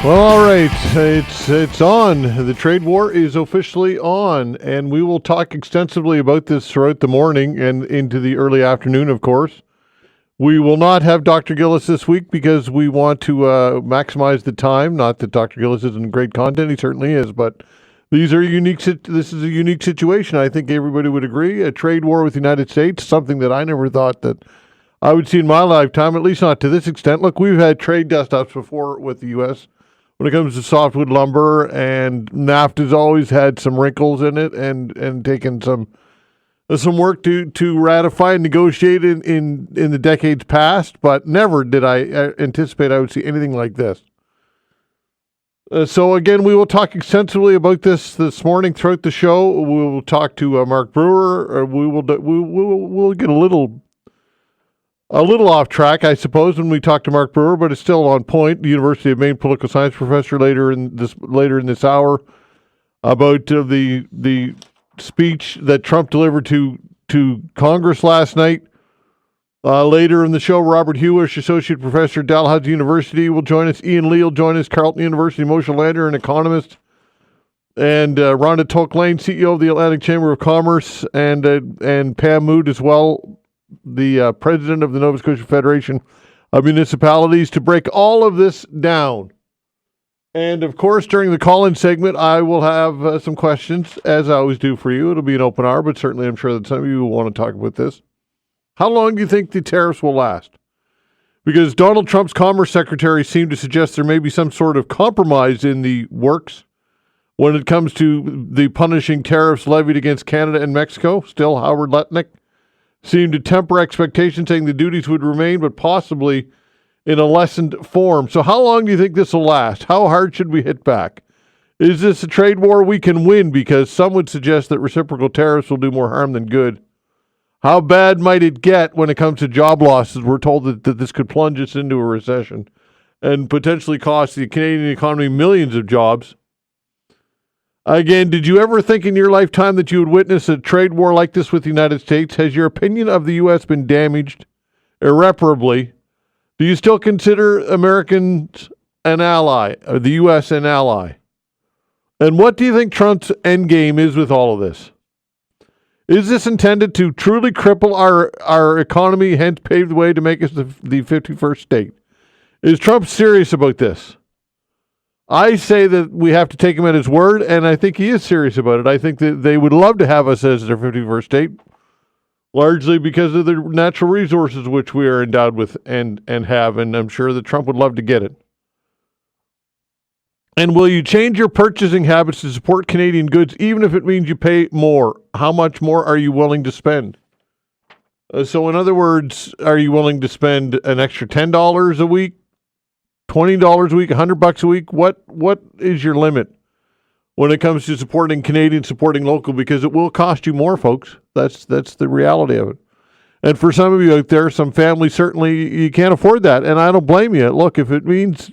Well, all right, it's on. The trade war is officially on, and we will talk extensively about this throughout the morning and into the early afternoon, of course. We will not have Dr. Gillis this week because we want to maximize the time. Not that Dr. Gillis isn't great content, he certainly is, but this is a unique situation. I think everybody would agree. A trade war with the United States, something that I never thought that I would see in my lifetime, at least not to this extent. Look, we've had trade dust-ups before with the U.S., when it comes to softwood lumber, and NAFTA's always had some wrinkles in it and taken some work to ratify and negotiate in the decades past, but never did I anticipate I would see anything like this. So again, we will talk extensively about this morning throughout the show. We will talk to Mark Brewer. We'll get a little off track, I suppose, when we talk to Mark Brewer, but it's still on point. The University of Maine political science professor later in this hour about the speech that Trump delivered to Congress last night. Later in the show, Robert Huish, associate professor at Dalhousie University, will join us. Ian Lee will join us. Carleton University, Moshe Lander, an economist, and Rhonda Tulk-Lane, CEO of the Atlantic Chamber of Commerce, and Pam Mood as well, the president of the Nova Scotia Federation of Municipalities, to break all of this down. And, of course, during the call-in segment, I will have some questions, as I always do for you. It'll be an open hour, but certainly I'm sure that some of you will want to talk about this. How long do you think the tariffs will last? Because Donald Trump's Commerce Secretary seemed to suggest there may be some sort of compromise in the works when it comes to the punishing tariffs levied against Canada and Mexico. Still, Howard Lutnick seemed to temper expectations, saying the duties would remain, but possibly in a lessened form. So how long do you think this will last? How hard should we hit back? Is this a trade war we can win? Because some would suggest that reciprocal tariffs will do more harm than good. How bad might it get when it comes to job losses? We're told that this could plunge us into a recession and potentially cost the Canadian economy millions of jobs. Again, did you ever think in your lifetime that you would witness a trade war like this with the United States? Has your opinion of the U.S. been damaged irreparably? Do you still consider Americans an ally, or the U.S. an ally? And what do you think Trump's endgame is with all of this? Is this intended to truly cripple our economy, hence pave the way to make us the 51st state? Is Trump serious about this? I say that we have to take him at his word, and I think he is serious about it. I think that they would love to have us as their 51st state, largely because of the natural resources which we are endowed with and have, and I'm sure that Trump would love to get it. And will you change your purchasing habits to support Canadian goods, even if it means you pay more? How much more are you willing to spend? So in other words, are you willing to spend an extra $10 a week, $20 a week, $100 a week? What is your limit when it comes to supporting Canadian, supporting local? Because it will cost you more, folks. That's the reality of it. And for some of you out there, some families, certainly you can't afford that, and I don't blame you. Look, if it means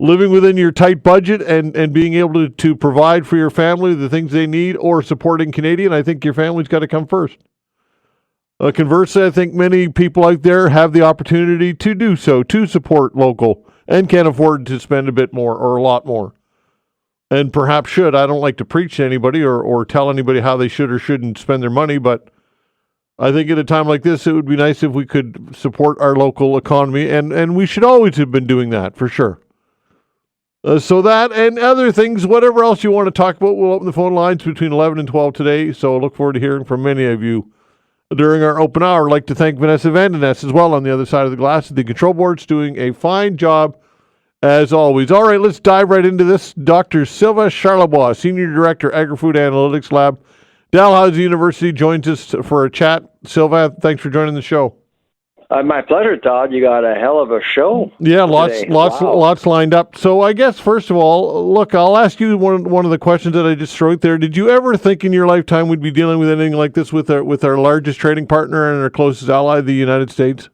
living within your tight budget and being able to provide for your family the things they need, or supporting Canadian, I think your family's got to come first. Conversely, I think many people out there have the opportunity to do so, to support local, and can afford to spend a bit more or a lot more. And perhaps should. I don't like to preach to anybody or tell anybody how they should or shouldn't spend their money, but I think at a time like this, it would be nice if we could support our local economy, and we should always have been doing that, for sure. So that and other things, whatever else you want to talk about, we'll open the phone lines between 11 and 12 today, so I look forward to hearing from many of you during our open hour. I'd like to thank Vanessa Vandeness as well on the other side of the glass at the control board's doing a fine job as always. All right, let's dive right into this. Dr. Sylvain Charlebois, Senior Director, Agri-Food Analytics Lab, Dalhousie University, joins us for a chat. Sylvain, thanks for joining the show. My pleasure, Todd. You got a hell of a show. Yeah, lots lined up. So I guess, first of all, look, I'll ask you one of the questions that I just threw out there. Did you ever think in your lifetime we'd be dealing with anything like this with our largest trading partner and our closest ally, the United States?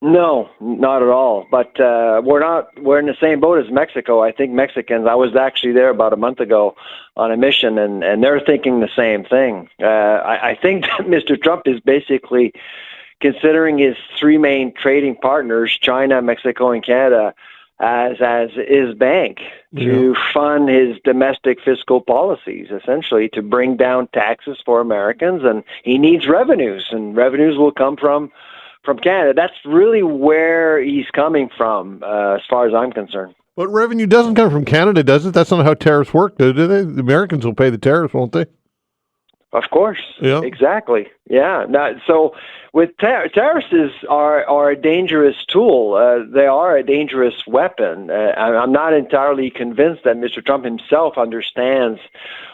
No, not at all. But we're in the same boat as Mexico. I think Mexicans, I was actually there about a month ago on a mission, and they're thinking the same thing. I think that Mr. Trump is basically considering his three main trading partners, China, Mexico, and Canada, as his bank to fund his domestic fiscal policies, essentially to bring down taxes for Americans. And he needs revenues, and revenues will come from Canada. That's really where he's coming from, as far as I'm concerned. But revenue doesn't come from Canada, does it? That's not how tariffs work, do they? The Americans will pay the tariffs, won't they? Of course. Yeah. Exactly. Yeah. Now, so with tariffs are a dangerous tool. They are a dangerous weapon. I'm not entirely convinced that Mr. Trump himself understands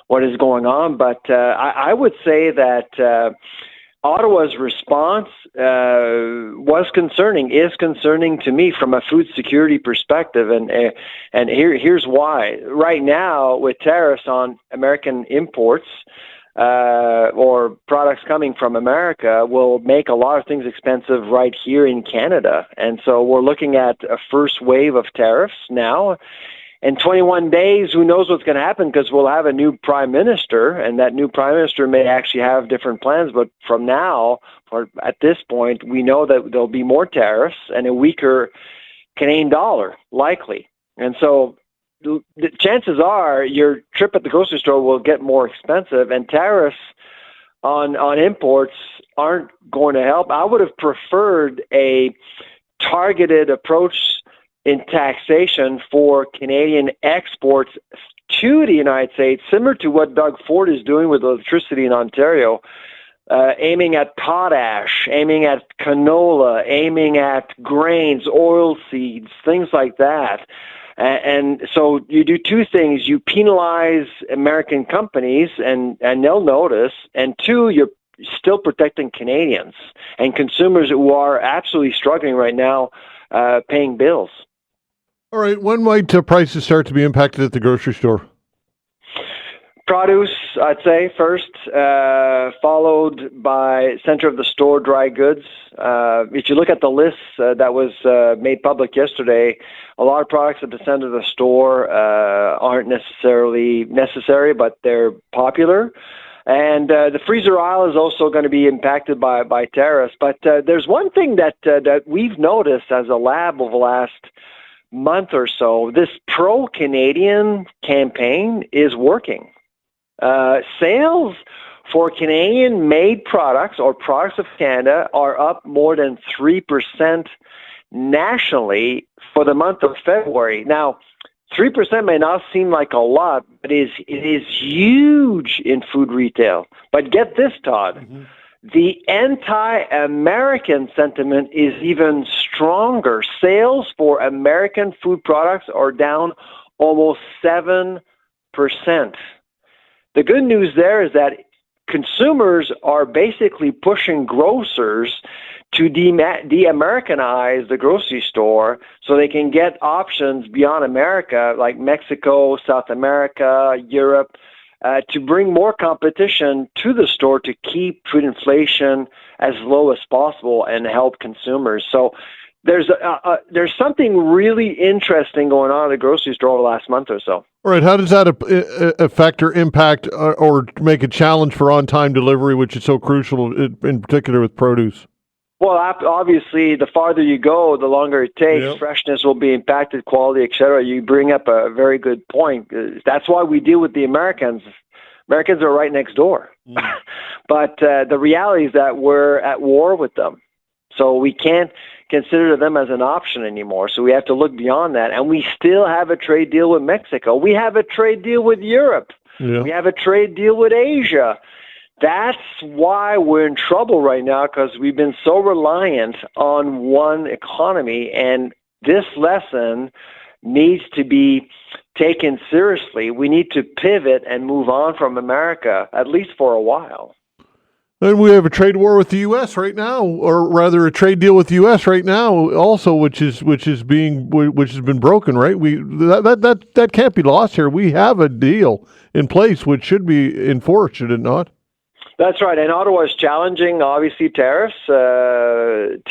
what is going on, but I would say that Ottawa's response is concerning to me from a food security perspective, and here's why. Right now, with tariffs on American imports, or products coming from America will make a lot of things expensive right here in Canada. And so we're looking at a first wave of tariffs now. In 21 days, who knows what's going to happen, because we'll have a new prime minister, and that new prime minister may actually have different plans. But from now, or at this point, we know that there'll be more tariffs and a weaker Canadian dollar, likely. And so the chances are your trip at the grocery store will get more expensive, and tariffs on imports aren't going to help. I would have preferred a targeted approach in taxation for Canadian exports to the United States, similar to what Doug Ford is doing with electricity in Ontario, aiming at potash, aiming at canola, aiming at grains, oil seeds, things like that. And so you do two things. You penalize American companies, and they'll notice. And two, you're still protecting Canadians and consumers who are absolutely struggling right now paying bills. All right. When might prices start to be impacted at the grocery store? Produce, I'd say, first, followed by center of the store dry goods. If you look at the list that was made public yesterday, a lot of products at the center of the store aren't necessarily necessary, but they're popular. And the freezer aisle is also going to be impacted by tariffs. But there's one thing that we've noticed as a lab over the last month or so. This pro-Canadian campaign is working. Sales for Canadian-made products or products of Canada are up more than 3% nationally for the month of February. Now, 3% may not seem like a lot, but it is huge in food retail. But get this, Todd. Mm-hmm. The anti-American sentiment is even stronger. Sales for American food products are down almost 7%. The good news there is that consumers are basically pushing grocers to de-Americanize the grocery store so they can get options beyond America, like Mexico, South America, Europe, to bring more competition to the store to keep food inflation as low as possible and help consumers. So there's something really interesting going on at the grocery store over the last month or so. All right. How does that affect or impact or make a challenge for on-time delivery, which is so crucial in particular with produce? Well, obviously, the farther you go, the longer it takes. Yep. Freshness will be impacted, quality, et cetera. You bring up a very good point. That's why we deal with the Americans. Americans are right next door. Mm. But the reality is that we're at war with them. So we can't consider them as an option anymore. So we have to look beyond that. And we still have a trade deal with Mexico. We have a trade deal with Europe. Yeah. We have a trade deal with Asia. That's why we're in trouble right now, because we've been so reliant on one economy. And this lesson needs to be taken seriously. We need to pivot and move on from America, at least for a while. And we have a trade war with the U.S. right now, or rather, a trade deal with the U.S. right now, also, which has been broken. Right? That can't be lost here. We have a deal in place which should be enforced, should it not? That's right, and Ottawa is challenging, obviously, tariffs in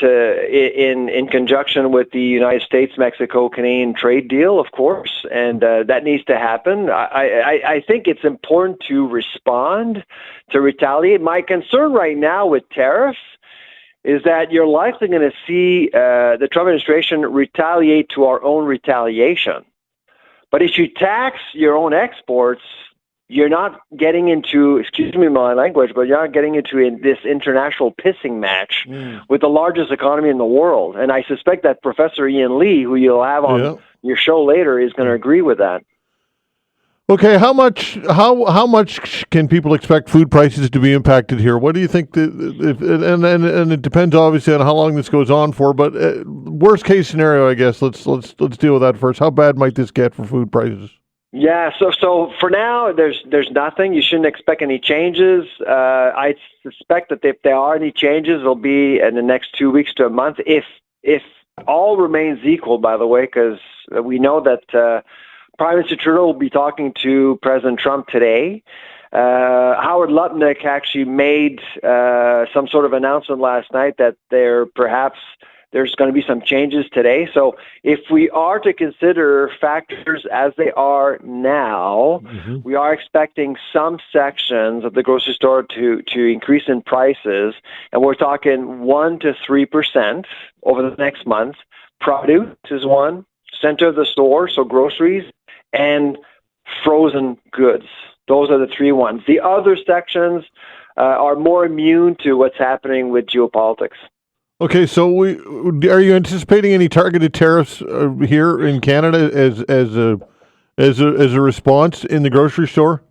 conjunction with the United States-Mexico-Canadian trade deal, of course, and that needs to happen. I think it's important to respond, to retaliate. My concern right now with tariffs is that you're likely going to see the Trump administration retaliate to our own retaliation. But if you tax your own exports, you're not getting into, excuse me my language, but you're not getting into this international pissing match with the largest economy in the world. And I suspect that Professor Ian Lee, who you'll have on your show later, is going to agree with that. Okay, how much can people expect food prices to be impacted here? What do you think? And it depends obviously on how long this goes on for. But worst case scenario, I guess let's deal with that first. How bad might this get for food prices? Yeah, so for now, there's nothing. You shouldn't expect any changes. I suspect that if there are any changes, it'll be in the next 2 weeks to a month. If all remains equal, by the way, because we know that. Prime Minister Trudeau will be talking to President Trump today. Howard Lutnick actually made some sort of announcement last night that there's going to be some changes today. So if we are to consider factors as they are now, we are expecting some sections of the grocery store to increase in prices, and we're talking 1 to 3% over the next month. Produce is one, center of the store, so groceries, and frozen goods. Those are the three ones. The other sections are more immune to what's happening with geopolitics. Okay, so are you anticipating any targeted tariffs here in Canada as a response in the grocery store?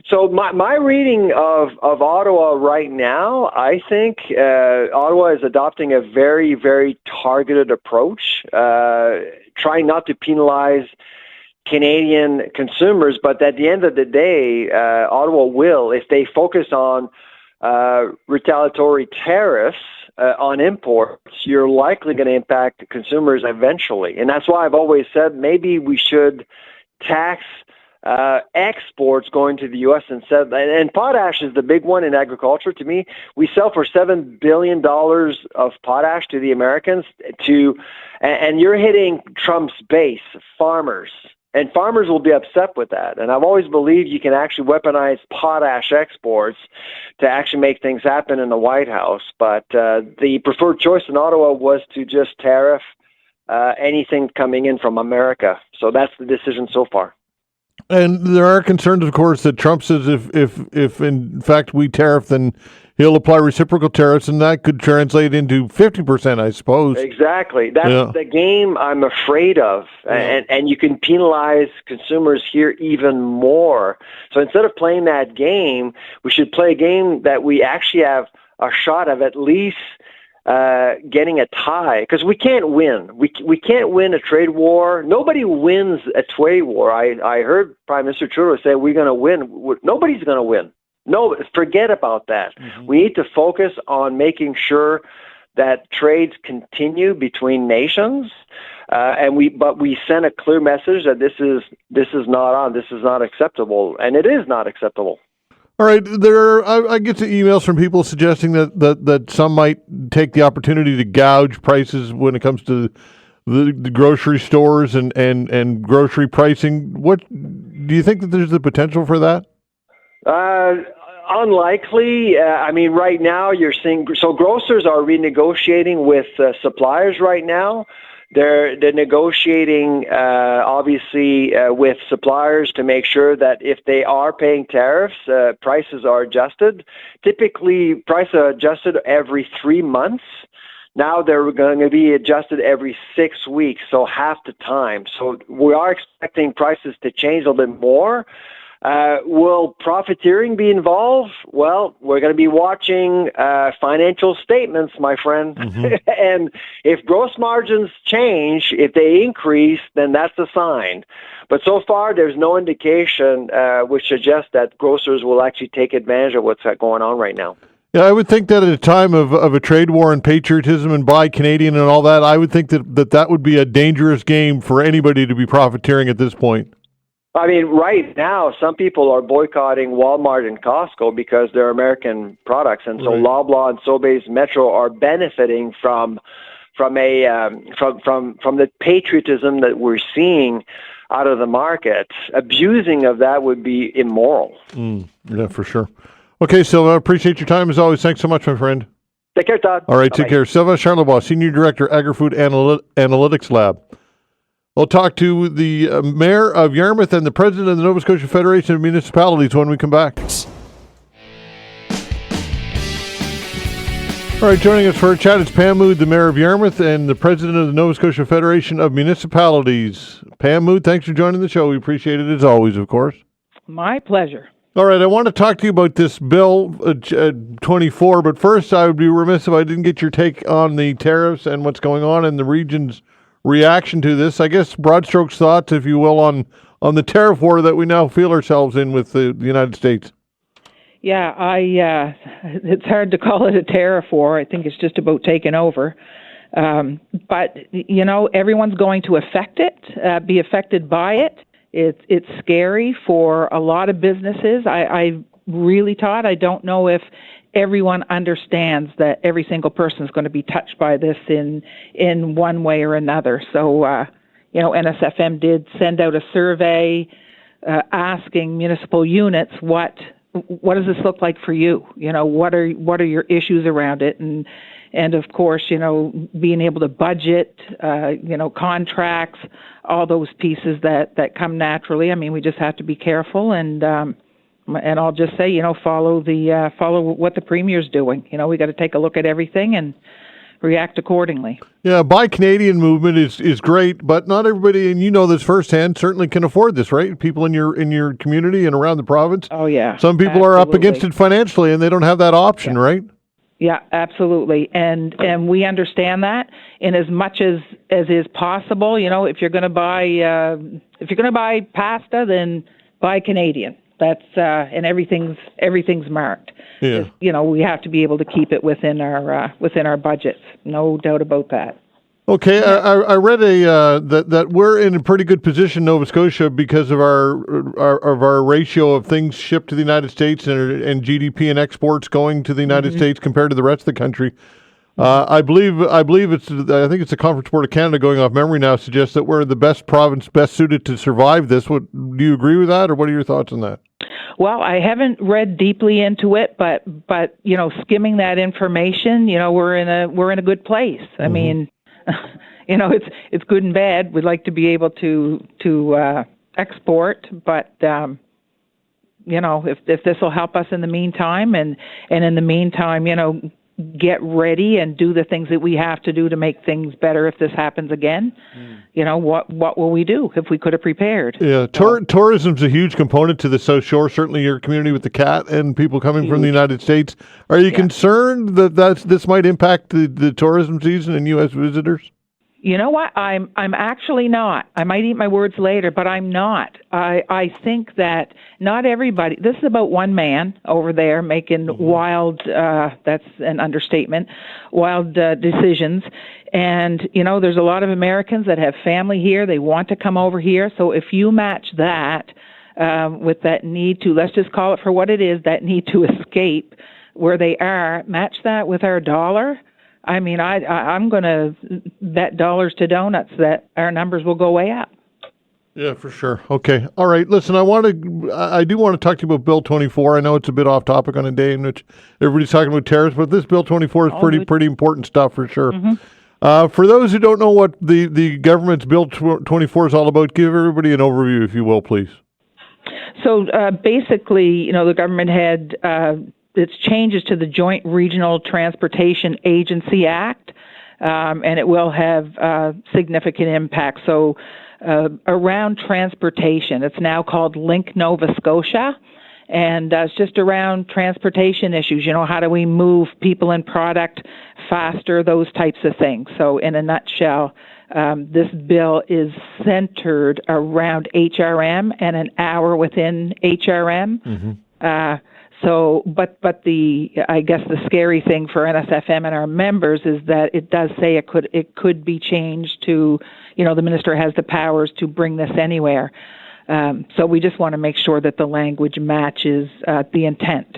So my reading of Ottawa right now, I think Ottawa is adopting a very, very targeted approach, trying not to penalize Canadian consumers, but at the end of the day, Ottawa will, if they focus on retaliatory tariffs on imports, you're likely going to impact consumers eventually. And that's why I've always said maybe we should tax exports going to the U.S. instead. And potash is the big one in agriculture to me. We sell for $7 billion of potash to the Americans, and you're hitting Trump's base, farmers. And farmers will be upset with that. And I've always believed you can actually weaponize potash exports to actually make things happen in the White House. But the preferred choice in Ottawa was to just tariff anything coming in from America. So that's the decision so far. And there are concerns, of course, that Trump says if in fact we tariff, then he'll apply reciprocal tariffs, and that could translate into 50%, I suppose. Exactly. That's the game I'm afraid of. And you can penalize consumers here even more. So instead of playing that game, we should play a game that we actually have a shot of at least getting a tie, because we can't win. We can't win a trade war. Nobody wins a trade war. I heard Prime Minister Trudeau say we're going to win. Nobody's going to win. No, forget about that. We need to focus on making sure that trades continue between nations, but we send a clear message that this is not acceptable, and it is not acceptable. All right, I get emails from people suggesting that some might take the opportunity to gouge prices when it comes to the grocery stores and grocery pricing. What do you think that there's the potential for that? Unlikely. I mean, right now you're seeing, so grocers are renegotiating with suppliers right now. They're negotiating, obviously, with suppliers to make sure that if they are paying tariffs, prices are adjusted. Typically, prices are adjusted every 3 months. Now they're going to be adjusted every 6 weeks, so half the time. So we are expecting prices to change a little bit more. Will profiteering be involved? Well, we're going to be watching financial statements, my friend. And if gross margins change, if they increase, then that's a sign. But so far, there's no indication which suggests that grocers will actually take advantage of what's going on right now. Yeah, I would think that at a time of a trade war and patriotism and buy Canadian and all that, I would think that would be a dangerous game for anybody to be profiteering at this point. I mean, right now, some people are boycotting Walmart and Costco because they're American products, and so Loblaw and Sobeys Metro are benefiting from the patriotism that we're seeing out of the market. Abusing of that would be immoral. Yeah, for sure. Okay, Sylvain, I appreciate your time as always. Thanks so much, my friend. Take care, Todd. All right, Bye-bye. take care. Sylvain Charlebois, Senior Director, Agri-Food Analytics Lab. We'll talk to the Mayor of Yarmouth and the President of the Nova Scotia Federation of Municipalities when we come back. All right, joining us for a chat is Pam Mood, the Mayor of Yarmouth and the President of the Nova Scotia Federation of Municipalities. Pam Mood, thanks for joining the show. We appreciate it as always, of course. My pleasure. All right, I want to talk to you about this Bill 24, but first I would be remiss if I didn't get your take on the tariffs and what's going on in the region's reaction to this. I guess broad strokes thoughts, if you will, on the tariff war that we now feel ourselves in with the United States. Yeah, it's hard to call it a tariff war. I think it's just about taking over. But, everyone's going to be affected by it. It's scary for a lot of businesses. I really, Todd, I don't know if everyone understands that every single person is going to be touched by this in one way or another. So, NSFM did send out a survey asking municipal units what does this look like for you? What are your issues around it? And of course, being able to budget, contracts, all those pieces that come naturally. I mean, we just have to be careful and I'll just say, follow what the Premier's doing. We got to take a look at everything and react accordingly. Yeah, Buy Canadian movement is great, but not everybody, and you know this firsthand, certainly can afford this, right? People in your community and around the province. Oh yeah. Some people are up against it financially, and they don't have that option, right? Yeah, absolutely, and we understand that. And as much as is possible, if you're going to buy pasta, then buy Canadian. That's and everything's marked. Yeah. We have to be able to keep it within our budgets. No doubt about that. Okay, I read that we're in a pretty good position, Nova Scotia, because of our ratio of things shipped to the United States and GDP and exports going to the United States compared to the rest of the country. I believe I think it's the Conference Board of Canada, going off memory now, suggests that we're the best province best suited to survive this. Do you agree with that, or what are your thoughts on that? Well, I haven't read deeply into it, but skimming that information, we're in a good place. I mean, it's good and bad. We'd like to be able to export, but if this will help us in the meantime, and in the meantime, get ready and do the things that we have to do to make things better if this happens again. What will we do if we could have prepared? Yeah, tourism's a huge component to the South Shore, certainly your community with the cat and people coming from the United States. Are you concerned that this might impact the tourism season and U.S. visitors? You know what? I'm actually not. I might eat my words later, but I'm not. I think that not everybody. This is about one man over there making wild. That's an understatement. Wild decisions, and there's a lot of Americans that have family here. They want to come over here. So if you match that with that need to, let's just call it for what it is, that need to escape where they are, match that with our dollar. I mean, I'm going to bet dollars to donuts that our numbers will go way up. Yeah, for sure. Okay. All right. Listen, I do want to talk to you about Bill 24. I know it's a bit off topic on a day in which everybody's talking about tariffs, but this Bill 24 is pretty important stuff for sure. For those who don't know what the government's Bill 24 is all about, give everybody an overview, if you will, please. So basically, the government had its changes to the Joint Regional Transportation Agency Act, and it will have significant impact. So around transportation, it's now called Link Nova Scotia, and it's just around transportation issues. How do we move people and product faster, those types of things. So in a nutshell, this bill is centered around HRM and an hour within HRM. So, but I guess the scary thing for NSFM and our members is that it does say it could be changed to, the minister has the powers to bring this anywhere. So we just want to make sure that the language matches the intent.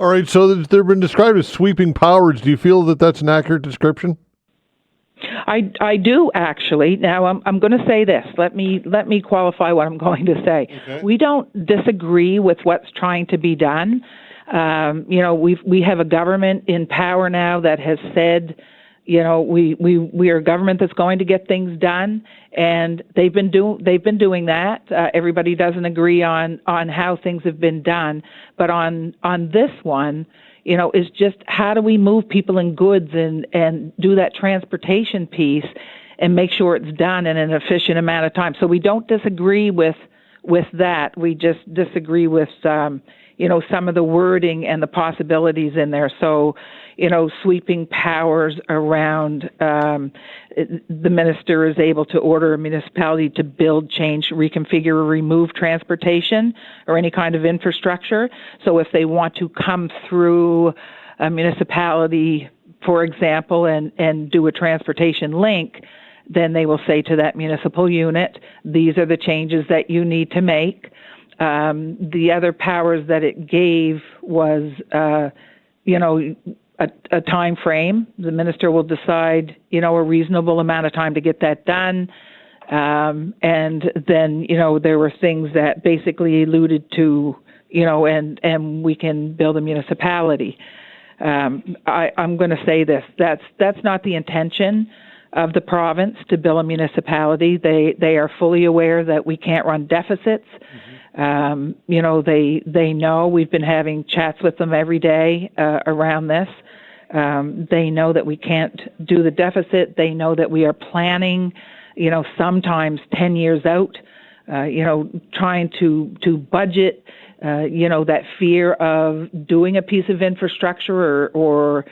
All right. So they've been described as sweeping powers. Do you feel that that's an accurate description? I do actually. Now I'm going to say this. Let me qualify what I'm going to say. Okay. We don't disagree with what's trying to be done. We have a government in power now that has said, we are a government that's going to get things done, and they've been doing that. Everybody doesn't agree on how things have been done, but on this one, is just how do we move people and goods and do that transportation piece and make sure it's done in an efficient amount of time. So we don't disagree with that. We just disagree with some of the wording and the possibilities in there. So, sweeping powers around, the minister is able to order a municipality to build, change, reconfigure, or remove transportation or any kind of infrastructure. So if they want to come through a municipality, for example, and do a transportation link, then they will say to that municipal unit, these are the changes that you need to make. The other powers that it gave was, a time frame. The minister will decide, a reasonable amount of time to get that done. And then, there were things that basically alluded to, and we can build a municipality. I'm going to say this, that's not the intention of the province to build a municipality. They are fully aware that we can't run deficits. They know we've been having chats with them every day around this. They know that we can't do the deficit. They know that we are planning, sometimes 10 years out, trying to budget, that fear of doing a piece of infrastructure or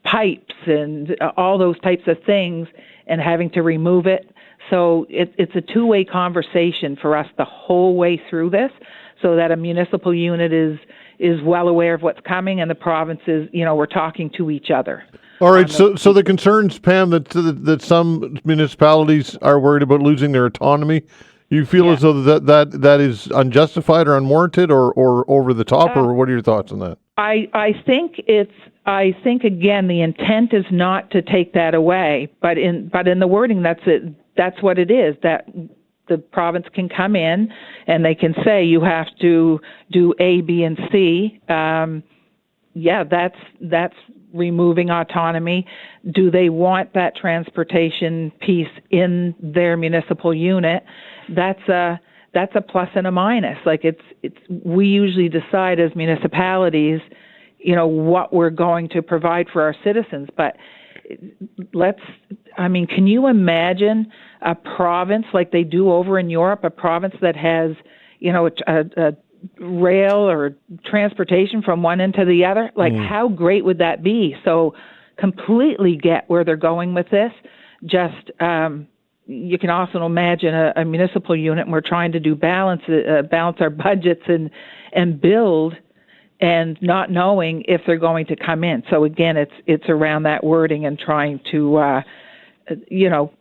pipes and all those types of things and having to remove it. So it's a two-way conversation for us the whole way through this, so that a municipal unit is well aware of what's coming, and the province is, we're talking to each other. All right. So the concerns, Pam, that some municipalities are worried about losing their autonomy, you feel as though that is unjustified or unwarranted or over the top, or what are your thoughts on that? I think again, the intent is not to take that away, but in the wording, that's it. That's what it is, that the province can come in and they can say you have to do A, B, and C. That's removing autonomy. Do they want that transportation piece in their municipal unit? That's a plus and a minus. Like we usually decide as municipalities, what we're going to provide for our citizens, but can you imagine a province like they do over in Europe, a province that has, a rail or transportation from one end to the other? Like, how great would that be? So completely get where they're going with this. Just, you can also imagine a municipal unit, and we're trying to do balance our budgets and build, and not knowing if they're going to come in. So again, it's around that wording and trying to,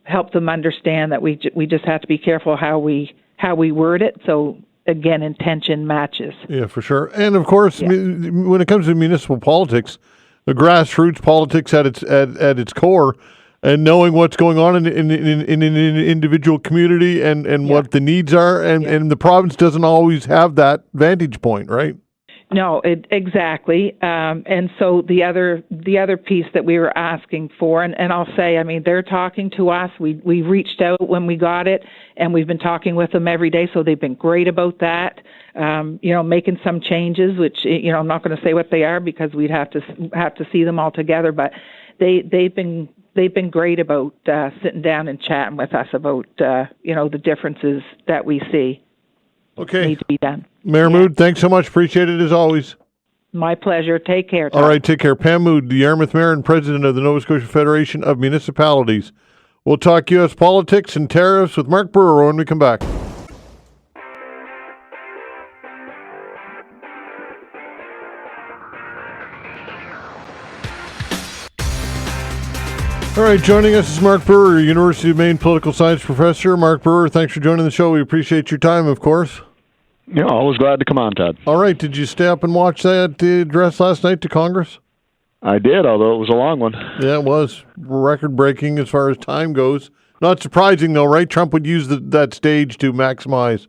help them understand that we just have to be careful how we word it. So again, intention matches. Yeah, for sure. And of course, when it comes to municipal politics, the grassroots politics at its core, and knowing what's going on in an individual community and what the needs are, and the province doesn't always have that vantage point, right? No, exactly. And so the other piece that we were asking for, and I'll say, they're talking to us. We reached out when we got it, and we've been talking with them every day. So they've been great about that. Making some changes, which I'm not going to say what they are because we'd have to see them all together. But they've been great about sitting down and chatting with us about the differences that we see. Okay. Need to be done. Mayor Mood, thanks so much. Appreciate it as always. My pleasure. Take care, Todd. All right, take care. Pam Mood, the Yarmouth Mayor and President of the Nova Scotia Federation of Municipalities. We'll talk U.S. politics and tariffs with Mark Brewer when we come back. All right, joining us is Mark Brewer, University of Maine political science professor. Mark Brewer, thanks for joining the show. We appreciate your time, of course. Yeah, always glad to come on, Todd. All right, did you stay up and watch that address last night to Congress? I did, although it was a long one. Yeah, it was record-breaking as far as time goes. Not surprising, though, right? Trump would use that stage to maximize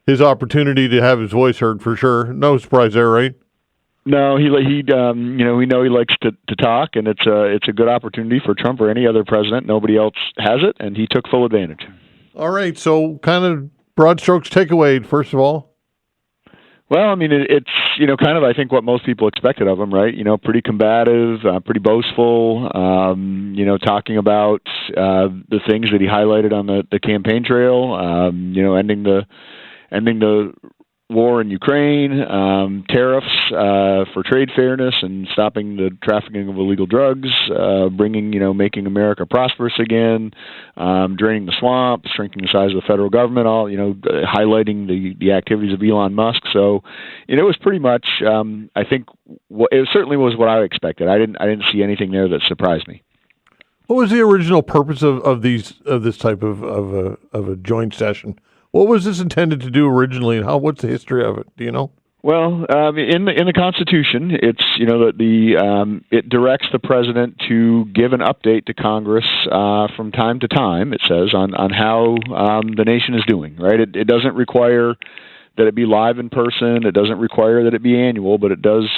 his opportunity to have his voice heard, for sure. No surprise there, right? No, we know he likes to talk, and it's a good opportunity for Trump or any other president. Nobody else has it, and he took full advantage. All right, so kind of broad strokes takeaway, first of all. Well, I mean, it's kind of, I think, what most people expected of him, right? Pretty combative, pretty boastful, talking about the things that he highlighted on the campaign trail, ending the war in Ukraine, tariffs for trade fairness and stopping the trafficking of illegal drugs, making America prosperous again, draining the swamp, shrinking the size of the federal government, all, highlighting the activities of Elon Musk. So, it was pretty much, I think, it certainly was what I expected. I didn't see anything there that surprised me. What was the original purpose of this type of a joint session? What was this intended to do originally, and what's the history of it? Do you know? Well, in the Constitution, it's that it directs the president to give an update to Congress from time to time. It says on how the nation is doing. Right? It doesn't require that it be live in person. It doesn't require that it be annual, but it does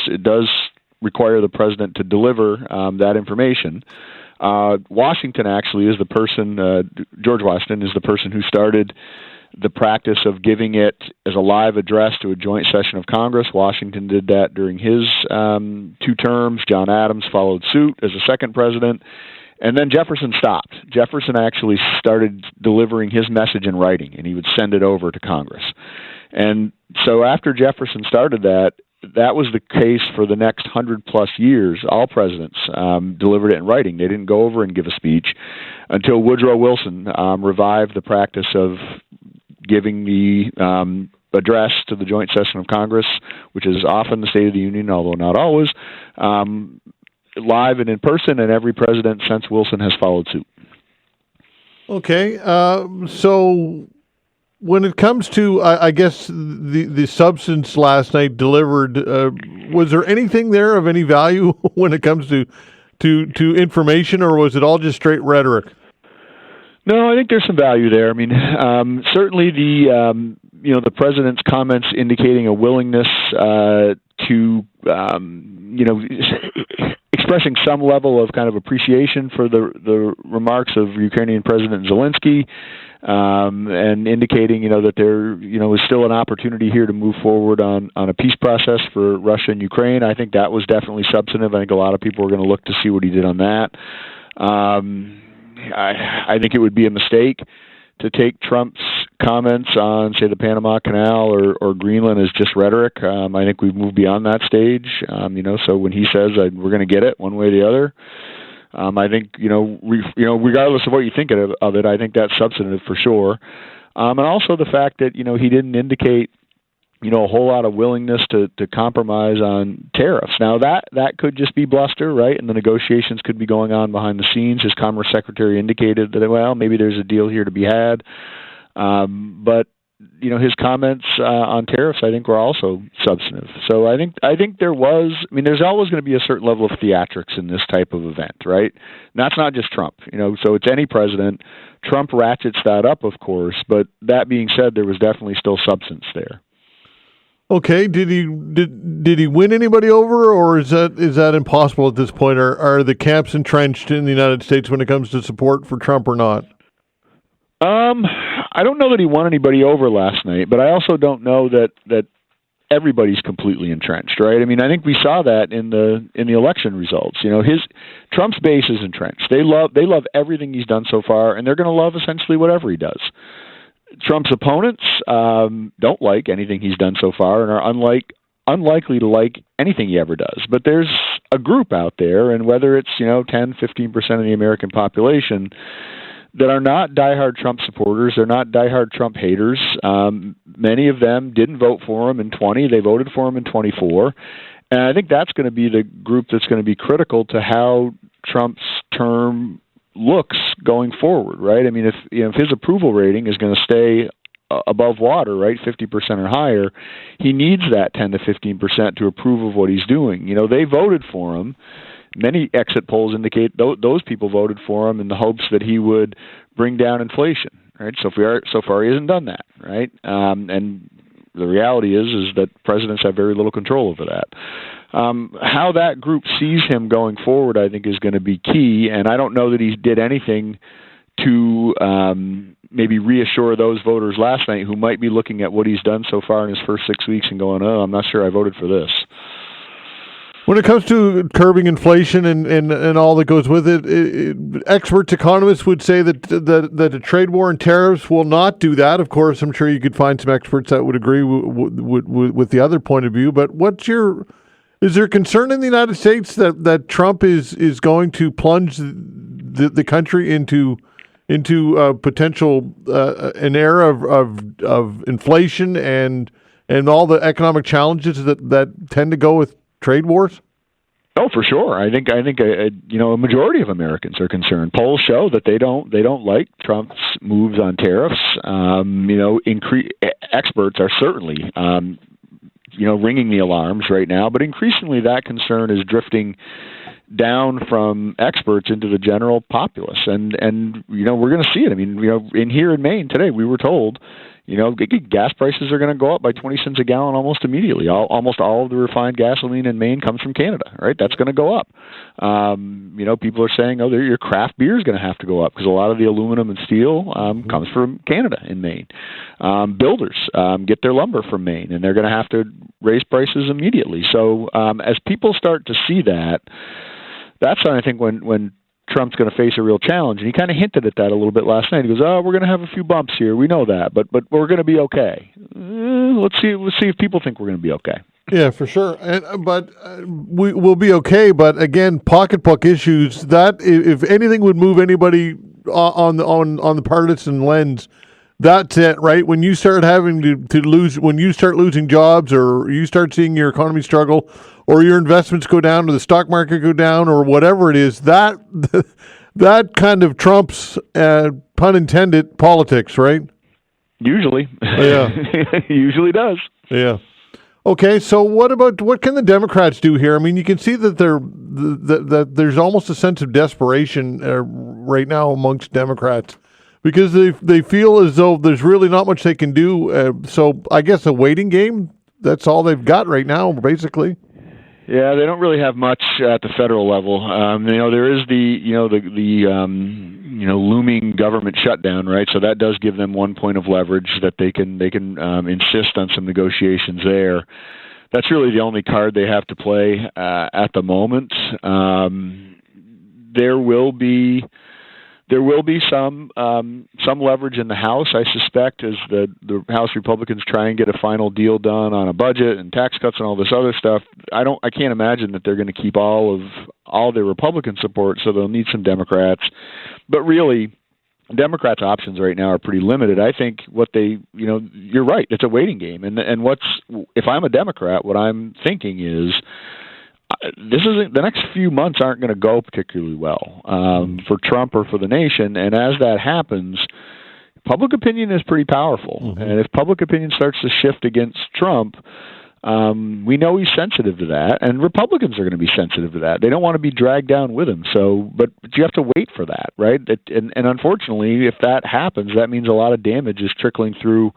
require the president to deliver that information. Washington actually is the person. George Washington is the person who started the practice of giving it as a live address to a joint session of Congress. Washington did that during his 2 terms. John Adams followed suit as a second president. And then Jefferson stopped. Jefferson actually started delivering his message in writing, and he would send it over to Congress. And so after Jefferson started that was the case for the next 100+ years. All presidents delivered it in writing. They didn't go over and give a speech until Woodrow Wilson revived the practice of giving the address to the joint session of Congress, which is often the State of the Union, although not always, live and in person, and every president since Wilson has followed suit. Okay, so when it comes to, I guess, the substance last night delivered, was there anything there of any value when it comes to information, or was it all just straight rhetoric? No, I think there's some value there. I mean, certainly the president's comments indicating a willingness to expressing some level of kind of appreciation for the remarks of Ukrainian President Zelensky, and indicating that there is still an opportunity here to move forward on a peace process for Russia and Ukraine. I think that was definitely substantive. I think a lot of people are going to look to see what he did on that. I think it would be a mistake to take Trump's comments on, say, the Panama Canal or Greenland as just rhetoric. I think we've moved beyond that stage. So when he says we're going to get it one way or the other, I think regardless of what you think of it, I think that's substantive for sure. And also the fact that he didn't indicate a whole lot of willingness to compromise on tariffs. Now, that could just be bluster, right? And the negotiations could be going on behind the scenes. His Commerce Secretary indicated that, well, maybe there's a deal here to be had. But his comments on tariffs, I think, were also substantive. So I think there was. I mean, there's always going to be a certain level of theatrics in this type of event, right? And that's not just Trump. So it's any president. Trump ratchets that up, of course. But that being said, there was definitely still substance there. Okay, did he win anybody over, or is that impossible at this point? Are the camps entrenched in the United States when it comes to support for Trump or not? I don't know that he won anybody over last night, but I also don't know that everybody's completely entrenched, right? I mean, I think we saw that in the election results. Trump's base is entrenched. They love everything he's done so far, and they're going to love essentially whatever he does. Trump's opponents don't like anything he's done so far and are unlikely to like anything he ever does. But there's a group out there, and whether it's 10, 15% of the American population that are not diehard Trump supporters, they're not diehard Trump haters. Many of them didn't vote for him in 20. They voted for him in 24. And I think that's going to be the group that's going to be critical to how Trump's term looks going forward, right? I mean, if his approval rating is going to stay above water, right, 50% or higher, he needs that 10 to 15% to approve of what he's doing. They voted for him. Many exit polls indicate those people voted for him in the hopes that he would bring down inflation, right? So far, he hasn't done that, right? And the reality is that presidents have very little control over that. How that group sees him going forward, I think, is going to be key. And I don't know that he did anything to maybe reassure those voters last night who might be looking at what he's done so far in his first 6 weeks and going, "Oh, I'm not sure I voted for this." When it comes to curbing inflation and all that goes with it, experts, economists would say that a trade war and tariffs will not do that. Of course, I'm sure you could find some experts that would agree with the other point of view. But is there concern in the United States that Trump is going to plunge the country into potential an era of inflation and all the economic challenges that tend to go with trade wars? Oh, for sure. I think a majority of Americans are concerned. Polls show that they don't like Trump's moves on tariffs. Experts are certainly ringing the alarms right now, but increasingly that concern is drifting down from experts into the general populace, and we're going to see it. I mean, in here in Maine today, we were told, gas prices are going to go up by 20 cents a gallon almost immediately. Almost all of the refined gasoline in Maine comes from Canada, right? That's going to go up. People are saying, your craft beer is going to have to go up because a lot of the aluminum and steel comes from Canada in Maine. Builders get their lumber from Maine, and they're going to have to raise prices immediately. So as people start to see that, that's when I think when Trump's going to face a real challenge, and he kind of hinted at that a little bit last night. He goes, "Oh, we're going to have a few bumps here. We know that, but we're going to be okay." Let's see if people think we're going to be okay. Yeah, for sure. But we will be okay. But again, pocketbook issues. That if anything would move anybody on the partisan lens, that's it, right? When you start having to lose, when you start losing jobs, or you start seeing your economy struggle, or your investments go down, or the stock market go down, or whatever it is, that kind of trumps, pun intended, politics, right? Usually. Yeah. Usually does. Yeah. Okay, so what can the Democrats do here? I mean, you can see that that there's almost a sense of desperation right now amongst Democrats, because they feel as though there's really not much they can do. So I guess a waiting game, that's all they've got right now, basically. Yeah, they don't really have much at the federal level. There is the looming government shutdown, right? So that does give them one point of leverage that they can insist on some negotiations there. That's really the only card they have to play at the moment. There will be some leverage in the House, I suspect, as the House Republicans try and get a final deal done on a budget and tax cuts and all this other stuff. I can't imagine that they're going to keep all their Republican support, so they'll need some Democrats. But really, Democrats' options right now are pretty limited. I think you're right, it's a waiting game. And if I'm a Democrat, what I'm thinking is, the next few months aren't going to go particularly well for Trump or for the nation, and as that happens, public opinion is pretty powerful. Mm-hmm. And if public opinion starts to shift against Trump, we know he's sensitive to that, and Republicans are going to be sensitive to that. They don't want to be dragged down with him. So, but you have to wait for that, right? And unfortunately, if that happens, that means a lot of damage is trickling through,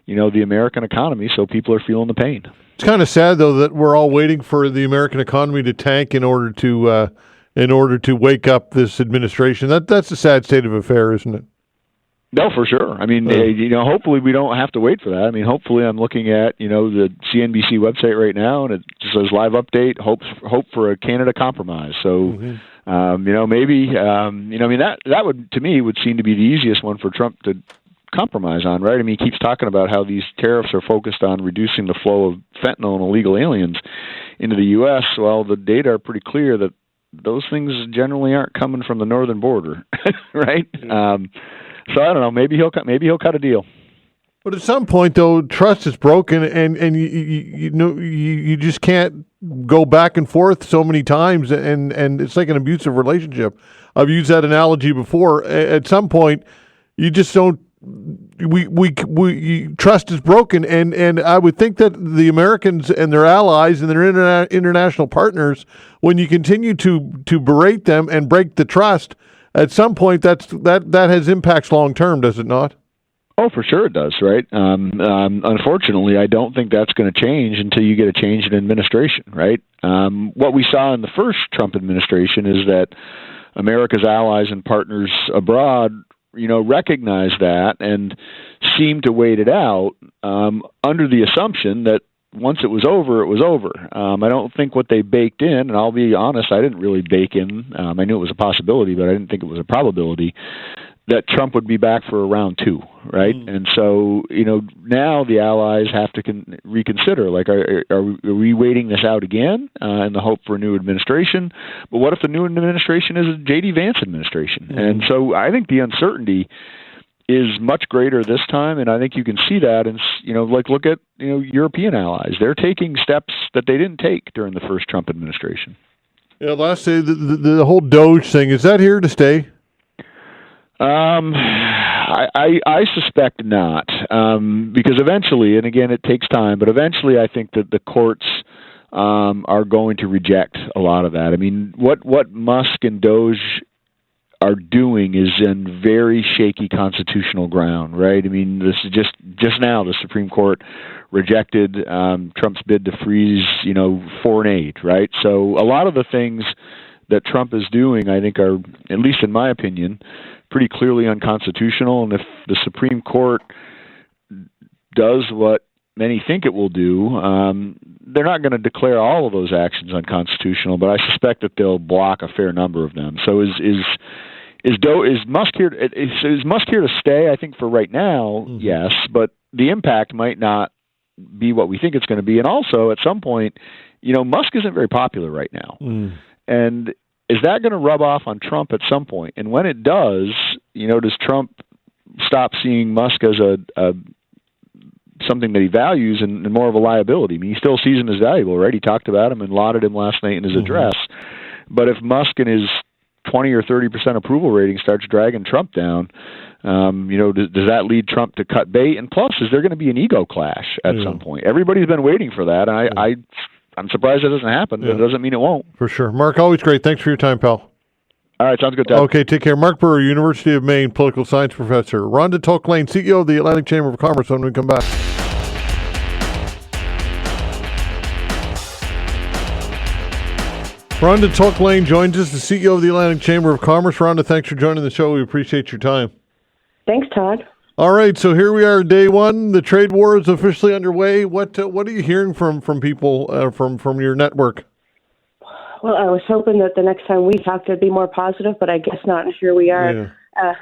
the American economy. So people are feeling the pain. It's kind of sad, though, that we're all waiting for the American economy to tank in order to wake up this administration. That's a sad state of affair, isn't it? No, for sure. I mean, hopefully we don't have to wait for that. I mean, hopefully I'm looking at, the CNBC website right now, and it just says live update, hope for a Canada compromise. So, maybe, that would, to me, would seem to be the easiest one for Trump to compromise on, right? I mean, he keeps talking about how these tariffs are focused on reducing the flow of fentanyl and illegal aliens into the U.S. Well, the data are pretty clear that those things generally aren't coming from the northern border, right? So I don't know. Maybe he'll cut a deal. But at some point, though, trust is broken, and you just can't go back and forth so many times, and it's like an abusive relationship. I've used that analogy before. At some point, you just don't. Trust is broken, and I would think that the Americans and their allies and their international partners, when you continue to berate them and break the trust, at some point that has impacts long term, does it not? Oh, for sure it does, right? Unfortunately, I don't think that's going to change until you get a change in administration, right? What we saw in the first Trump administration is that America's allies and partners abroad, recognized that and seemed to wait it out under the assumption that once it was over, it was over. I don't think what they baked in, and I'll be honest, I didn't really bake in. I knew it was a possibility, but I didn't think it was a probability that Trump would be back for a round two, right? And so, now the allies have to reconsider. Like, are we waiting this out again in the hope for a new administration? But what if the new administration is a J.D. Vance administration? And so I think the uncertainty is much greater this time, and I think you can see that. And look at European allies; they're taking steps that they didn't take during the first Trump administration. Yeah, lastly, the whole Doge thing, is that here to stay? I suspect not, because eventually, and again, it takes time, but eventually I think that the courts are going to reject a lot of that. I mean, what Musk and Doge are doing is in very shaky constitutional ground, right? I mean, this is just now the Supreme Court rejected Trump's bid to freeze, foreign aid, right? So a lot of the things that Trump is doing, I think, are, at least in my opinion, pretty clearly unconstitutional. And if the Supreme Court does what many think it will do, they're not going to declare all of those actions unconstitutional, but I suspect that they'll block a fair number of them. So is Musk here? Is Musk here to stay? I think for right now, yes, but the impact might not be what we think it's going to be. And also, at some point, Musk isn't very popular right now. And is that going to rub off on Trump at some point? And when it does, does Trump stop seeing Musk as a something that he values and more of a liability? I mean, he still sees him as valuable, right? He talked about him and lauded him last night in his address. But if Musk and his 20 or 30% approval rating starts dragging Trump down, does that lead Trump to cut bait? And plus, is there going to be an ego clash at some point? Everybody's been waiting for that, and I'm surprised that doesn't happen, but it doesn't mean it won't. For sure. Mark, always great. Thanks for your time, pal. All right, sounds good, Todd. Okay, take care. Mark Brewer, University of Maine, political science professor. Rhonda Tulk-Lane, CEO of the Atlantic Chamber of Commerce, when we come back. Rhonda Tulk-Lane joins us, the CEO of the Atlantic Chamber of Commerce. Rhonda, thanks for joining the show. We appreciate your time. Thanks, Todd. All right, so here we are, day one. The trade war is officially underway. What are you hearing from people from your network? Well, I was hoping that the next time we talked it'd be more positive, but I guess not. And here we are. Yeah.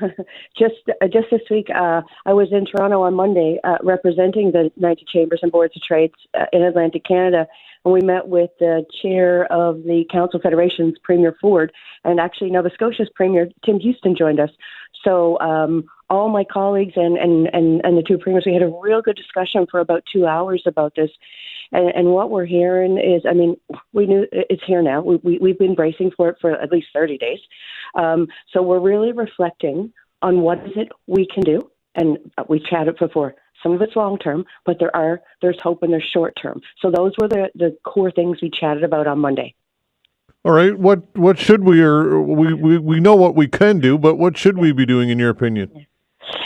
Just this week, I was in Toronto on Monday representing the 90 Chambers and Boards of Trade in Atlantic Canada, and we met with the chair of the Council Federation's Premier Ford, and actually Nova Scotia's Premier Tim Houston joined us. So all my colleagues and the two premiers, we had a real good discussion for about 2 hours about this. And what we're hearing is, I mean, we knew it's here now. We've been bracing for it for at least 30 days. So we're really reflecting on what is it we can do. And we chatted before. Some of it's long term, but there's hope and there's short term. So those were the core things we chatted about on Monday. All right. What should we know what we can do, but what should we be doing in your opinion?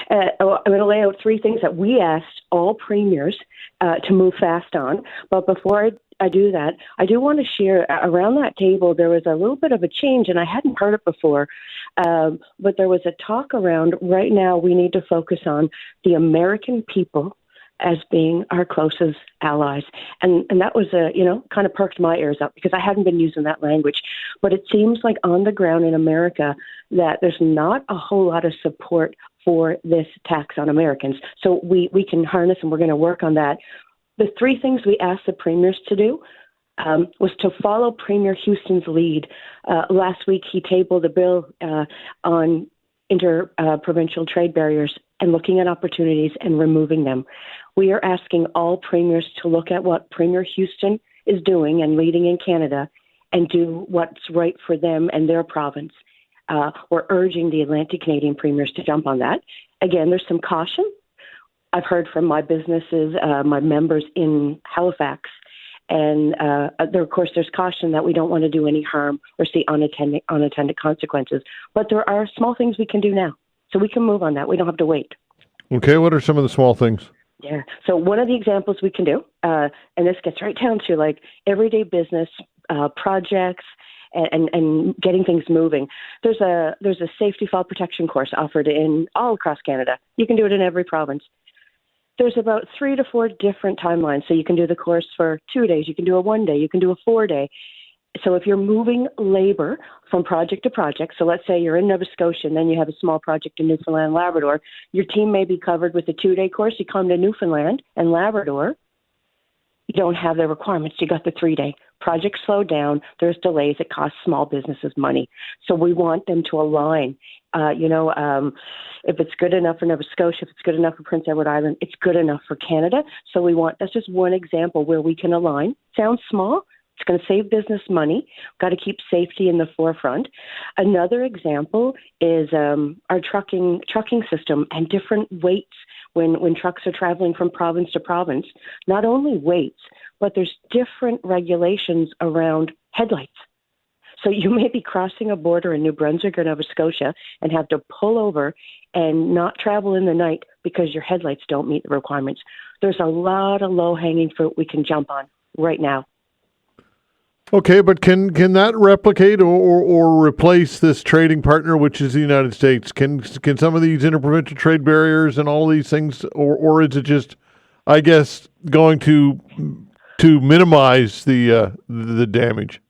I'm going to lay out three things that we asked all premiers to move fast on. But before I do that, I do want to share around that table, there was a little bit of a change, and I hadn't heard it before. But there was a talk around right now we need to focus on the American people as being our closest allies. And that was, kind of perked my ears up because I hadn't been using that language. But it seems like on the ground in America that there's not a whole lot of support for this tax on Americans. So we can harness, and we're going to work on that. The three things we asked the premiers to do was to follow Premier Houston's lead. Last week, he tabled a bill on interprovincial trade barriers and looking at opportunities and removing them. We are asking all premiers to look at what Premier Houston is doing and leading in Canada and do what's right for them and their province. We're urging the Atlantic Canadian premiers to jump on that. Again, there's some caution. I've heard from my businesses, my members in Halifax, and of course, there's caution that we don't want to do any harm or see unintended consequences. But there are small things we can do now, so we can move on that. We don't have to wait. Okay, what are some of the small things? Yeah. So one of the examples we can do, and this gets right down to like everyday business projects and getting things moving. There's a safety fall protection course offered in all across Canada. You can do it in every province. There's about 3 to 4 different timelines. So you can do the course for 2 days, you can do a 1 day, you can do a 4 day. So if you're moving labor from project to project, so let's say you're in Nova Scotia and then you have a small project in Newfoundland and Labrador, your team may be covered with a 2-day course. You come to Newfoundland and Labrador, you don't have the requirements. You got the 3-day. Projects slow down. There's delays. It costs small businesses money. So we want them to align. If it's good enough for Nova Scotia, if it's good enough for Prince Edward Island, it's good enough for Canada. So that's just one example where we can align. Sounds small. It's going to save business money. Got to keep safety in the forefront. Another example is our trucking system and different weights when trucks are traveling from province to province. Not only weights, but there's different regulations around headlights. So you may be crossing a border in New Brunswick or Nova Scotia and have to pull over and not travel in the night because your headlights don't meet the requirements. There's a lot of low-hanging fruit we can jump on right now. Okay, but can that replicate or replace this trading partner, which is the United States? Can some of these interprovincial trade barriers and all these things, or is it just, I guess, going to minimize the damage?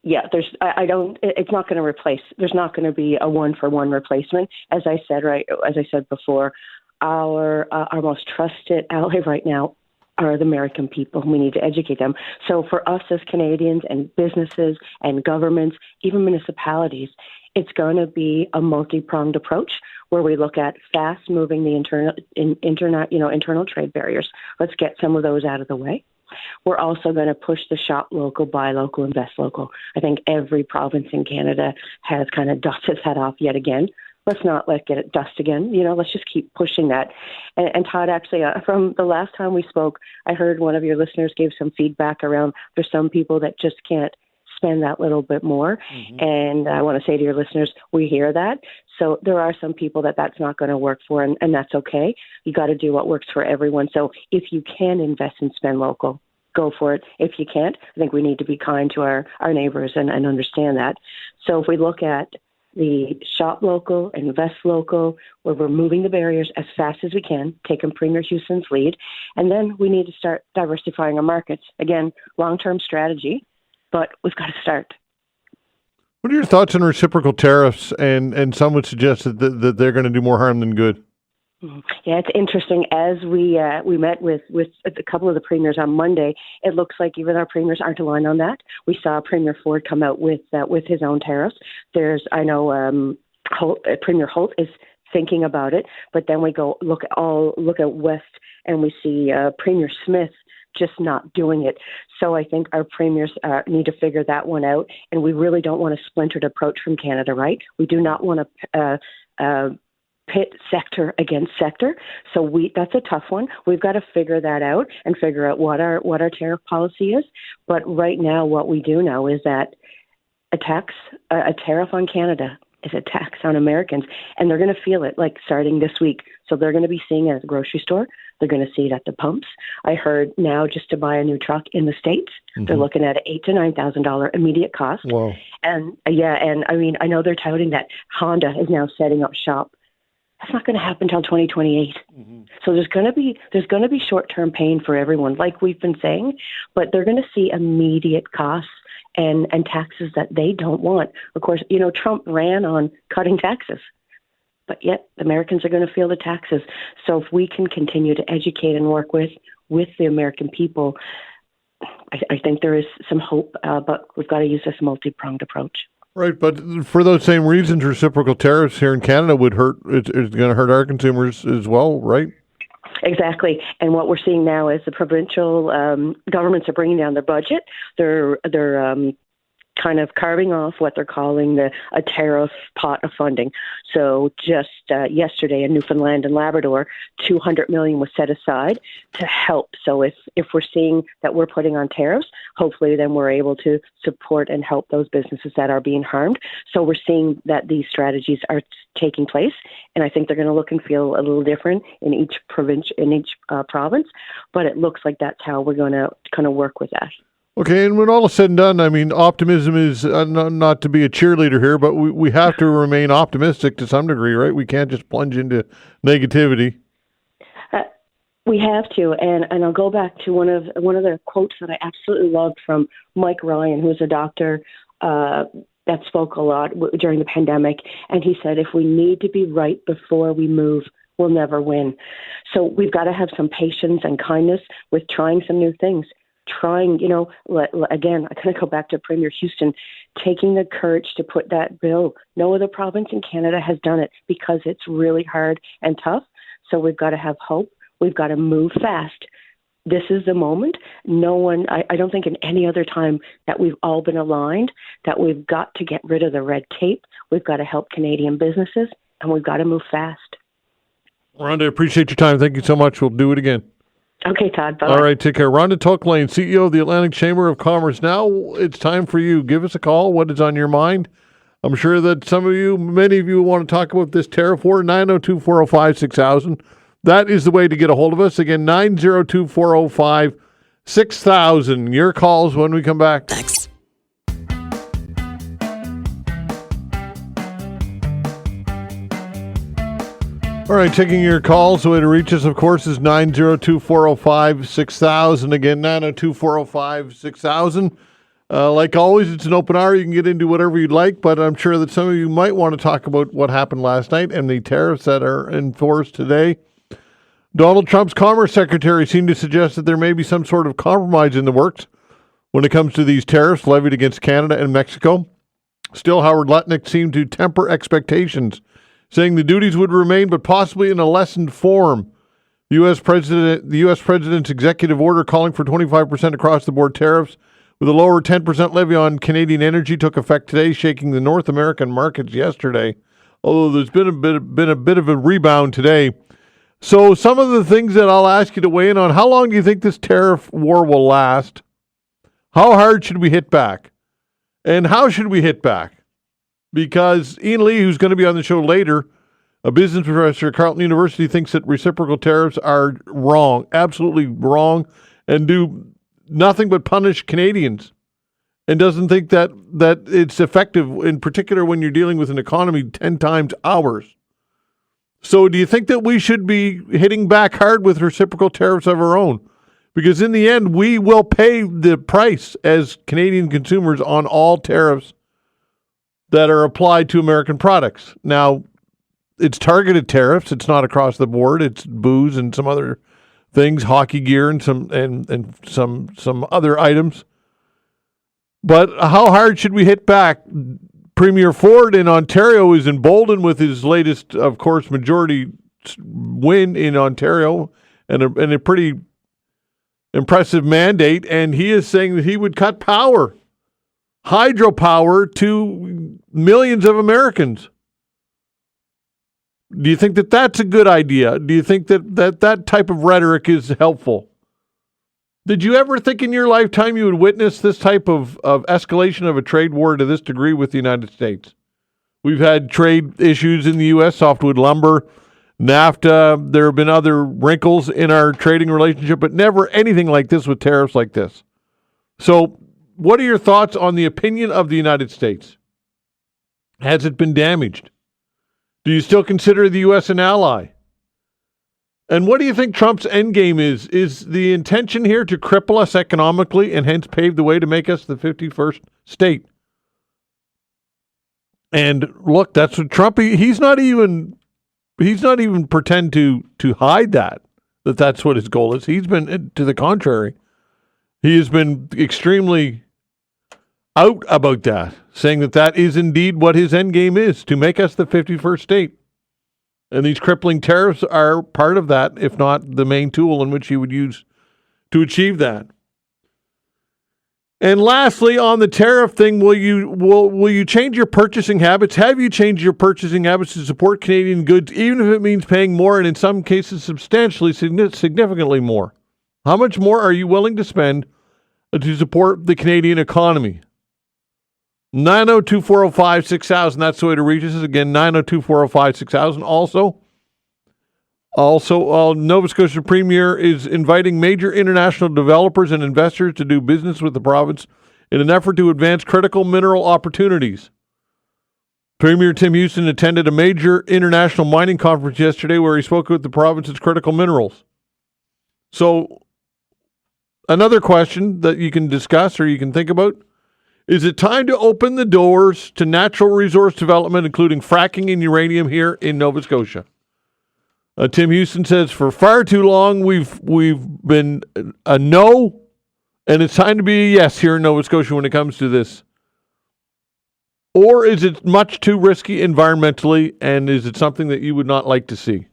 Yeah, it's not going to replace. There's not going to be a 1-for-1 replacement. As I said before, our most trusted ally right now are the American people. We need to educate them. So for us as Canadians and businesses and governments, even municipalities, it's going to be a multi-pronged approach where we look at fast moving the internal trade barriers. Let's get some of those out of the way. We're also going to push the shop local, buy local, invest local. I think every province in Canada has kind of dusted its head off yet again. Let's not let it dust again. Let's just keep pushing that. And Todd, actually, from the last time we spoke, I heard one of your listeners gave some feedback around there's some people that just can't spend that little bit more. Mm-hmm. And I want to say to your listeners, we hear that. So there are some people that's not going to work for, and that's okay. You got to do what works for everyone. So if you can invest and spend local, go for it. If you can't, I think we need to be kind to our neighbors and understand that. So if we look at the shop local, invest local, where we're moving the barriers as fast as we can, taking Premier Houston's lead. And then we need to start diversifying our markets. Again, long-term strategy, but we've got to start. What are your thoughts on reciprocal tariffs? And some would suggest that they're going to do more harm than good. Yeah, it's interesting. As we met with a couple of the premiers on Monday, it looks like even our premiers aren't aligned on that. We saw Premier Ford come out with his own tariffs. Premier Holt is thinking about it, but then we go look at West and we see Premier Smith just not doing it. So I think our premiers need to figure that one out, and we really don't want a splintered approach from Canada, right? We do not want to pit sector against sector. So that's a tough one. We've got to figure that out and figure out what our tariff policy is. But right now, what we do know is that a tariff on Canada is a tax on Americans, and they're going to feel it like starting this week. So they're going to be seeing it at the grocery store. They're going to see it at the pumps. I heard now just to buy a new truck in the States, mm-hmm. they're looking at $8,000 to $9,000 immediate cost. Wow. And I mean, I know they're touting that Honda is now setting up shop. That's not going to happen until 2028. Mm-hmm. So there's going to be short-term pain for everyone, like we've been saying, but they're going to see immediate costs and taxes that they don't want. Of course, Trump ran on cutting taxes, but yet Americans are going to feel the taxes. So if we can continue to educate and work with the American people, I think there is some hope, but we've got to use this multi-pronged approach. Right, but for those same reasons, reciprocal tariffs here in Canada would hurt. It's going to hurt our consumers as well, right? Exactly. And what we're seeing now is the provincial governments are bringing down their budget. They're kind of carving off what they're calling a tariff pot of funding. So just yesterday in Newfoundland and Labrador, $200 million was set aside to help. So if we're seeing that we're putting on tariffs, hopefully then we're able to support and help those businesses that are being harmed. So we're seeing that these strategies are taking place, and I think they're going to look and feel a little different in each province, but it looks like that's how we're going to kind of work with that. Okay, and when all is said and done, I mean, optimism is not to be a cheerleader here, but we have to remain optimistic to some degree, right? We can't just plunge into negativity. We have to, and I'll go back to one of the quotes that I absolutely loved from Mike Ryan, who's a doctor that spoke a lot during the pandemic, and he said, if we need to be right before we move, we'll never win. So we've got to have some patience and kindness with trying some new things. Again, I kind of go back to Premier Houston, taking the courage to put that bill. No other province in Canada has done it because it's really hard and tough. So we've got to have hope. We've got to move fast. This is the moment. I don't think in any other time that we've all been aligned, that we've got to get rid of the red tape. We've got to help Canadian businesses, and we've got to move fast. Rhonda, appreciate your time. Thank you so much. We'll do it again. Okay, Todd. Bye. All right, take care. Rhonda Tulk-Lane, CEO of the Atlantic Chamber of Commerce. Now it's time for you. Give us a call. What is on your mind? I'm sure that many of you want to talk about this tariff war. 902-405-6000. That is the way to get a hold of us. Again, 902-405-6000. Your calls when we come back. Thanks. All right, taking your calls. The way to reach us, of course, is 902-405-6000. Again, 902-405-6000. Like always, it's an open hour. You can get into whatever you'd like, but I'm sure that some of you might want to talk about what happened last night and the tariffs that are enforced today. Donald Trump's Commerce Secretary seemed to suggest that there may be some sort of compromise in the works when it comes to these tariffs levied against Canada and Mexico. Still, Howard Lutnick seemed to temper expectations, saying the duties would remain, but possibly in a lessened form. The U.S. President's executive order calling for 25% across-the-board tariffs with a lower 10% levy on Canadian energy took effect today, shaking the North American markets yesterday, although there's been a bit of a rebound today. So some of the things that I'll ask you to weigh in on, how long do you think this tariff war will last? How hard should we hit back? And how should we hit back? Because Ian Lee, who's going to be on the show later, a business professor at Carleton University, thinks that reciprocal tariffs are wrong, absolutely wrong, and do nothing but punish Canadians, and doesn't think that it's effective, in particular when you're dealing with an economy 10 times ours. So do you think that we should be hitting back hard with reciprocal tariffs of our own? Because in the end, we will pay the price as Canadian consumers on all tariffs that are applied to American products. Now, it's targeted tariffs. It's not across the board. It's booze and some other things, hockey gear and some other items. But how hard should we hit back? Premier Ford in Ontario is emboldened with his latest, of course, majority win in Ontario and a pretty impressive mandate, and he is saying that he would cut hydropower to millions of Americans. Do you think that that's a good idea? Do you think that type of rhetoric is helpful? Did you ever think in your lifetime you would witness this type of escalation of a trade war to this degree with the United States? We've had trade issues in the U.S., softwood lumber, NAFTA. There have been other wrinkles in our trading relationship, but never anything like this with tariffs like this. So what are your thoughts on the opinion of the United States? Has it been damaged? Do you still consider the U.S. an ally? And what do you think Trump's endgame is? Is the intention here to cripple us economically and hence pave the way to make us the 51st state? And look, that's what Trump, he's not even pretend to hide that's what his goal is. He's been, to the contrary, he has been extremely out about that, saying that is indeed what his endgame is, to make us the 51st state. And these crippling tariffs are part of that, if not the main tool in which he would use to achieve that. And lastly, on the tariff thing, will you change your purchasing habits? Have you changed your purchasing habits to support Canadian goods, even if it means paying more and in some cases substantially, significantly more? How much more are you willing to spend to support the Canadian economy? 902-405-6000. That's the way to reach us. Again, 902-405-6000. Also, Nova Scotia Premier is inviting major international developers and investors to do business with the province in an effort to advance critical mineral opportunities. Premier Tim Houston attended a major international mining conference yesterday where he spoke with the province's critical minerals. So, another question that you can discuss or you can think about, is it time to open the doors to natural resource development, including fracking and uranium here in Nova Scotia? Tim Houston says, for far too long, we've been a no, and it's time to be a yes here in Nova Scotia when it comes to this. Or is it much too risky environmentally, and is it something that you would not like to see?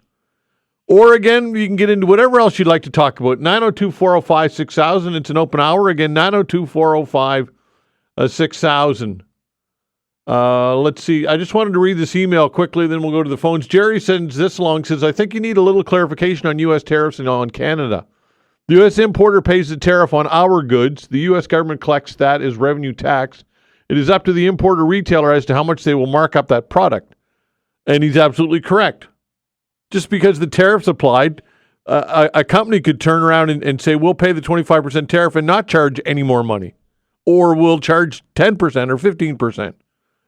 Or again, you can get into whatever else you'd like to talk about. 902-405-6000. It's an open hour. Again, 902-405-6000. Let's see. I just wanted to read this email quickly, then we'll go to the phones. Jerry sends this along, says, I think you need a little clarification on U.S. tariffs and on Canada. The U.S. importer pays the tariff on our goods. The U.S. government collects that as revenue tax. It is up to the importer retailer as to how much they will mark up that product. And he's absolutely correct. Just because the tariff's applied, a company could turn around and say, we'll pay the 25% tariff and not charge any more money. Or we'll charge 10% or 15%.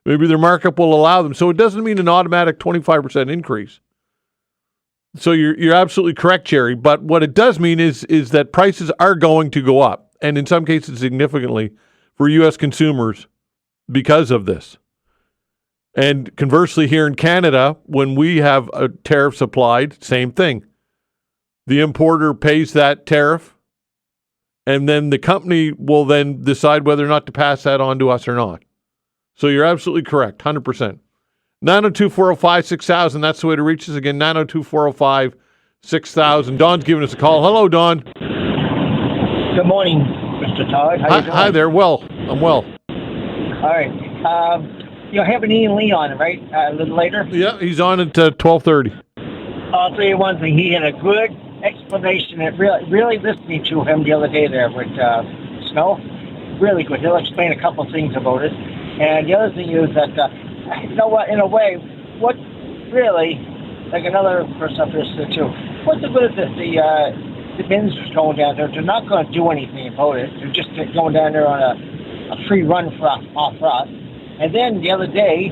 Maybe their markup will allow them. So it doesn't mean an automatic 25% increase. So you're absolutely correct, Jerry. But what it does mean is that prices are going to go up, and in some cases significantly, for U.S. consumers because of this. And conversely, here in Canada, when we have a tariff applied, same thing. The importer pays that tariff, and then the company will then decide whether or not to pass that on to us or not. So you're absolutely correct, 100%. 902-405-6000, that's the way to reach us. Again, 902-405-6000. Don's giving us a call. Hello, Don. Good morning, Mr. Todd. How you doing? Hi there. Well, I'm well. All right. You'll have an Ian Lee on, right, a little later? Yeah, he's on at 12:30. I'll tell you one thing. He had a good explanation. Really listening to him the other day there with Snow. Really good. He'll explain a couple things about it. And the other thing is that, you know what, in a way, what really, like another person up here said too, what's the good of the bins going down there? They're not going to do anything about it. They're just going down there on a free run off us. And then the other day,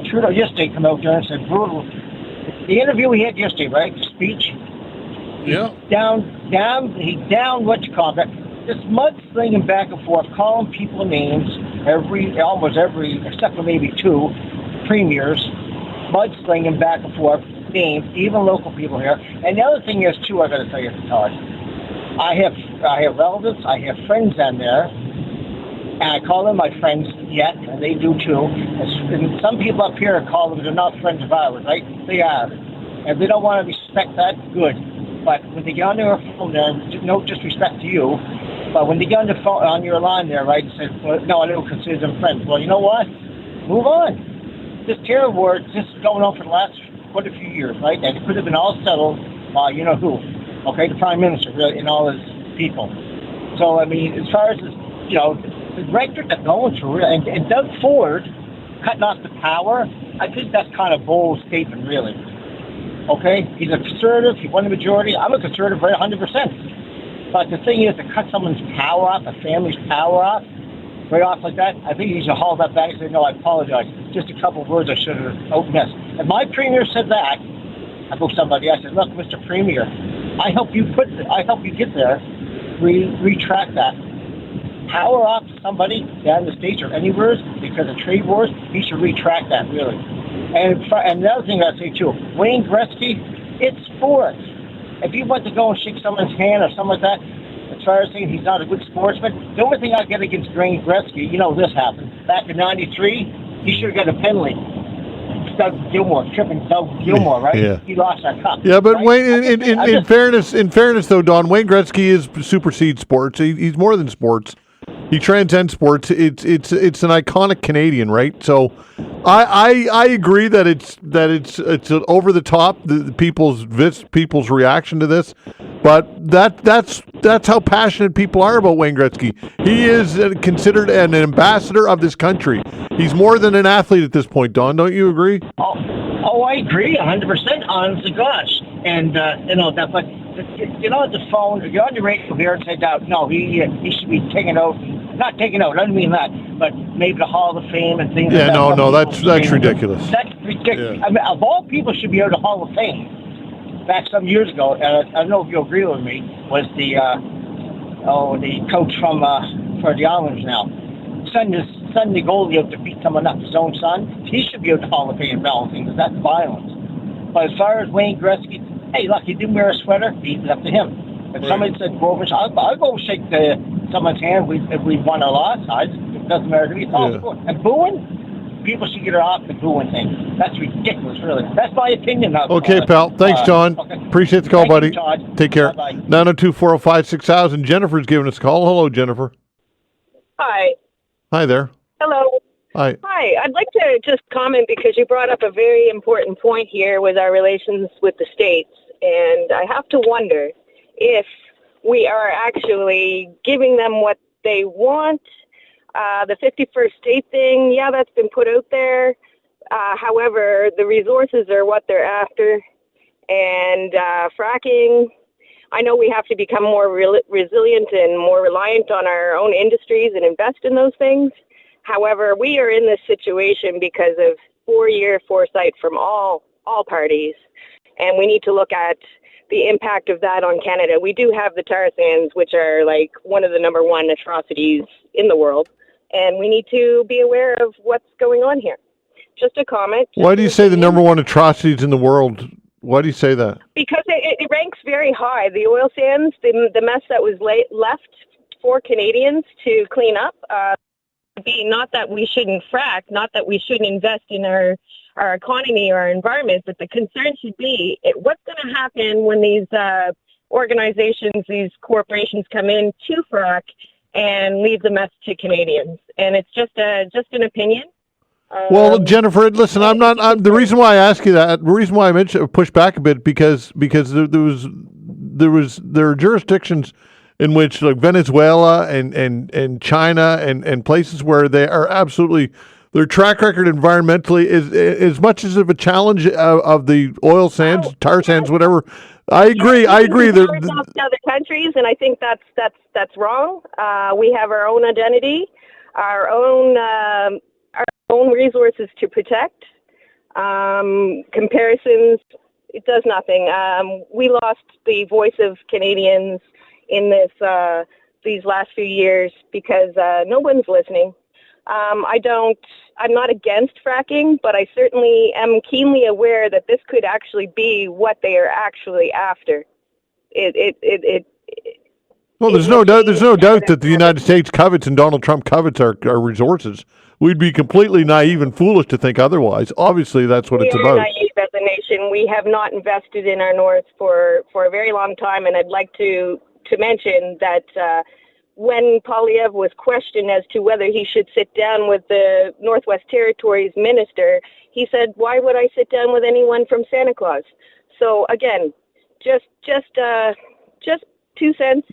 Trudeau yesterday came out there and said, brutal. The interview we had yesterday, right, the speech? Yeah. He down what you call it. This mudslinging back and forth, calling people names, almost every, except for maybe two premiers, mudslinging back and forth names, even local people here. And the other thing is too, I got to tell you, Todd, I have relatives, I have friends down there, and I call them my friends yet, and they do too. And some people up here call them, they're not friends of ours, right? They are, and they don't want to respect that. Good. But when they get on their phone there, no disrespect to you, but when they get on the phone on your line there, right, and say, well, no, I don't consider them friends. Well, you know what? Move on. This terror war is just going on for the last quite a few years, right? And it could have been all settled by you know who, okay, the Prime Minister really, and all his people. So I mean, as far as you know, the record that's going through, and Doug Ford cutting off the power, I think that's kind of bold statement, really. Okay, he's a conservative. He won the majority. I'm a conservative, right, 100%. But the thing is, to cut someone's power off, a family's power off, right off like that, I think he should haul that back and say, no, I apologize. Just a couple of words I should have missed. If my premier said that, I booked somebody. I said, look, Mr. Premier, I help you get there. Retract that. Power off to somebody down in the States or anywhere because of trade wars, he should retract that, really. And the other thing I'd say, too, Wayne Gretzky, it's sports. If you want to go and shake someone's hand or something like that, as far as saying he's not a good sportsman, the only thing I get against Wayne Gretzky, you know this happened. Back in '93, he should have got a penalty. Tripping Doug Gilmore, right? Yeah. He lost that cup. Yeah, but right? Wayne, in fairness, though, Don, Wayne Gretzky supersedes sports. He's more than sports. He transcends sports. It's an iconic Canadian, right? So, I agree that it's over the top. The people's reaction to this, but that's how passionate people are about Wayne Gretzky. He is considered an ambassador of this country. He's more than an athlete at this point. Don, don't you agree? Oh, I agree 100%. Honest to gosh, and that, but at the phone, you're on the radio here and said that no, he should be taken out. Not taken out. I don't mean that, but maybe the Hall of Fame and things. Yeah, like that. no, that's ridiculous. That's ridiculous. Yeah. I mean, of all people should be out of the Hall of Fame. Back some years ago, I don't know if you agree with me, was the coach from for the Islanders now. Send the goalie out to beat someone up, his own son. He should be out the Hall of Fame balancing because that's violence. But as far as Wayne Gretzky, hey, look, he didn't wear a sweater. It's up to him. If somebody said go over, I'll go shake someone's hand if we won or lost. It doesn't matter to me. It's all sport. And booing, people should get off the booing thing. That's ridiculous, really. That's my opinion. Okay, pal. Thanks, John. Okay. Appreciate the call, buddy. You, Todd. Take care. 902-405-6000. Jennifer's giving us a call. Hello, Jennifer. Hi. Hi there. Hello. Hi. Hi. I'd like to just comment because you brought up a very important point here with our relations with the states. And I have to wonder if we are actually giving them what they want. The 51st state thing, yeah, that's been put out there. However, the resources are what they're after. And fracking, I know we have to become more resilient and more reliant on our own industries and invest in those things. However, we are in this situation because of 4-year foresight from all parties. And we need to look at the impact of that on Canada. We do have the tar sands, which are like one of the number one atrocities in the world. And we need to be aware of what's going on here. Just a comment. Why do you say the number one atrocities in the world? Why do you say that? Because it ranks very high. The oil sands, the mess that was left for Canadians to clean up, not that we shouldn't frack, not that we shouldn't invest in our economy or our environment, but the concern should be what's going to happen when these organizations, these corporations come in to frack and leave the mess to Canadians. And it's just an opinion. Well, Jennifer, listen, the reason why I ask you that, the reason why I push back a bit, because there are jurisdictions in which, like Venezuela and China and places where they are absolutely, their track record environmentally is as much as of a challenge of the oil sands, tar sands, whatever. I agree. There's other countries, and I think that's wrong. We have our own identity, our own resources to protect. Comparisons, it does nothing. We lost the voice of Canadians in these last few years because no one's listening. I'm not against fracking, but I certainly am keenly aware that this could actually be what they are actually after. Well, there's no doubt that the United States covets and Donald Trump covets our resources. We'd be completely naive and foolish to think otherwise. Obviously, that's what it's about. We are naive as a nation. We have not invested in our north for a very long time, and I'd like to mention that when Poilievre was questioned as to whether he should sit down with the Northwest Territories minister, he said, "Why would I sit down with anyone from Santa Claus?" So again, just 2 cents.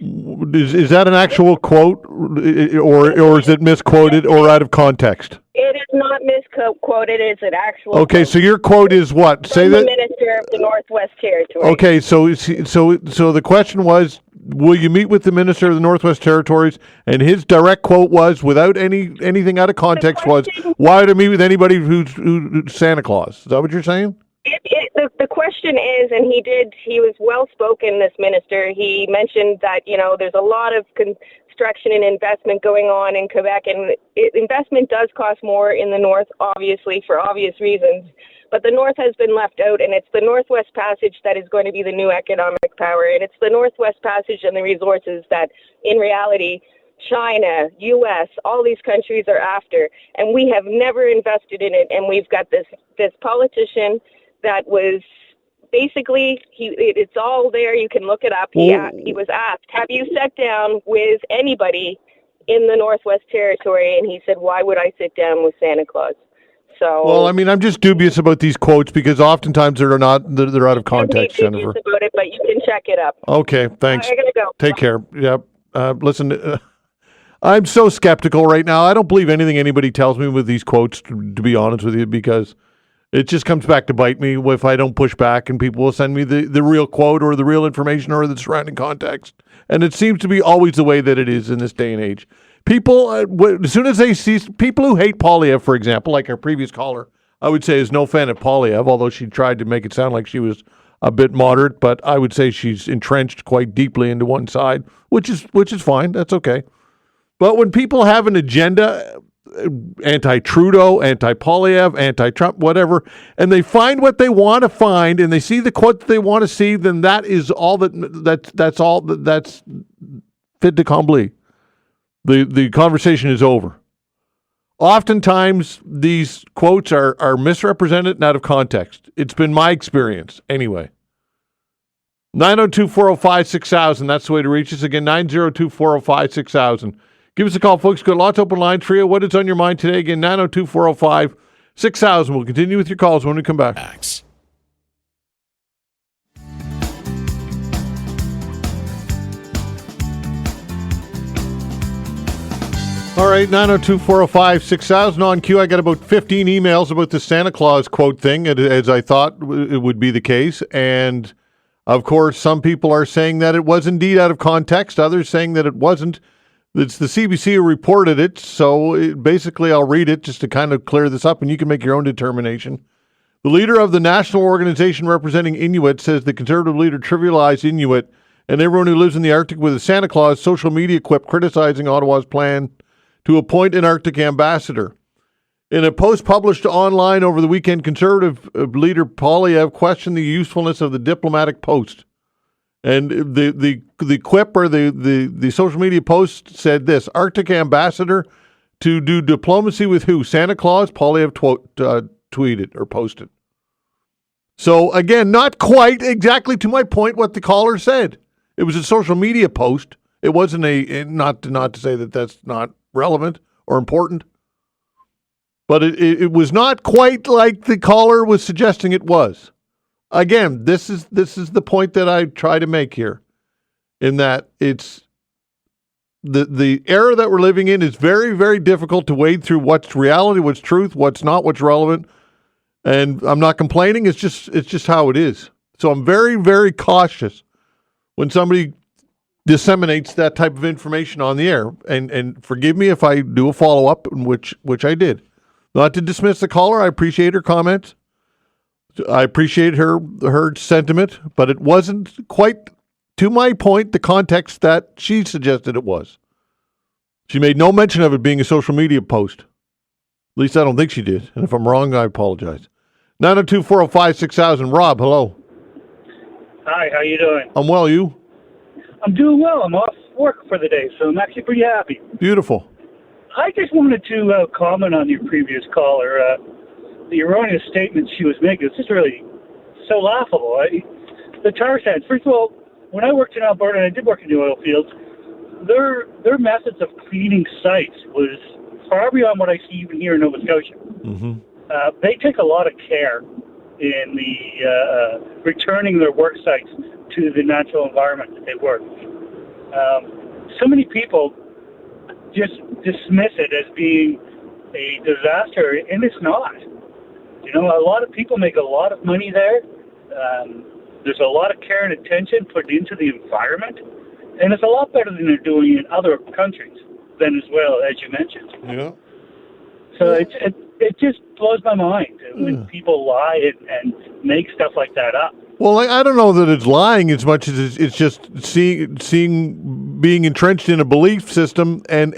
Is that an actual quote, or is it misquoted or out of context? It is not misquoted. It's an actual. Okay, quote. So your quote is what? Say that. The minister of the Northwest Territories. Okay, so the question was, will you meet with the minister of the Northwest Territories? And his direct quote was, without anything out of context, was, "Why would I meet with anybody who's Santa Claus?" Is that what you're saying? The question is, and he was well-spoken, this minister. He mentioned that, there's a lot of construction and investment going on in Quebec, and investment does cost more in the North, obviously, for obvious reasons. But the North has been left out, and it's the Northwest Passage that is going to be the new economic power. And it's the Northwest Passage and the resources that, in reality, China, U.S., all these countries are after. And we have never invested in it, and we've got this politician that was basically, it's all there. You can look it up. He was asked, have you sat down with anybody in the Northwest Territory, and he said, "Why would I sit down with Santa Claus?" So, well, I mean, I'm just dubious about these quotes because oftentimes they're out of context, Jennifer. About it, but you can check it up. Okay, thanks. I gotta go. Take care. Yep. Listen, I'm so skeptical right now. I don't believe anything anybody tells me with these quotes, to be honest with you, because it just comes back to bite me if I don't push back, and people will send me the real quote or the real information or the surrounding context. And it seems to be always the way that it is in this day and age. People, as soon as they see people who hate Poilievre, for example, like our previous caller, I would say is no fan of Poilievre, although she tried to make it sound like she was a bit moderate, but I would say she's entrenched quite deeply into one side, which is fine. That's okay. But when people have an agenda, anti-Trudeau, anti-Poilievre, anti-Trump, whatever, and they find what they want to find, and they see the quote that they want to see, then that is all that's fait accompli. The conversation is over. Oftentimes, these quotes are misrepresented and out of context. It's been my experience, anyway. 902-405-6000. That's the way to reach us. Again, 902-405-6000. Give us a call, folks. Got lots of open lines for you. What is on your mind today? Again, 902-405-6000. We'll continue with your calls when we come back. All right, 902-405-6000 on cue. I got about 15 emails about the Santa Claus quote thing, as I thought it would be the case. And, of course, some people are saying that it was indeed out of context. Others saying that it wasn't. It's the CBC who reported it. So, basically, I'll read it just to kind of clear this up, and you can make your own determination. The leader of the national organization representing Inuit says the Conservative leader trivialized Inuit and everyone who lives in the Arctic with a Santa Claus social media quip criticizing Ottawa's plan to appoint an Arctic ambassador. In a post published online over the weekend, Conservative leader Poilievre questioned the usefulness of the diplomatic post. And the quip or the social media post said this: Arctic ambassador to do diplomacy with who? Santa Claus? Poilievre tweeted or posted. So again, not quite exactly to my point what the caller said. It was a social media post. It wasn't not to say that that's not relevant or important, but it was not quite like the caller was suggesting it was. Again, this is the point that I try to make here, in that it's the era that we're living in is very, very difficult to wade through what's reality, what's truth, what's not, what's relevant. And I'm not complaining. It's just how it is. So I'm very, very cautious when somebody disseminates that type of information on the air. And forgive me if I do a follow-up, which I did. Not to dismiss the caller. I appreciate her comments. I appreciate her sentiment, but it wasn't quite, to my point, the context that she suggested it was. She made no mention of it being a social media post. At least I don't think she did. And if I'm wrong, I apologize. 902-405-6000. Rob, hello. Hi, how you doing? I'm well, you? I'm doing well. I'm off work for the day, so I'm actually pretty happy. Beautiful. I just wanted to comment on your previous caller. The erroneous statement she was making is just really so laughable. The tar sands, first of all, when I worked in Alberta, and I did work in the oil fields, their methods of cleaning sites was far beyond what I see even here in Nova Scotia. Mm-hmm. They take a lot of care in the returning their work sites to the natural environment that they work. So many people just dismiss it as being a disaster, and it's not. You know, a lot of people make a lot of money there. There's a lot of care and attention put into the environment, and it's a lot better than they're doing in other countries, Venezuela, as you mentioned. Yeah. So it just blows my mind when people lie and make stuff like that up. Well, I don't know that it's lying as much as it's just seeing being entrenched in a belief system and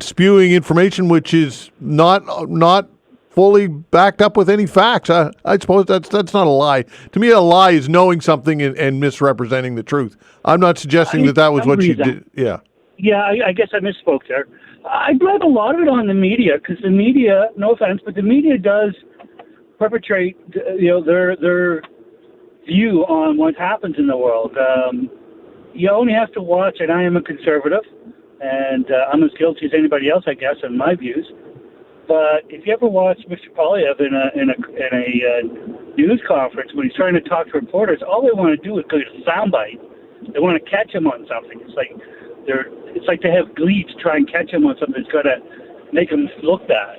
spewing information which is not fully backed up with any facts. I suppose that's not a lie. To me, a lie is knowing something and misrepresenting the truth. I'm not suggesting that was what she did. Yeah. Yeah, I guess I misspoke there. I blame a lot of it on the media, because the media, no offense, but the media does perpetrate, their view on what happens in the world. you only have to watch, and I am a conservative, and I'm as guilty as anybody else, I guess, in my views. But if you ever watch Mr. Poilievre in a news conference when he's trying to talk to reporters, all they want to do is go to soundbite. They want to catch him on something. It's like they have glee to try and catch him on something that's going to make him look bad.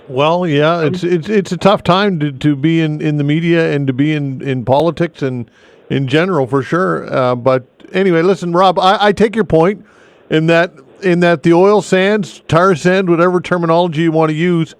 Well, yeah, it's a tough time to be in the media and to be in politics and in general, for sure. But anyway, listen, Rob, I take your point in that the oil sands, tar sand, whatever terminology you want to use,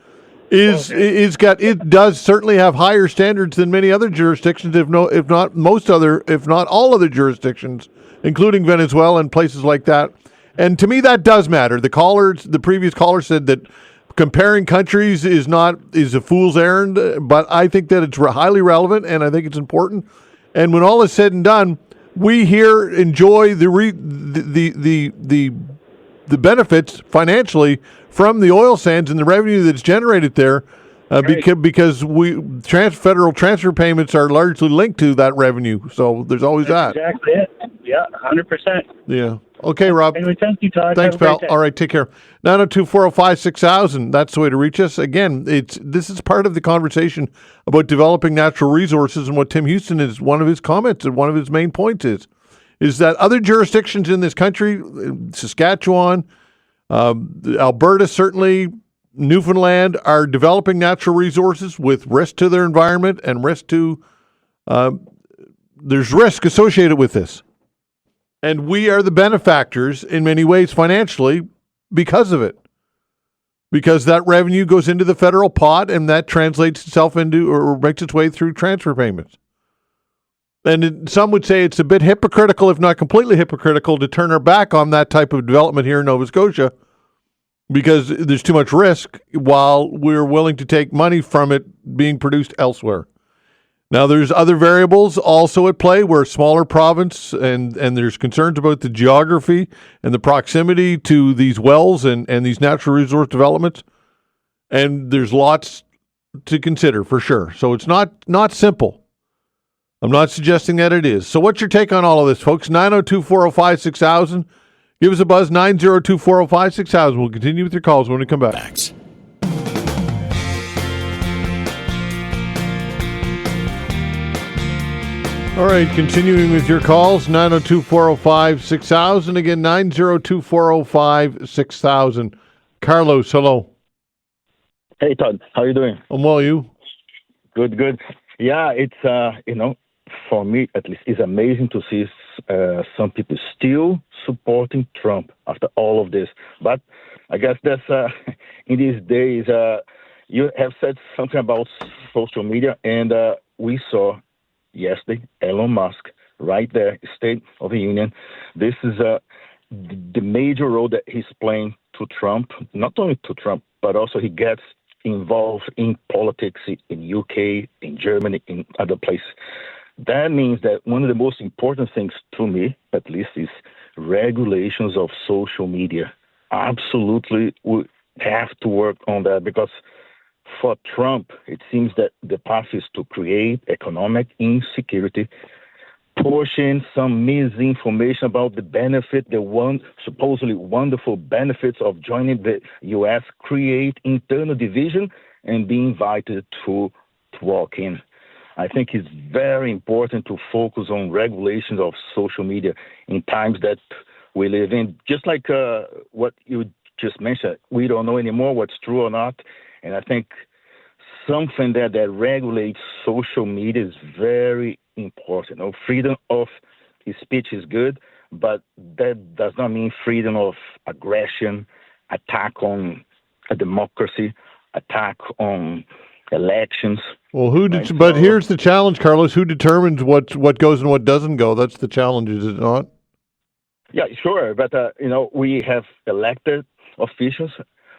it does certainly have higher standards than many other jurisdictions, if not all other jurisdictions, including Venezuela and places like that. And to me, that does matter. The previous caller said that comparing countries is a fool's errand, but I think that it's highly relevant, and I think it's important. And when all is said and done, we here enjoy the benefits financially from the oil sands and the revenue that's generated there, because federal transfer payments are largely linked to that revenue. So there's always that. Exactly it. Yeah, 100%. Yeah. Okay, Rob. Anyway, thank you, Todd. Thanks, pal. All right, take care. 902-405-6000. That's the way to reach us. Again, this is part of the conversation about developing natural resources, and what Tim Houston is, one of his comments and one of his main points is that other jurisdictions in this country, Saskatchewan, Alberta, certainly, Newfoundland, are developing natural resources with risk to their environment and there's risk associated with this. And we are the benefactors in many ways financially because of it. Because that revenue goes into the federal pot, and that translates itself into, or makes its way through, transfer payments. And some would say it's a bit hypocritical, if not completely hypocritical, to turn our back on that type of development here in Nova Scotia because there's too much risk, while we're willing to take money from it being produced elsewhere. Now, there's other variables also at play. We're a smaller province, and there's concerns about the geography and the proximity to these wells and these natural resource developments. And there's lots to consider, for sure. So it's not simple. I'm not suggesting that it is. So what's your take on all of this, folks? 902-405-6000. Give us a buzz, 902-405-6000. We'll continue with your calls when we come back. Facts. All right, continuing with your calls, 902-405-6000. Again, 902-405-6000. Carlos, hello. Hey, Todd. How are you doing? I'm well, you? Good. Yeah, it's, for me at least, it's amazing to see some people still supporting Trump after all of this. But I guess that's, in these days, you have said something about social media, and we saw yesterday, Elon Musk, right there, State of the Union. This is the major role that he's playing to Trump, not only to Trump, but also he gets involved in politics in UK, in Germany, in other places. That means that one of the most important things to me, at least, is regulations of social media. Absolutely, we have to work on that, because for Trump, it seems that the path is to create economic insecurity, pushing some misinformation about the benefit, supposedly wonderful benefits of joining the U.S., create internal division, and be invited to walk in. I think it's very important to focus on regulations of social media in times that we live in. Just like what you just mentioned, we don't know anymore what's true or not. And I think something that regulates social media is very important. Freedom of speech is good, but that does not mean freedom of aggression, attack on a democracy, attack on elections. Well, but here's the challenge, Carlos. Who determines what goes and what doesn't go? That's the challenge, is it not? Yeah, sure. But, we have elected officials.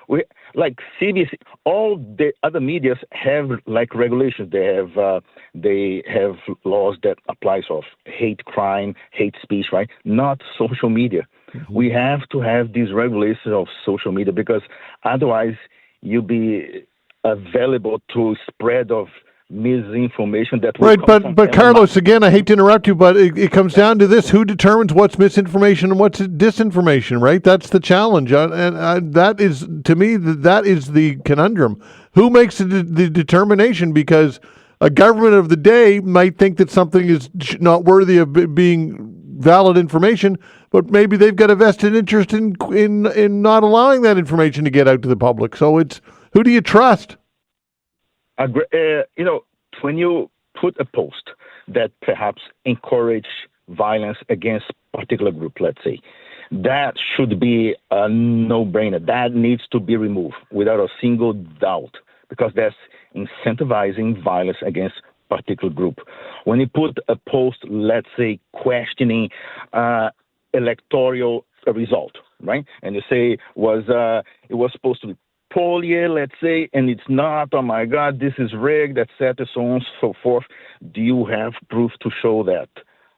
We, like CBC, all the other medias have like regulations. They have laws that applies of hate crime, hate speech, right? Not social media. Mm-hmm. We have to have these regulations of social media, because otherwise you'll be available to spread of misinformation that will right. come from But Carlos, again, I hate to interrupt you, but it comes down to this: who determines what's misinformation and what's disinformation? Right? That's the challenge, and that is, to me, that is the conundrum. Who makes the determination? Because a government of the day might think that something is not worthy of being valid information, but maybe they've got a vested interest in not allowing that information to get out to the public. So it's, who do you trust? When you put a post that perhaps encourage violence against a particular group, let's say, that should be a no-brainer. That needs to be removed without a single doubt, because that's incentivizing violence against a particular group. When you put a post, let's say, questioning electoral result, right? And you say it was supposed to be poll, let's say, and it's not, oh my God, this is rigged, etc., so on and so forth. Do you have proof to show that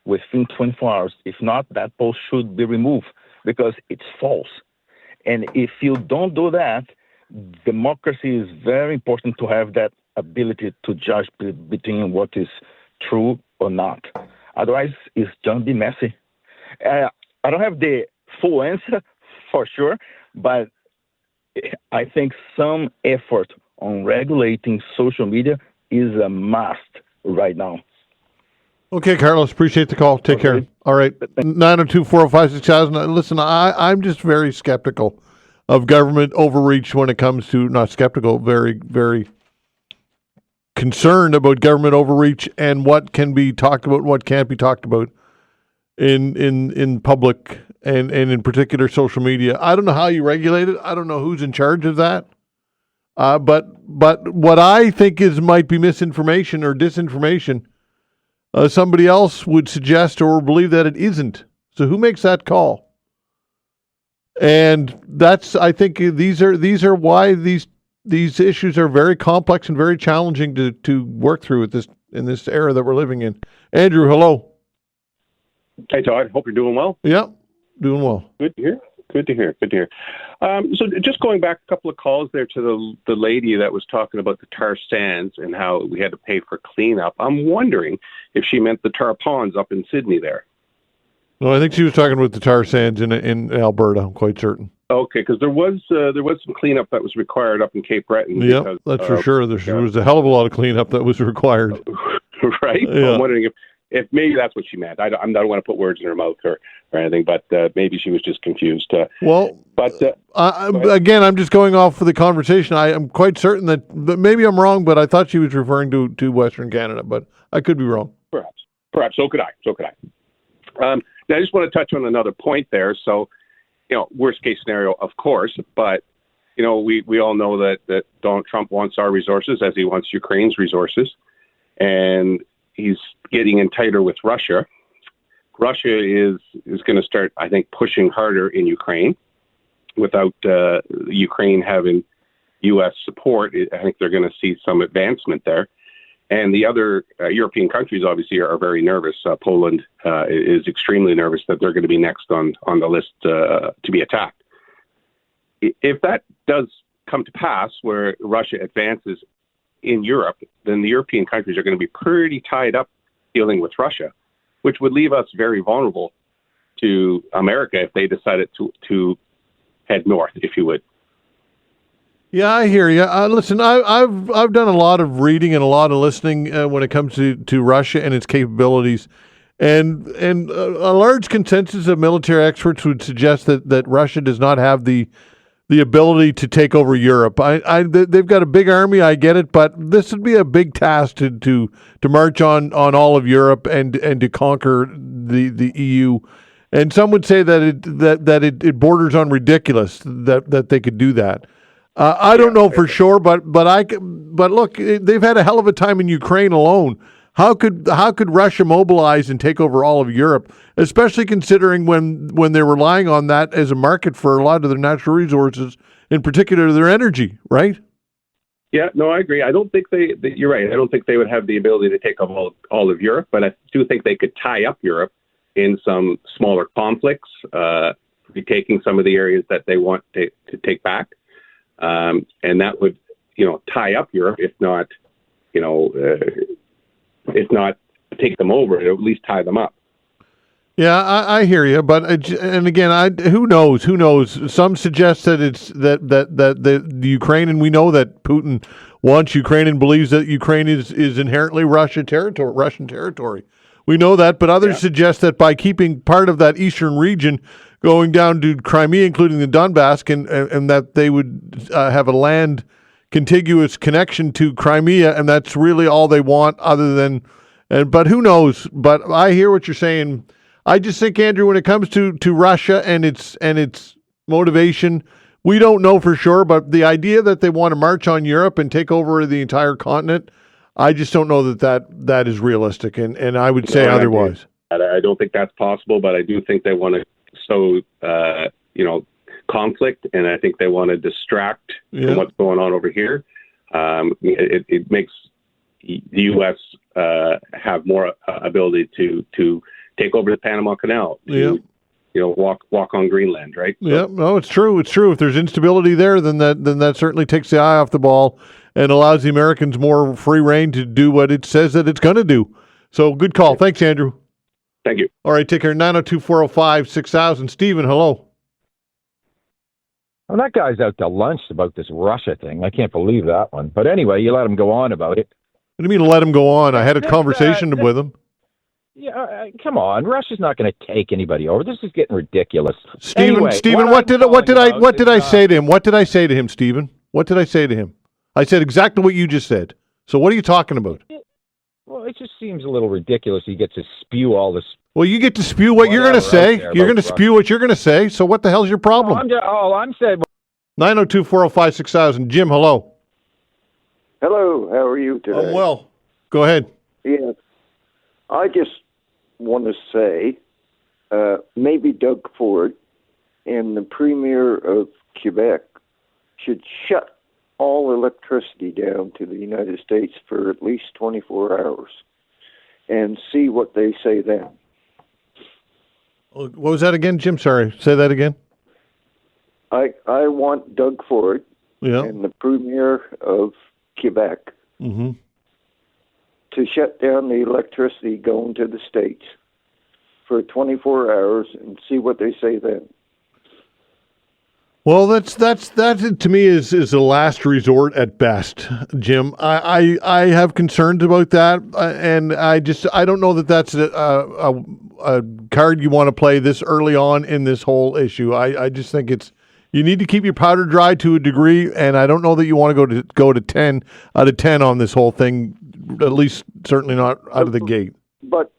within 24 hours? If not, that post should be removed because it's false. And if you don't do that, democracy is very important to have that ability to judge between what is true or not. Otherwise, it's going to be messy. I don't have the full answer for sure, but I think some effort on regulating social media is a must right now. Okay, Carlos, appreciate the call. Take care. All right, 902-405-6000. Listen, I'm just very skeptical of government overreach when it comes to, not skeptical, very, very concerned about government overreach and what can be talked about and what can't be talked about in public and in particular social media. I don't know how you regulate it. I don't know who's in charge of that. But what I think might be misinformation or disinformation, somebody else would suggest or believe that it isn't. So who makes that call? And that's, I think these are why these issues are very complex and very challenging to work through in this era that we're living in. Andrew, hello. Hey, Todd. Hope you're doing well. Yeah, doing well. Good to hear. Good to hear. So just going back a couple of calls there to the lady that was talking about the tar sands and how we had to pay for cleanup. I'm wondering if she meant the tar ponds up in Sydney there. No, I think she was talking about the tar sands in Alberta. I'm quite certain. Okay, because there was some cleanup that was required up in Cape Breton. Yeah, that's for sure. There was a hell of a lot of cleanup that was required. Right? Yeah. So I'm wondering if maybe that's what she meant. I don't want to put words in her mouth or anything, but maybe she was just confused. Again, I'm just going off for the conversation. I am quite certain that maybe I'm wrong, but I thought she was referring to Western Canada, but I could be wrong. Perhaps. So could I. Now, I just want to touch on another point there. So, worst case scenario, of course, but, we all know that Donald Trump wants our resources as he wants Ukraine's resources, and he's getting in tighter with Russia. Russia is going to start, I think, pushing harder in Ukraine without Ukraine having U.S. support. I think they're going to see some advancement there. And the other European countries obviously are very nervous. Poland is extremely nervous that they're going to be next on the list to be attacked. If that does come to pass, where Russia advances in Europe, then the European countries are going to be pretty tied up dealing with Russia, which would leave us very vulnerable to America if they decided to head north, if you would. Yeah, I hear you. Listen, I've done a lot of reading and a lot of listening when it comes to Russia and its capabilities, and a large consensus of military experts would suggest that Russia does not have the ability to take over Europe. They've got a big army, I get it, but this would be a big task to march on all of Europe and to conquer the EU. And some would say that it borders on ridiculous that they could do that. I don't know for sure, but look, they've had a hell of a time in Ukraine alone. How could Russia mobilize and take over all of Europe, especially considering when they're relying on that as a market for a lot of their natural resources, in particular their energy, right? Yeah, no, I agree. I don't think you're right. I don't think they would have the ability to take over all of Europe, but I do think they could tie up Europe in some smaller conflicts, retaking some of the areas that they want to take back. And that would, tie up Europe, if not if not take them over, it'll at least tie them up. Yeah, I hear you, but and again, who knows? Who knows? Some suggest that it's that the Ukraine, and we know that Putin wants Ukraine and believes that Ukraine is inherently Russian territory. We know that, but others suggest that by keeping part of that eastern region going down to Crimea, including the Donbass, and that they would have a land contiguous connection to Crimea, and that's really all they want. Other than, but who knows? But I hear what you're saying. I just think, Andrew, when it comes to Russia and its motivation, we don't know for sure. But the idea that they want to march on Europe and take over the entire continent, I just don't know that is realistic. And I would say otherwise. I don't think that's possible, but I do think they want to sow, conflict, and I think they want to distract from what's going on over here. It makes the U.S. Have more ability to take over the Panama Canal, walk on Greenland, right? So, no, it's true. It's true. If there's instability there, then that certainly takes the eye off the ball and allows the Americans more free rein to do what it says that it's going to do. So good call. Thanks, Andrew. Thank you. All right, take care. 902-405-6000. Stephen, hello. Well, that guy's out to lunch about this Russia thing. I can't believe that one. But anyway, you let him go on about it. What do you mean let him go on? I had a conversation with him. Yeah, come on. Russia's not going to take anybody over. This is getting ridiculous. Stephen, what did I say to him? What did I say to him, Stephen? What did I say to him? I said exactly what you just said. So what are you talking about? Well, it just seems a little ridiculous. He gets to spew all this. Well, you get to spew what you're going to say. You're going to spew what you're going to say. So what the hell's your problem? I'm saying. 902-405-6000. Jim, hello. Hello. How are you today? I'm well. Go ahead. Yeah. I just want to say maybe Doug Ford and the Premier of Quebec should shut all electricity down to the United States for at least 24 hours and see what they say then. What was that again, Jim? Sorry. Say that again. I want Doug Ford and the Premier of Quebec to shut down the electricity going to the States for 24 hours and see what they say then. Well, that to me is a last resort at best, Jim. I have concerns about that, and I don't know that that's a card you want to play this early on in this whole issue. I just think you need to keep your powder dry to a degree, and I don't know that you want to go to 10 out of 10 on this whole thing. At least, certainly not out of the gate. But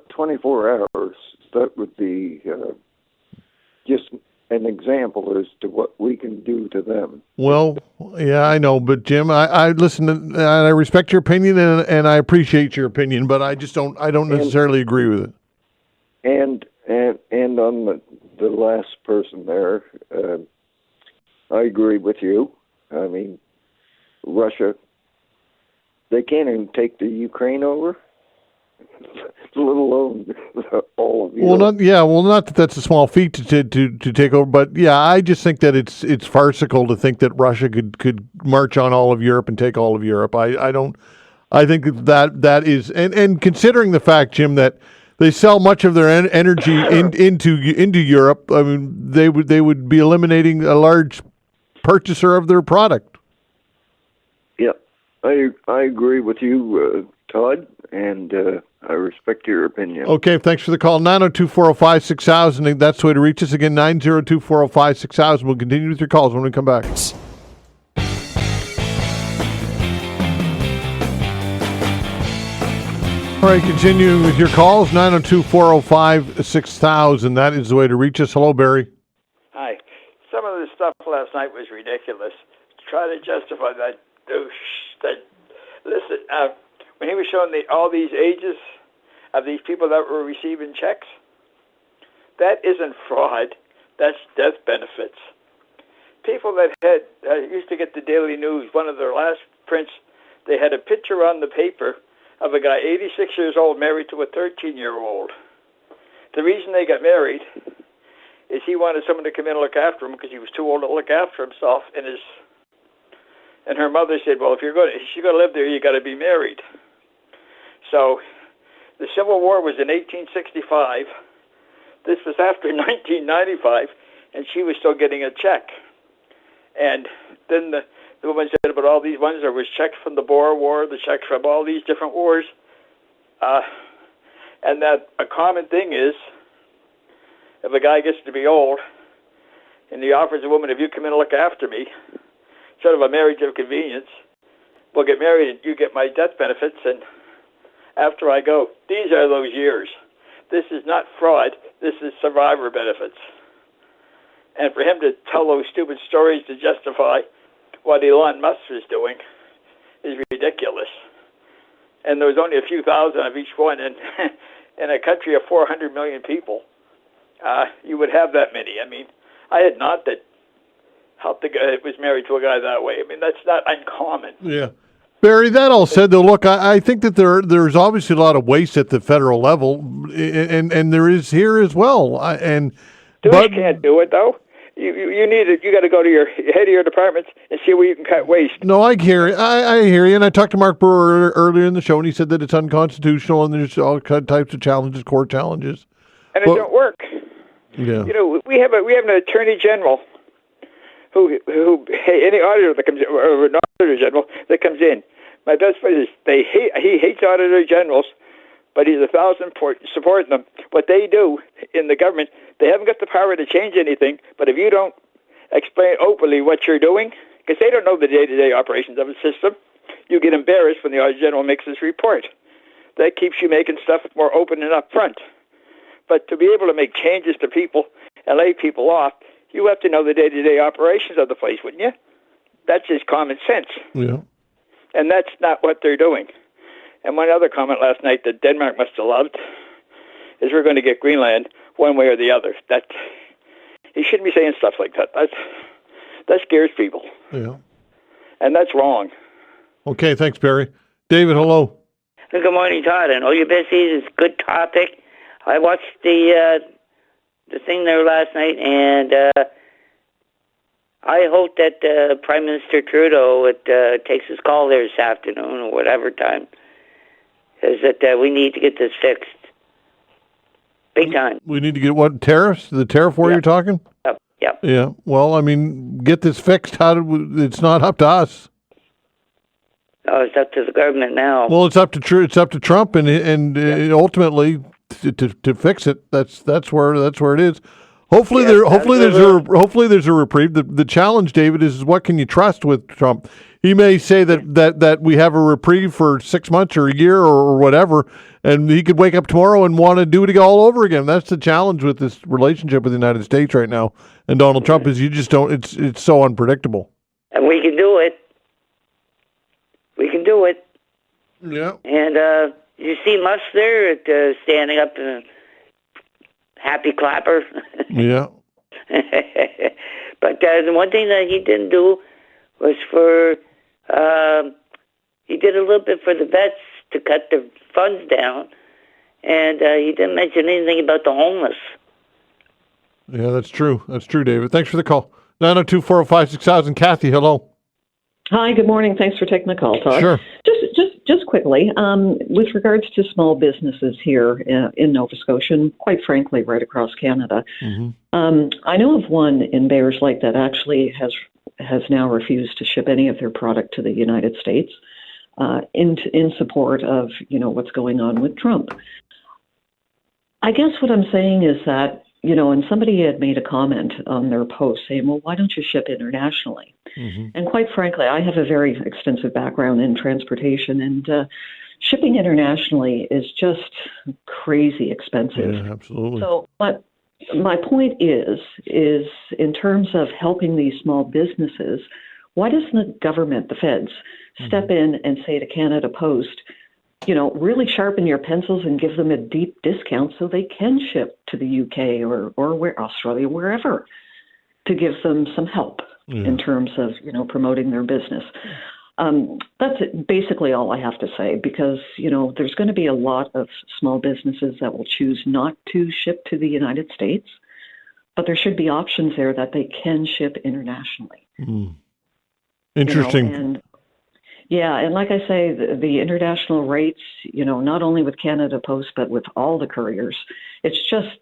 24 hours, that would be just an example as to what we can do to them. Well, yeah, I know, but Jim, I listen and I respect your opinion and I appreciate your opinion, but I don't necessarily agree with it. And on the last person there, I agree with you. I mean, Russia, they can't even take the Ukraine over, let alone all of you. Well, not that that's a small feat to take over, but yeah, I just think that it's farcical to think that Russia could march on all of Europe and take all of Europe. I think that is, and considering the fact, Jim, that they sell much of their energy into Europe, I mean, they would be eliminating a large purchaser of their product. Yeah. I agree with you, Todd, and I respect your opinion. Okay, thanks for the call. 902-405-6000. That's the way to reach us. Again, 902-405-6000. We'll continue with your calls when we come back. All right, continuing with your calls, 902-405-6000. That is the way to reach us. Hello, Barry. Hi. Some of the stuff last night was ridiculous. Try to justify that douche. Listen, when he was showing all these ages of these people that were receiving checks, that isn't fraud. That's death benefits. People that used to get the Daily News, one of their last prints, they had a picture on the paper of a guy 86 years old married to a 13-year-old. The reason they got married is he wanted someone to come in and look after him because he was too old to look after himself, and And her mother said, well, if she's going to live there, you got to be married. So the Civil War was in 1865. This was after 1995, and she was still getting a check. And then the woman said about all these ones, there was checks from the Boer War, the checks from all these different wars. And that a common thing is, if a guy gets to be old and he offers a woman, if you come in and look after me, sort of a marriage of convenience, we'll get married and you get my death benefits, and after I go, these are those years. This is not fraud, this is survivor benefits. And for him to tell those stupid stories to justify what Elon Musk is doing is ridiculous. And there was only a few thousand of each one, and in a country of 400 million people, you would have that many. I mean, I had not that helped the guy was married to a guy that way. I mean, that's not uncommon. Yeah. Barry, that all said, though, look, I think that there's obviously a lot of waste at the federal level, and there is here as well. But can't do it, though. You need it. You got to go to your head of your departments and see where you can cut waste. No, I hear you. And I talked to Mark Brewer earlier in the show, and he said that it's unconstitutional, and there's all types of challenges, court challenges. And it don't work. Yeah. You know, we have an attorney general who any auditor that comes in, or an auditor general that comes in. My best friend is he hates auditor generals, but he's 1,000 supporting them. What they do in the government, they haven't got the power to change anything, but if you don't explain openly what you're doing, because they don't know the day-to-day operations of the system, you get embarrassed when the auditor general makes his report. That keeps you making stuff more open and upfront. But to be able to make changes to people and lay people off, you have to know the day-to-day operations of the place, wouldn't you? That's just common sense. Yeah. And that's not what they're doing. And one other comment last night that Denmark must have loved is we're going to get Greenland one way or the other. That he shouldn't be saying stuff like that. That scares people. Yeah. And that's wrong. Okay, thanks, Barry. David, hello. Good morning, Todd. I know you're busy. It's a good topic. I watched the thing there last night, and I hope that Prime Minister Trudeau takes his call there this afternoon or whatever time. Is that we need to get this fixed. Big time. We need to get what, tariffs? The tariff war you're talking? Yep. Yeah. Well, I mean, get this fixed. It's not up to us. No, it's up to the government now. Well, it's up to Trump, and ultimately to fix it. That's where it is. Hopefully there's a reprieve. The challenge, David, is what can you trust with Trump? He may say that we have a reprieve for 6 months or a year or whatever, and he could wake up tomorrow and want to do it all over again. That's the challenge with this relationship with the United States right now. And Donald Trump is you just don't. It's so unpredictable. And we can do it. We can do it. Yeah. And you see Musk there standing up and happy clapper. Yeah. But the one thing that he didn't do was he did a little bit for the vets to cut their funds down, and he didn't mention anything about the homeless. Yeah, that's true. That's true, David. Thanks for the call. 902-405-6000. Kathy, hello. Hi, good morning. Thanks for taking the call, Todd. Sure. Just quickly, with regards to small businesses here in Nova Scotia, and quite frankly, right across Canada, I know of one in Bayers Lake that actually has now refused to ship any of their product to the United States in support of what's going on with Trump. I guess what I'm saying is that and somebody had made a comment on their post saying, well, why don't you ship internationally? Mm-hmm. And quite frankly, I have a very extensive background in transportation, and shipping internationally is just crazy expensive. Yeah, absolutely. So, but my point is in terms of helping these small businesses, why doesn't the government, the feds, step in and say to Canada Post, really sharpen your pencils and give them a deep discount so they can ship to the UK or where Australia, wherever, to give them some help in terms of, promoting their business. That's basically all I have to say, because, there's going to be a lot of small businesses that will choose not to ship to the United States, but there should be options there that they can ship internationally. Mm. Interesting. And like I say, the international rates, not only with Canada Post, but with all the couriers, it's just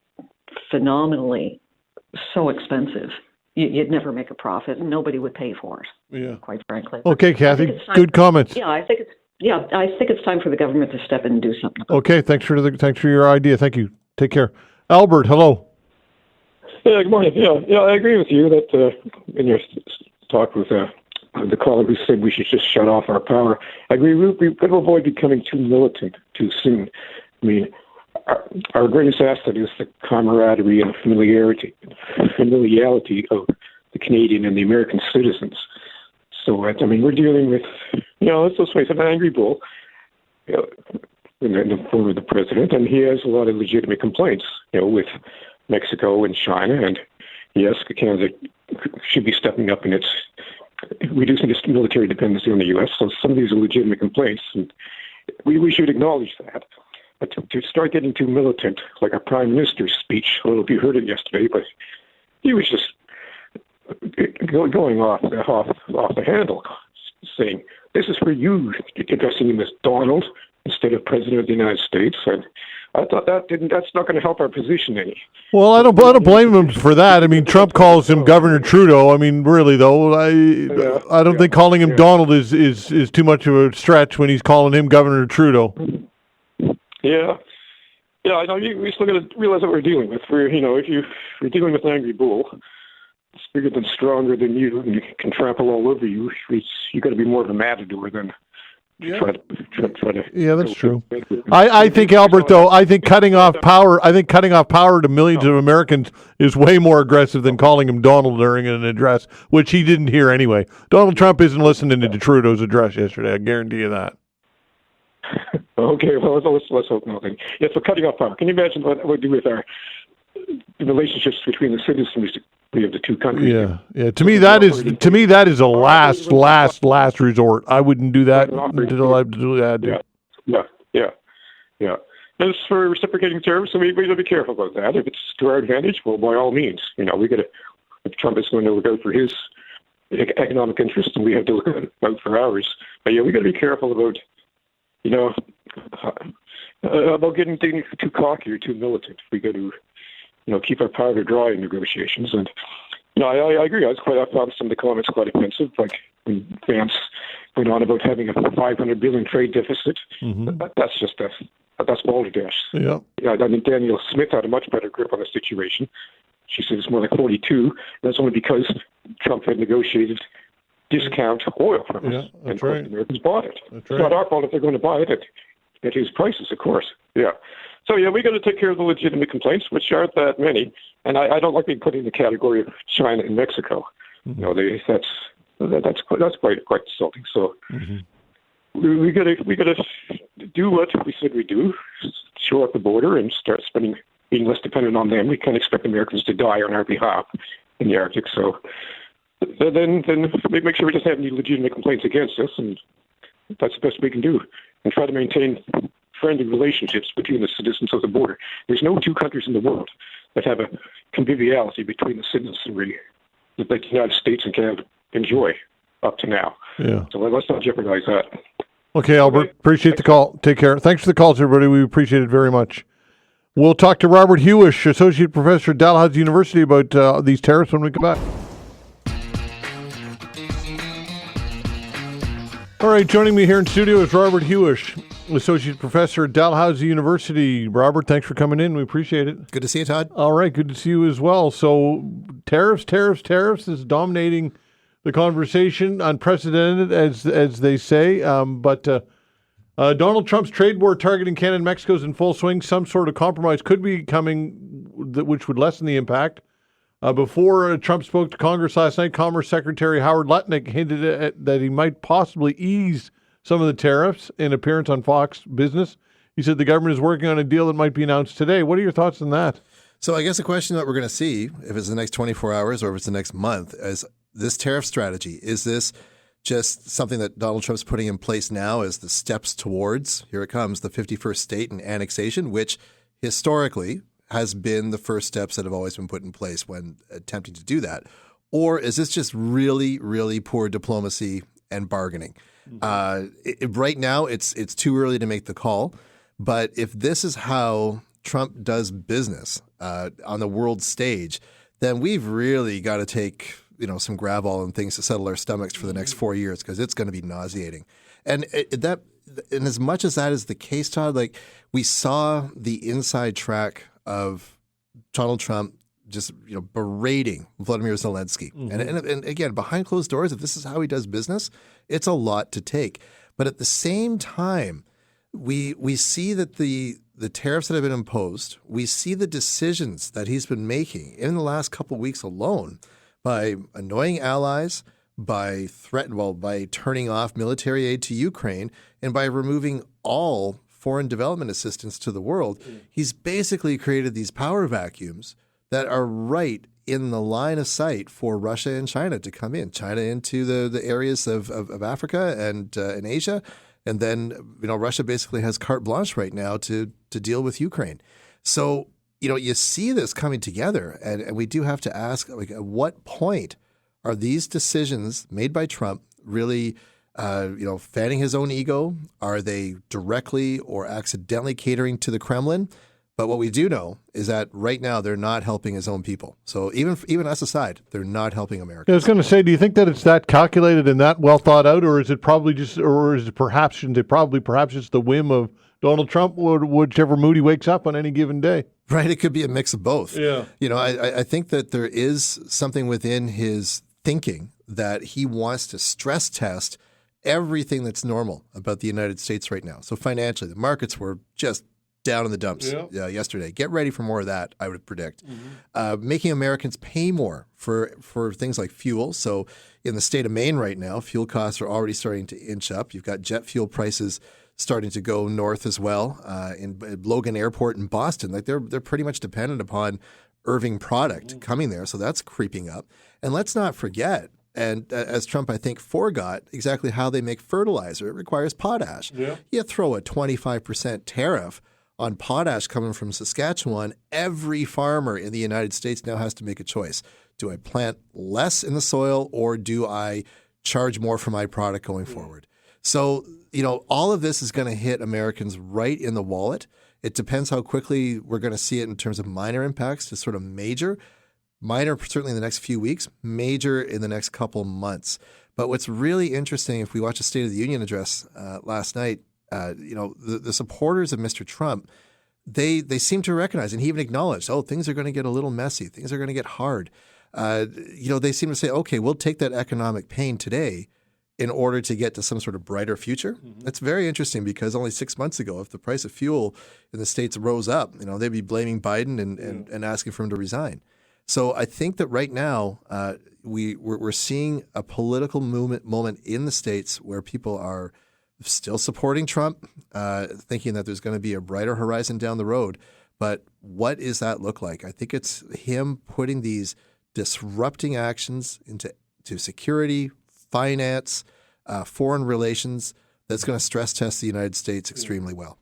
phenomenally so expensive. You'd never make a profit, and nobody would pay for it. Yeah, quite frankly. Okay, Kathy, good comments. I think it's time for the government to step in and do something. Okay, thanks for your idea. Thank you. Take care, Albert. Hello. Yeah, good morning. Yeah, I agree with you that in your talk with the caller who said we should just shut off our power. I agree. We've got to avoid becoming too militant too soon. I mean, our greatest asset is the camaraderie and familiarity of the Canadian and the American citizens. So, we're dealing with, let's face it, an angry bull in the form of the president, and he has a lot of legitimate complaints, with Mexico and China, and yes, Canada should be stepping up in its reducing its military dependency on the U.S. So some of these are legitimate complaints, and we should acknowledge that. But to start getting too militant, like our Prime Minister's speech, I don't know if you heard it yesterday, but he was just going off the handle, saying, this is for you, addressing him as Donald instead of President of the United States. And I thought that's not going to help our position any. Well, I don't blame him for that. I mean, Trump calls him Governor Trudeau. I mean, really though, I don't think calling him Donald is too much of a stretch when he's calling him Governor Trudeau. Yeah, I know. We still got to realize what we're dealing with. If you're dealing with an angry bull, it's bigger than stronger than you, and you can trample all over you. You got to be more of a matador than try to. Yeah, that's true. I think, Albert, though, cutting off power to millions of Americans is way more aggressive than calling him Donald during an address, which he didn't hear anyway. Donald Trump isn't listening to Trudeau's address yesterday. I guarantee you that. Okay, well, let's hope nothing. Yeah, so cutting off power. Can you imagine what it would do with our relationships between the citizens of the two countries? Yeah. To me, that is a last resort. I wouldn't do that until I do that. Yeah. As for reciprocating tariffs, we got to be careful about that. If it's to our advantage, well, by all means, we got to. If Trump is going to look out for his economic interests, and we have to look out for ours. But we got to be careful about. About getting too cocky or too militant. We got to, keep our powder dry in negotiations. And, I agree. I found some of the comments quite offensive, like when Vance went on about having a $500 billion trade deficit. Mm-hmm. That's balderdash. Yeah. I mean, Danielle Smith had a much better grip on the situation. She said it's more like 42. That's only because Trump had negotiated discount oil from us, and right. The Americans bought it. That's it's not our fault if they're going to buy it at his prices, of course. Yeah. So we got to take care of the legitimate complaints, which aren't that many. And I don't like being put in the category of China and Mexico. Mm-hmm. That's quite insulting. So we got to do what we said we do: shore up the border and start being less dependent on them. We can't expect Americans to die on our behalf in the Arctic. So. Then make sure we just have any legitimate complaints against us, and that's the best we can do. And try to maintain friendly relationships between the citizens of the border. There's no two countries in the world that have a conviviality between the citizenry that the United States and Canada enjoy up to now. Yeah. So let's not jeopardize that. Okay, Albert. Appreciate the call. Take care. Thanks for the calls, everybody. We appreciate it very much. We'll talk to Robert Huish, Associate Professor at Dalhousie University, about these tariffs when we come back. All right, joining me here in studio is Robert Huish, Associate Professor at Dalhousie University. Robert, thanks for coming in. We appreciate it. Good to see you, Todd. All right, good to see you as well. So tariffs is dominating the conversation, unprecedented, as they say. But Donald Trump's trade war targeting Canada and Mexico is in full swing. Some sort of compromise could be coming, which would lessen the impact. Before Trump spoke to Congress last night, Commerce Secretary Howard Lutnick hinted that he might possibly ease some of the tariffs in an appearance on Fox Business. He said the government is working on a deal that might be announced today. What are your thoughts on that? So I guess the question that we're going to see, if it's the next 24 hours or if it's the next month, is this tariff strategy. Is this just something that Donald Trump's putting in place now as the steps towards, here it comes, the 51st state and annexation, which historically has been the first steps that have always been put in place when attempting to do that? Or is this just really, really poor diplomacy and bargaining? Right now, it's too early to make the call. But if this is how Trump does business on the world stage, then we've really got to take some Gravol and things to settle our stomachs for the next 4 years, because it's going to be nauseating. And and as much as that is the case, Todd, like we saw the inside track of Donald Trump just berating Vladimir Zelensky. And again, behind closed doors, if this is how he does business, it's a lot to take. But at the same time, we see that the tariffs that have been imposed, we see the decisions that he's been making in the last couple of weeks alone by annoying allies, by turning off military aid to Ukraine, and by removing all foreign development assistance to the world. He's basically created these power vacuums that are right in the line of sight for Russia and China to come in. China into the areas of Africa and in Asia. And then, Russia basically has carte blanche right now to deal with Ukraine. So, you see this coming together. And we do have to ask, at what point are these decisions made by Trump really, fanning his own ego? Are they directly or accidentally catering to the Kremlin? But what we do know is that right now they're not helping his own people. So even us aside, they're not helping Americans. I was going to say, do you think that it's that calculated and that well thought out, or is it perhaps just the whim of Donald Trump, or whichever mood he wakes up on any given day? Right, it could be a mix of both. Yeah, I think that there is something within his thinking that he wants to stress test everything that's normal about the United States right now. So financially, the markets were just down in the dumps yesterday. Get ready for more of that, I would predict. Making Americans pay more for things like fuel. So in the state of Maine right now, fuel costs are already starting to inch up. You've got jet fuel prices starting to go north as well. In Logan Airport in Boston, like they're pretty much dependent upon Irving product coming there. So that's creeping up. And let's not forget, and as Trump, I think, forgot exactly how they make fertilizer. It requires potash. Yeah. You throw a 25% tariff on potash coming from Saskatchewan, every farmer in the United States now has to make a choice. Do I plant less in the soil, or do I charge more for my product going forward? So, all of this is going to hit Americans right in the wallet. It depends how quickly we're going to see it in terms of minor impacts to sort of major. Minor certainly in the next few weeks, major in the next couple months. But what's really interesting, if we watch a State of the Union address last night, the supporters of Mr. Trump, they seem to recognize, and he even acknowledged, things are going to get a little messy. Things are going to get hard. They seem to say, okay, we'll take that economic pain today in order to get to some sort of brighter future. That's very interesting, because only 6 months ago, if the price of fuel in the States rose up, they'd be blaming Biden and asking for him to resign. So I think that right now we're seeing a political moment in the States where people are still supporting Trump, thinking that there's going to be a brighter horizon down the road. But what does that look like? I think it's him putting these disrupting actions into security, finance, foreign relations that's going to stress test the United States extremely well.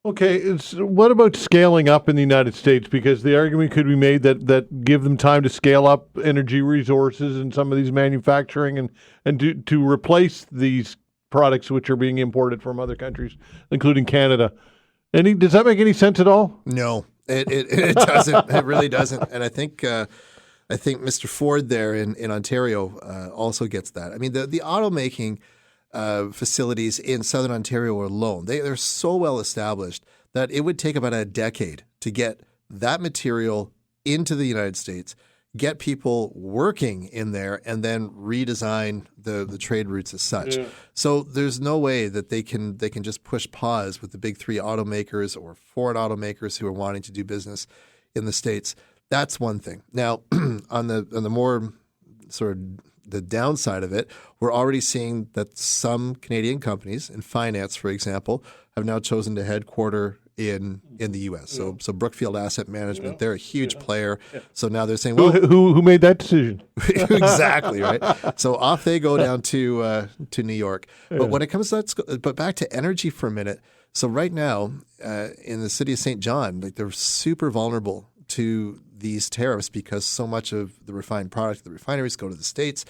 Okay, what about scaling up in the United States? Because the argument could be made that give them time to scale up energy resources and some of these manufacturing and to replace these products which are being imported from other countries, including Canada. Does that make any sense at all? No, it doesn't. It really doesn't. And I think Mr. Ford there in Ontario also gets that. I mean, the automaking facilities in Southern Ontario alone, they're so well established that it would take about a decade to get that material into the United States, get people working in there, and then redesign the trade routes as such. Yeah. So there's no way that they can just push pause with the big three automakers or foreign automakers who are wanting to do business in the States. That's one thing. Now, on the more sort of the downside of it, we're already seeing that some Canadian companies in finance, for example, have now chosen to headquarter in the U.S. So Brookfield Asset Management, they're a huge player. Yeah. So now they're saying, well, who made that decision? Exactly, right? So off they go down to New York. But when it comes to but back to energy for a minute. So right now in the city of St. John, like they're super vulnerable to these tariffs because so much of the refined product of the refineries go to the States.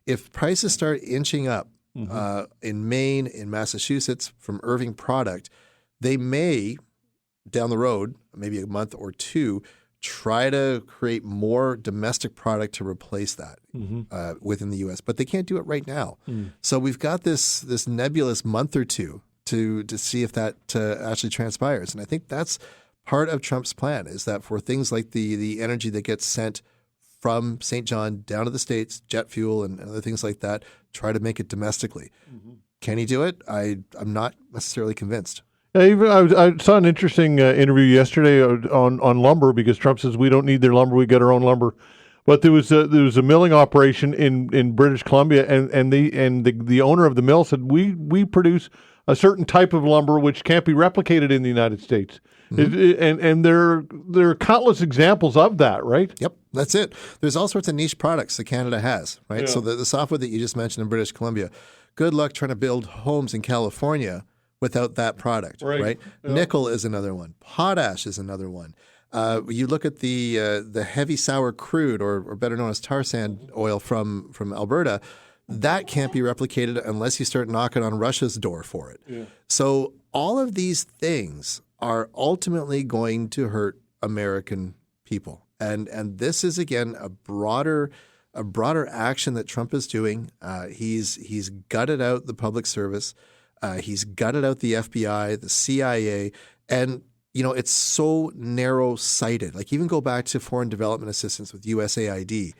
If prices start inching up in Maine, in Massachusetts, from Irving product, they may, down the road, maybe a month or two, try to create more domestic product to replace that within the U.S., but they can't do it right now. So we've got this nebulous month or two to see if that actually transpires. And I think that's part of Trump's plan, is that for things like the energy that gets sent from St. John down to the States, jet fuel and other things like that, try to make it domestically. Can he do it? I'm not necessarily convinced. I saw an interesting interview yesterday on lumber, because Trump says we don't need their lumber, we get our own lumber. But there was a milling operation in British Columbia, and the owner of the mill said we produce a certain type of lumber which can't be replicated in the United States. And there are countless examples of that, right? Yep, that's it. There's all sorts of niche products that Canada has, right? Yeah. So the softwood that you just mentioned in British Columbia, good luck trying to build homes in California without that product, right? Yeah. Nickel is another one. Potash is another one. You look at the heavy sour crude, or better known as tar sand oil from Alberta, that can't be replicated unless you start knocking on Russia's door for it. Yeah. So all of these things are ultimately going to hurt American people. And this is, again, a broader action that Trump is doing. He's gutted out the public service. He's gutted out the FBI, the CIA, and it's so narrow-sighted. Like, even go back to foreign development assistance with USAID.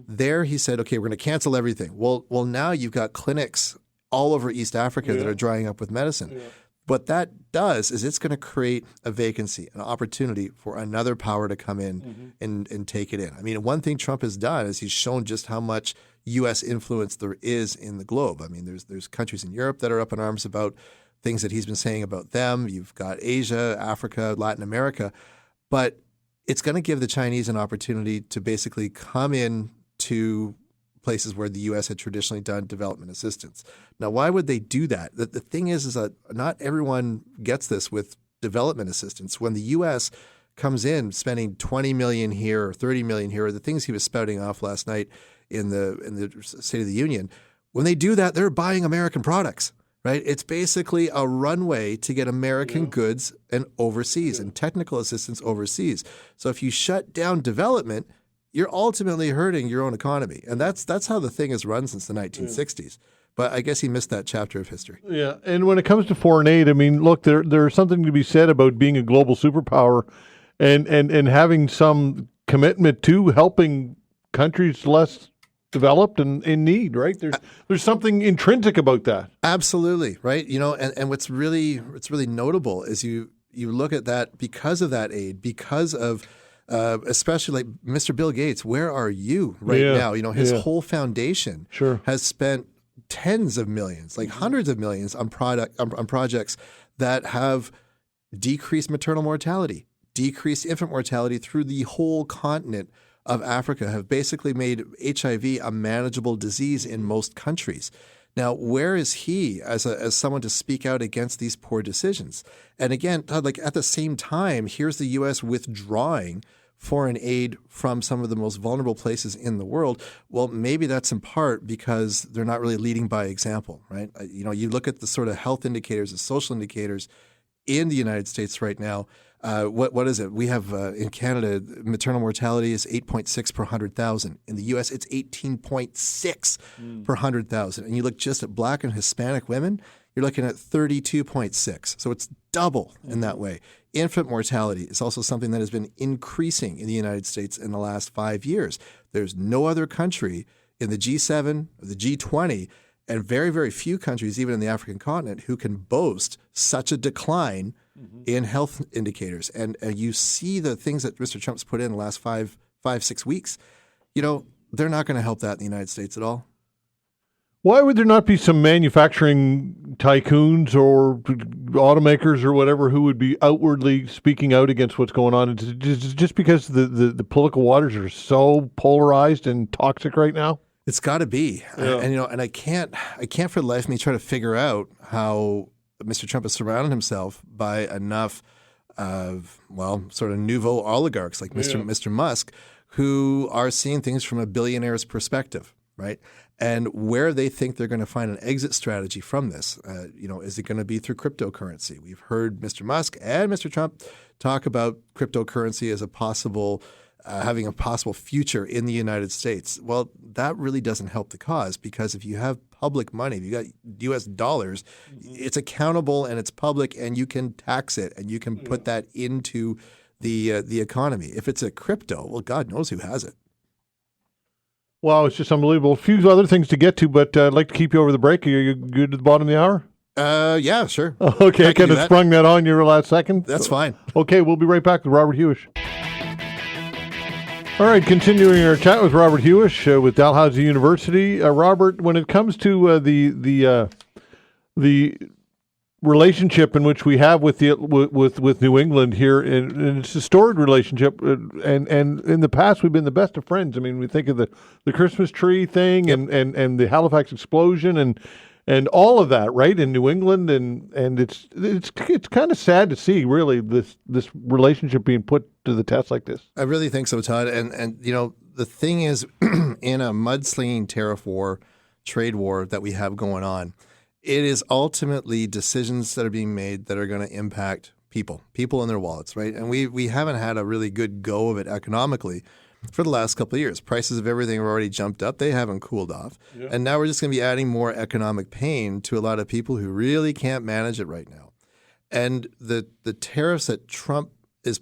There he said, okay, we're going to cancel everything. Well, now you've got clinics all over East Africa that are drying up with medicine. Yeah. What that does is it's going to create a vacancy, an opportunity for another power to come in and take it in. I mean, one thing Trump has done is he's shown just how much U.S. influence there is in the globe. I mean, there's countries in Europe that are up in arms about things that he's been saying about them. You've got Asia, Africa, Latin America. But it's going to give the Chinese an opportunity to basically come in to places where the U.S. had traditionally done development assistance. Now, why would they do that? The thing is that not everyone gets this with development assistance. When the U.S. comes in spending $20 million here or $30 million here, or the things he was spouting off last night in the State of the Union, when they do that, they're buying American products, right? It's basically a runway to get American goods and overseas and technical assistance overseas. So if you shut down development, you're ultimately hurting your own economy. And that's how the thing has run since the 1960s. But I guess he missed that chapter of history. Yeah, and when it comes to foreign aid, I mean, look, there's something to be said about being a global superpower and having some commitment to helping countries less developed and in need, right? There's something intrinsic about that. Absolutely, right? And what's really notable is you look at that because of that aid, because of especially like Mr. Bill Gates, where are you now? His whole foundation has spent tens of millions, like hundreds of millions on projects that have decreased maternal mortality, decreased infant mortality through the whole continent of Africa, have basically made HIV a manageable disease in most countries. Now, where is he as someone to speak out against these poor decisions? And again, Todd, like at the same time, here's the U.S. withdrawing foreign aid from some of the most vulnerable places in the world. Well, maybe that's in part because they're not really leading by example, right? You look at the sort of health indicators, the social indicators in the United States right now. What is it? We have in Canada, maternal mortality is 8.6 per 100,000. In the U.S., it's 18.6 per 100,000. And you look just at Black and Hispanic women, you're looking at 32.6. So it's double in that way. Infant mortality is also something that has been increasing in the United States in the last 5 years. There's no other country in the G7 or the G20, and very, very few countries, even in the African continent, who can boast such a decline in health indicators. And you see the things that Mr. Trump's put in the last 6 weeks. They're not going to help that in the United States at all. Why would there not be some manufacturing tycoons or automakers or whatever who would be outwardly speaking out against what's going on? It's just because the political waters are so polarized and toxic right now? It's got to be. Yeah. And I can't for the life of me try to figure out how Mr. Trump has surrounded himself by enough sort of nouveau oligarchs like Mr. Musk, who are seeing things from a billionaire's perspective, right? And where they think they're going to find an exit strategy from this. Is it going to be through cryptocurrency? We've heard Mr. Musk and Mr. Trump talk about cryptocurrency as having a possible future in the United States. Well, that really doesn't help the cause, because if you have public money, if you got U.S. dollars, it's accountable and it's public, and you can tax it and you can put that into the economy. If it's a crypto, well, God knows who has it. Wow, it's just unbelievable. A few other things to get to, but I'd like to keep you over the break. Are you good at the bottom of the hour? Yeah, sure. Okay, I kind of sprung that on you last second. That's fine. Okay, we'll be right back with Robert Huish. All right, continuing our chat with Robert Huish with Dalhousie University. Robert, when it comes to the relationship in which we have with New England here, and it's a storied relationship, and in the past we've been the best of friends. I mean, we think of the Christmas tree thing and the Halifax explosion and all of that, right, in New England, and it's kind of sad to see really this relationship being put to the test like this. I really think so, Todd. And the thing is, in a mudslinging tariff war, trade war that we have going on, it is ultimately decisions that are being made that are going to impact people in their wallets, right? And we haven't had a really good go of it economically for the last couple of years. Prices of everything have already jumped up. They haven't cooled off. Yeah. And now we're just going to be adding more economic pain to a lot of people who really can't manage it right now. And the tariffs that Trump is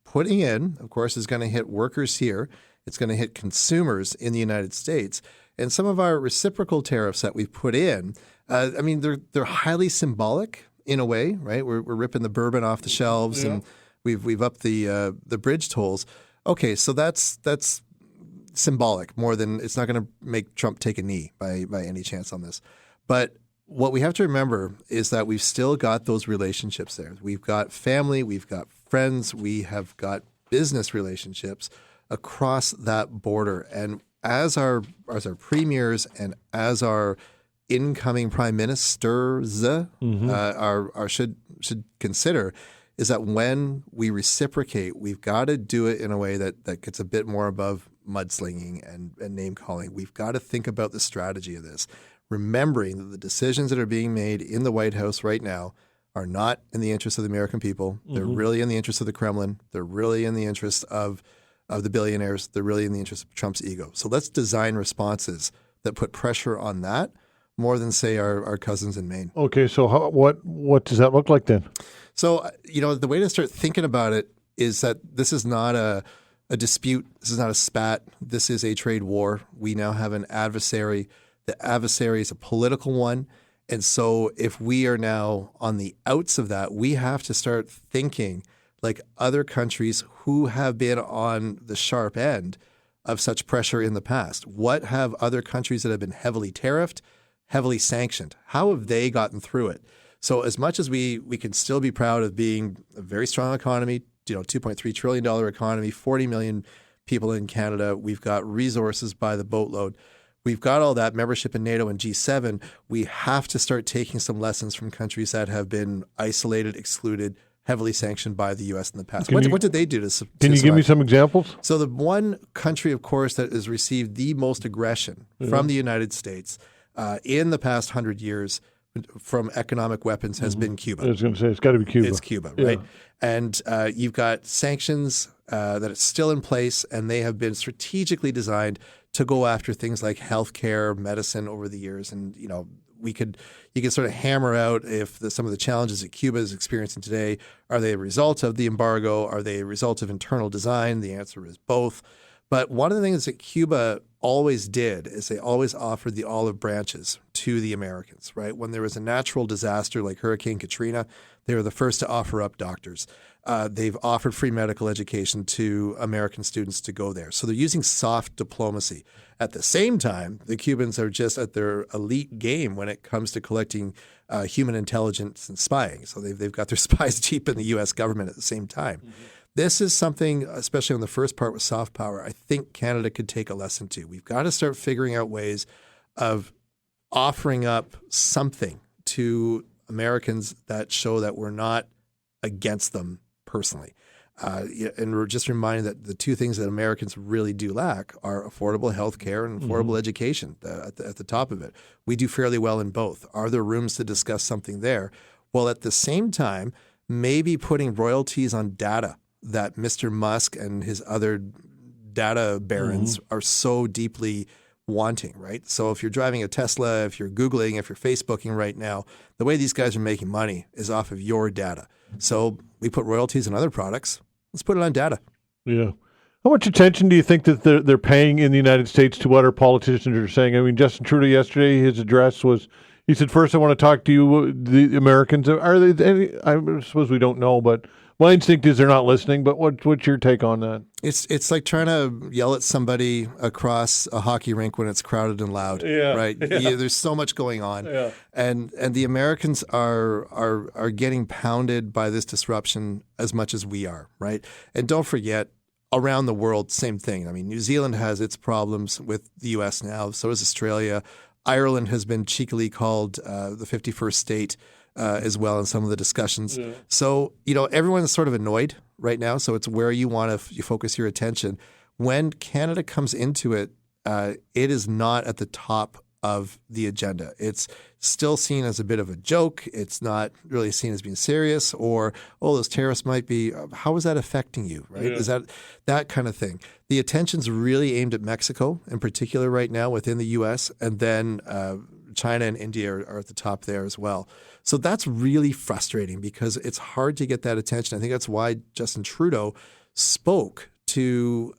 putting in, of course, is going to hit workers here. It's going to hit consumers in the United States. And some of our reciprocal tariffs that we've put in, they're highly symbolic in a way, right? We're ripping the bourbon off the shelves, and we've upped the bridge tolls. Okay, so that's symbolic more than it's not going to make Trump take a knee by any chance on this. But what we have to remember is that we've still got those relationships there. We've got family, we've got friends, we have got business relationships across that border. And as our premiers and as our incoming prime ministers should consider, is that when we reciprocate, we've got to do it in a way that gets a bit more above mudslinging and name calling. We've got to think about the strategy of this, remembering that the decisions that are being made in the White House right now are not in the interest of the American people. They're really in the interest of the Kremlin. They're really in the interest of the billionaires. They're really in the interest of Trump's ego. So let's design responses that put pressure on that more than, say, our cousins in Maine. Okay, so what does that look like then? So, the way to start thinking about it is that this is not a dispute. This is not a spat. This is a trade war. We now have an adversary. The adversary is a political one. And so if we are now on the outs of that, we have to start thinking like other countries who have been on the sharp end of such pressure in the past. What have other countries that have been heavily tariffed, heavily sanctioned? How have they gotten through it? So as much as we can still be proud of being a very strong economy, $2.3 trillion economy, 40 million people in Canada, we've got resources by the boatload. We've got all that membership in NATO and G7. We have to start taking some lessons from countries that have been isolated, excluded, heavily sanctioned by the U.S. in the past. What did they do to Can you give me some examples? So the one country, of course, that has received the most aggression from the United States in the past 100 years from economic weapons has been Cuba. I was going to say, it's got to be Cuba. It's Cuba, right? And you've got sanctions that are still in place, and they have been strategically designed to go after things like healthcare, medicine over the years. And, you can sort of hammer out if some of the challenges that Cuba is experiencing today, are they a result of the embargo? Are they a result of internal design? The answer is both. But one of the things that Cuba always did is they always offered the olive branches to the Americans, right? When there was a natural disaster like Hurricane Katrina, they were the first to offer up doctors. They've offered free medical education to American students to go there. So they're using soft diplomacy. At the same time, the Cubans are just at their elite game when it comes to collecting human intelligence and spying. So they've got their spies deep in the U.S. government at the same time. This is something, especially on the first part with soft power, I think Canada could take a lesson to. We've got to start figuring out ways of offering up something to Americans that show that we're not against them personally. And we're just reminded that the two things that Americans really do lack are affordable health care and affordable education at the top of it. We do fairly well in both. Are there rooms to discuss something there? Well, at the same time, maybe putting royalties on data that Mr. Musk and his other data barons are so deeply wanting, right? So if you're driving a Tesla, if you're Googling, if you're Facebooking right now, the way these guys are making money is off of your data. So we put royalties on other products. Let's put it on data. Yeah. How much attention do you think that they're paying in the United States to what our politicians are saying? I mean, Justin Trudeau yesterday, his address was, he said, first I want to talk to you, the Americans. Are they, I suppose we don't know, but my instinct is they're not listening. But what's your take on that? It's like trying to yell at somebody across a hockey rink when it's crowded and loud, right? Yeah, there's so much going on, and the Americans are getting pounded by this disruption as much as we are, right? And don't forget, around the world, same thing. I mean, New Zealand has its problems with the U.S. now. So does Australia. Ireland has been cheekily called the 51st state as well in some of the discussions. Yeah. So, everyone's sort of annoyed right now. So it's where you want to focus your attention. When Canada comes into it, it is not at the top of the agenda. It's still seen as a bit of a joke. It's not really seen as being serious, or, those tariffs might be, how is that affecting you, right? Yeah. Is that kind of thing. The attention's really aimed at Mexico in particular right now within the U.S., and then China and India are at the top there as well. So that's really frustrating because it's hard to get that attention. I think that's why Justin Trudeau spoke to,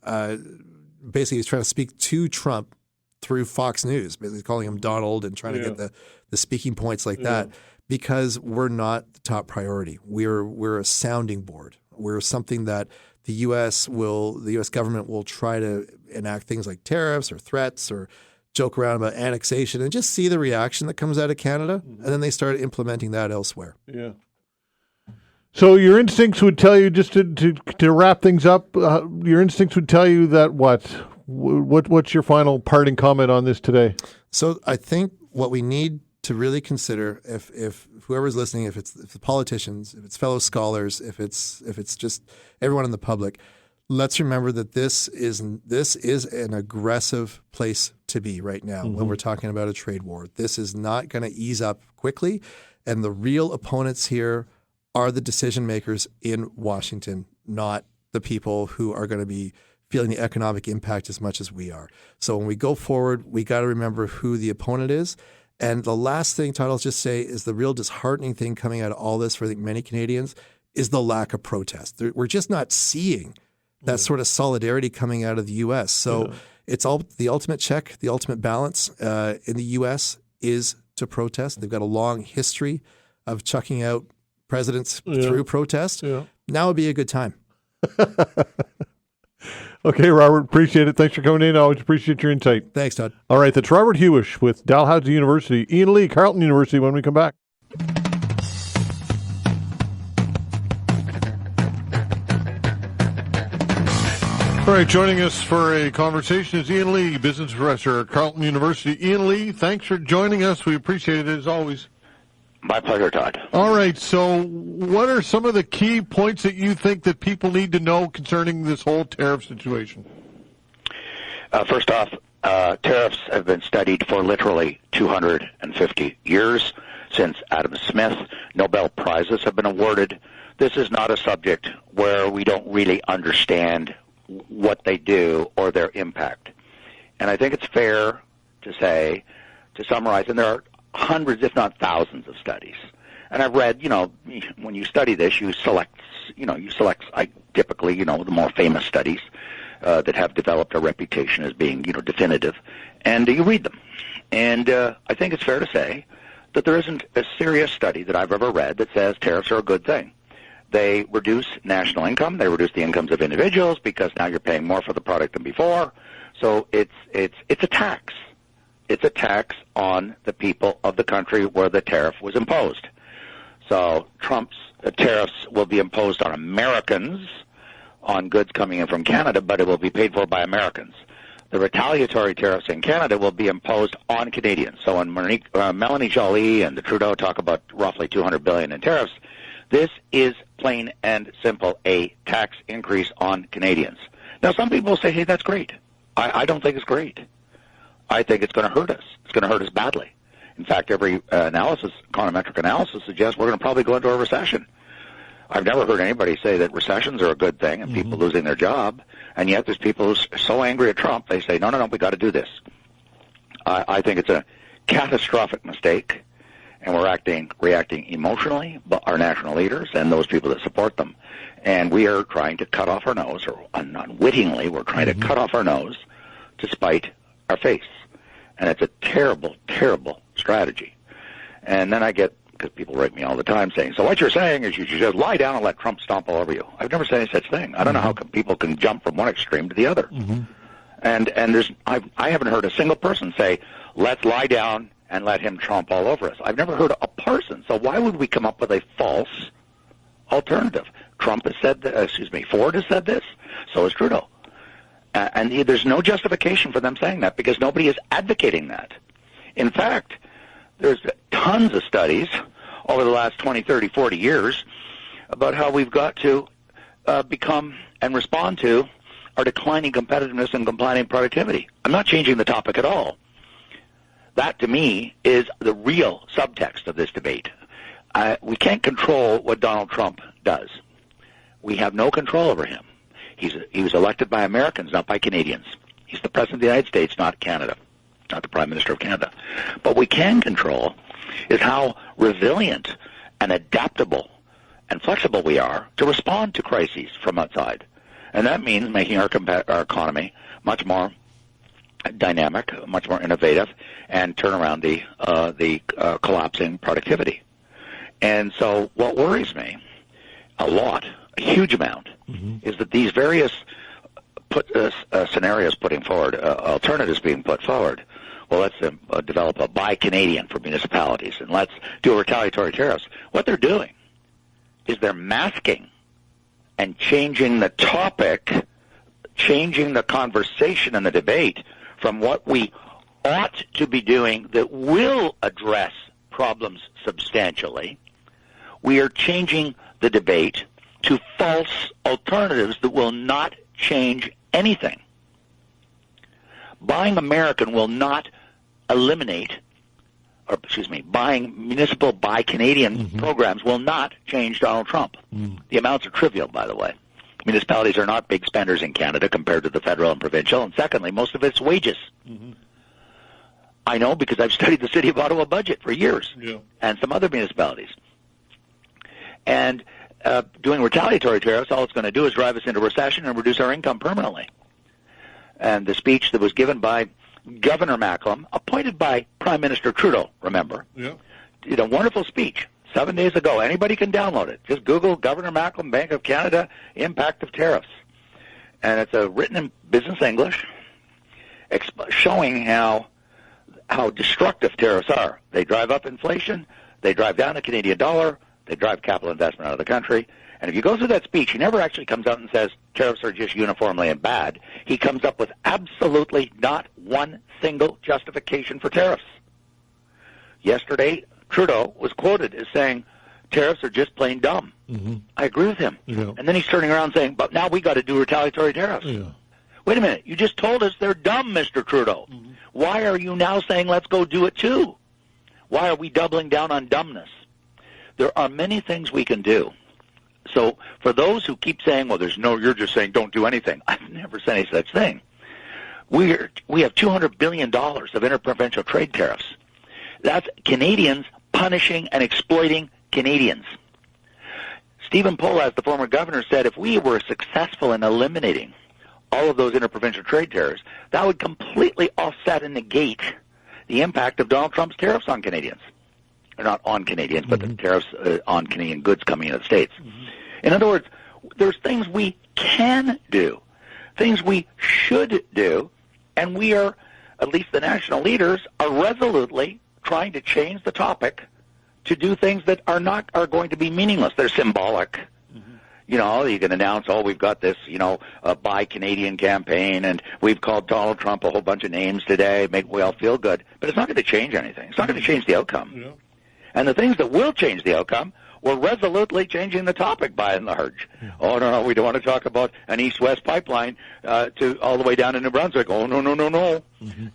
basically he's trying to speak to Trump through Fox News, basically calling him Donald and trying to get the speaking points like that, because we're not the top priority. We're a sounding board. We're something that the U.S. government will try to enact things like tariffs or threats or joke around about annexation and just see the reaction that comes out of Canada, and then they start implementing that elsewhere. Yeah. So your instincts would tell you, just to wrap things up, your instincts would tell you that what's your final parting comment on this today? So I think what we need to really consider, if whoever's listening, if the politicians, if it's fellow scholars, if it's just everyone in the public, let's remember that this is an aggressive place to be right now when we're talking about a trade war. This is not going to ease up quickly, and the real opponents here are the decision makers in Washington, not the people who are going to be feeling the economic impact as much as we are. So when we go forward, we got to remember who the opponent is. And the last thing, Todd, I'll just say is the real disheartening thing coming out of all this for I think many Canadians is the lack of protest. We're just not seeing that sort of solidarity coming out of the U.S. So it's all the ultimate check, the ultimate balance in the U.S. is to protest. They've got a long history of chucking out presidents through protest. Yeah. Now would be a good time. Okay, Robert, appreciate it. Thanks for coming in. I always appreciate your insight. Thanks, Todd. All right, that's Robert Huish with Dalhousie University. Ian Lee, Carleton University, when we come back. All right, joining us for a conversation is Ian Lee, business professor at Carleton University. Ian Lee, thanks for joining us. We appreciate it as always. My pleasure, Todd. All right, so what are some of the key points that you think that people need to know concerning this whole tariff situation? First off, tariffs have been studied for literally 250 years. Since Adam Smith, Nobel Prizes have been awarded. This is not a subject where we don't really understand what they do or their impact. And I think it's fair to say, to summarize, and there are hundreds, if not thousands, of studies. And I've read, when you study this, you select typically, the more famous studies that have developed a reputation as being, definitive, and you read them. And I think it's fair to say that there isn't a serious study that I've ever read that says tariffs are a good thing. They reduce national income. They reduce the incomes of individuals because now you're paying more for the product than before. So it's a tax. It's a tax on the people of the country where the tariff was imposed. So Trump's tariffs will be imposed on Americans on goods coming in from Canada, but it will be paid for by Americans. The retaliatory tariffs in Canada will be imposed on Canadians. So when Melanie Joly and Trudeau talk about roughly $200 billion in tariffs, This is plain and simple a tax increase on Canadians. Now, some people say, hey, that's great. I don't think it's great. I think it's going to hurt us. It's going to hurt us badly. In fact, every econometric analysis suggests we're going to probably go into a recession. I've never heard anybody say that recessions are a good thing and people losing their job, and yet there's people who are so angry at Trump, they say, no, we got to do this. I think it's a catastrophic mistake, and we're reacting emotionally, but our national leaders and those people that support them. And we are trying to cut off our nose, or unwittingly, we're trying to cut off our nose to spite our face. And it's a terrible, terrible strategy. And then I get, because people write me all the time saying, so what you're saying is you should just lie down and let Trump stomp all over you. I've never said any such thing. I don't know how people can jump from one extreme to the other. And I haven't heard a single person say, let's lie down and let him tromp all over us. I've never heard a person. So why would we come up with a false alternative? Trump has said Ford has said this. So has Trudeau. And there's no justification for them saying that because nobody is advocating that. In fact, there's tons of studies over the last 20, 30, 40 years about how we've got to become and respond to our declining competitiveness and declining productivity. I'm not changing the topic at all. That, to me, is the real subtext of this debate. We can't control what Donald Trump does. We have no control over him. He was elected by Americans, not by Canadians. He's the President of the United States, not Canada, not the Prime Minister of Canada. But we can control is how resilient and adaptable and flexible we are to respond to crises from outside. And that means making our economy much more dynamic, much more innovative, and turn around the collapsing productivity. And so what worries me a lot, a huge amount, is that these various scenarios putting forward, alternatives being put forward, well, let's develop a buy Canadian for municipalities, and let's do retaliatory tariffs. What they're doing is they're masking and changing the topic, changing the conversation and the debate from what we ought to be doing that will address problems substantially. We are changing the debate to false alternatives that will not change anything. Buying American will not eliminate, buying municipal buy Canadian programs will not change Donald Trump. The amounts are trivial, by the way. Municipalities are not big spenders in Canada compared to the federal and provincial, and secondly, most of it's wages. I know because I've studied the City of Ottawa budget for years, and some other municipalities. And doing retaliatory tariffs, all it's going to do is drive us into recession and reduce our income permanently. And the speech that was given by Governor Macklem, appointed by Prime Minister Trudeau, remember, did a wonderful speech 7 days ago. Anybody can download it. Just Google Governor Macklem, Bank of Canada, impact of tariffs. And it's written in business English, showing how destructive tariffs are. They drive up inflation, they drive down the Canadian dollar, they drive capital investment out of the country. And if you go through that speech, he never actually comes out and says tariffs are just uniformly and bad. He comes up with absolutely not one single justification for tariffs. Yesterday, Trudeau was quoted as saying tariffs are just plain dumb. I agree with him. And then he's turning around saying, but now we got to do retaliatory tariffs. Wait a minute. You just told us they're dumb, Mr. Trudeau. Why are you now saying let's go do it too? Why are we doubling down on dumbness? There are many things we can do. So for those who keep saying, well, you're just saying don't do anything. I've never said any such thing. We have $200 billion of interprovincial trade tariffs. That's Canadians punishing and exploiting Canadians. Stephen Polas, the former governor, said if we were successful in eliminating all of those interprovincial trade tariffs, that would completely offset and negate the impact of Donald Trump's tariffs on Canadians. Or not on Canadians, but the tariffs on Canadian goods coming into the States. In other words, there's things we can do, things we should do, and we are, at least the national leaders, are resolutely trying to change the topic to do things that are going to be meaningless. They're symbolic. You know, you can announce, we've got this, a Buy Canadian campaign, and we've called Donald Trump a whole bunch of names today, make we all feel good. But it's not going to change anything. It's not going to change the outcome. And the things that will change the outcome we're resolutely changing the topic by and large. Oh, no, we don't want to talk about an east-west pipeline to all the way down to New Brunswick. Oh, no.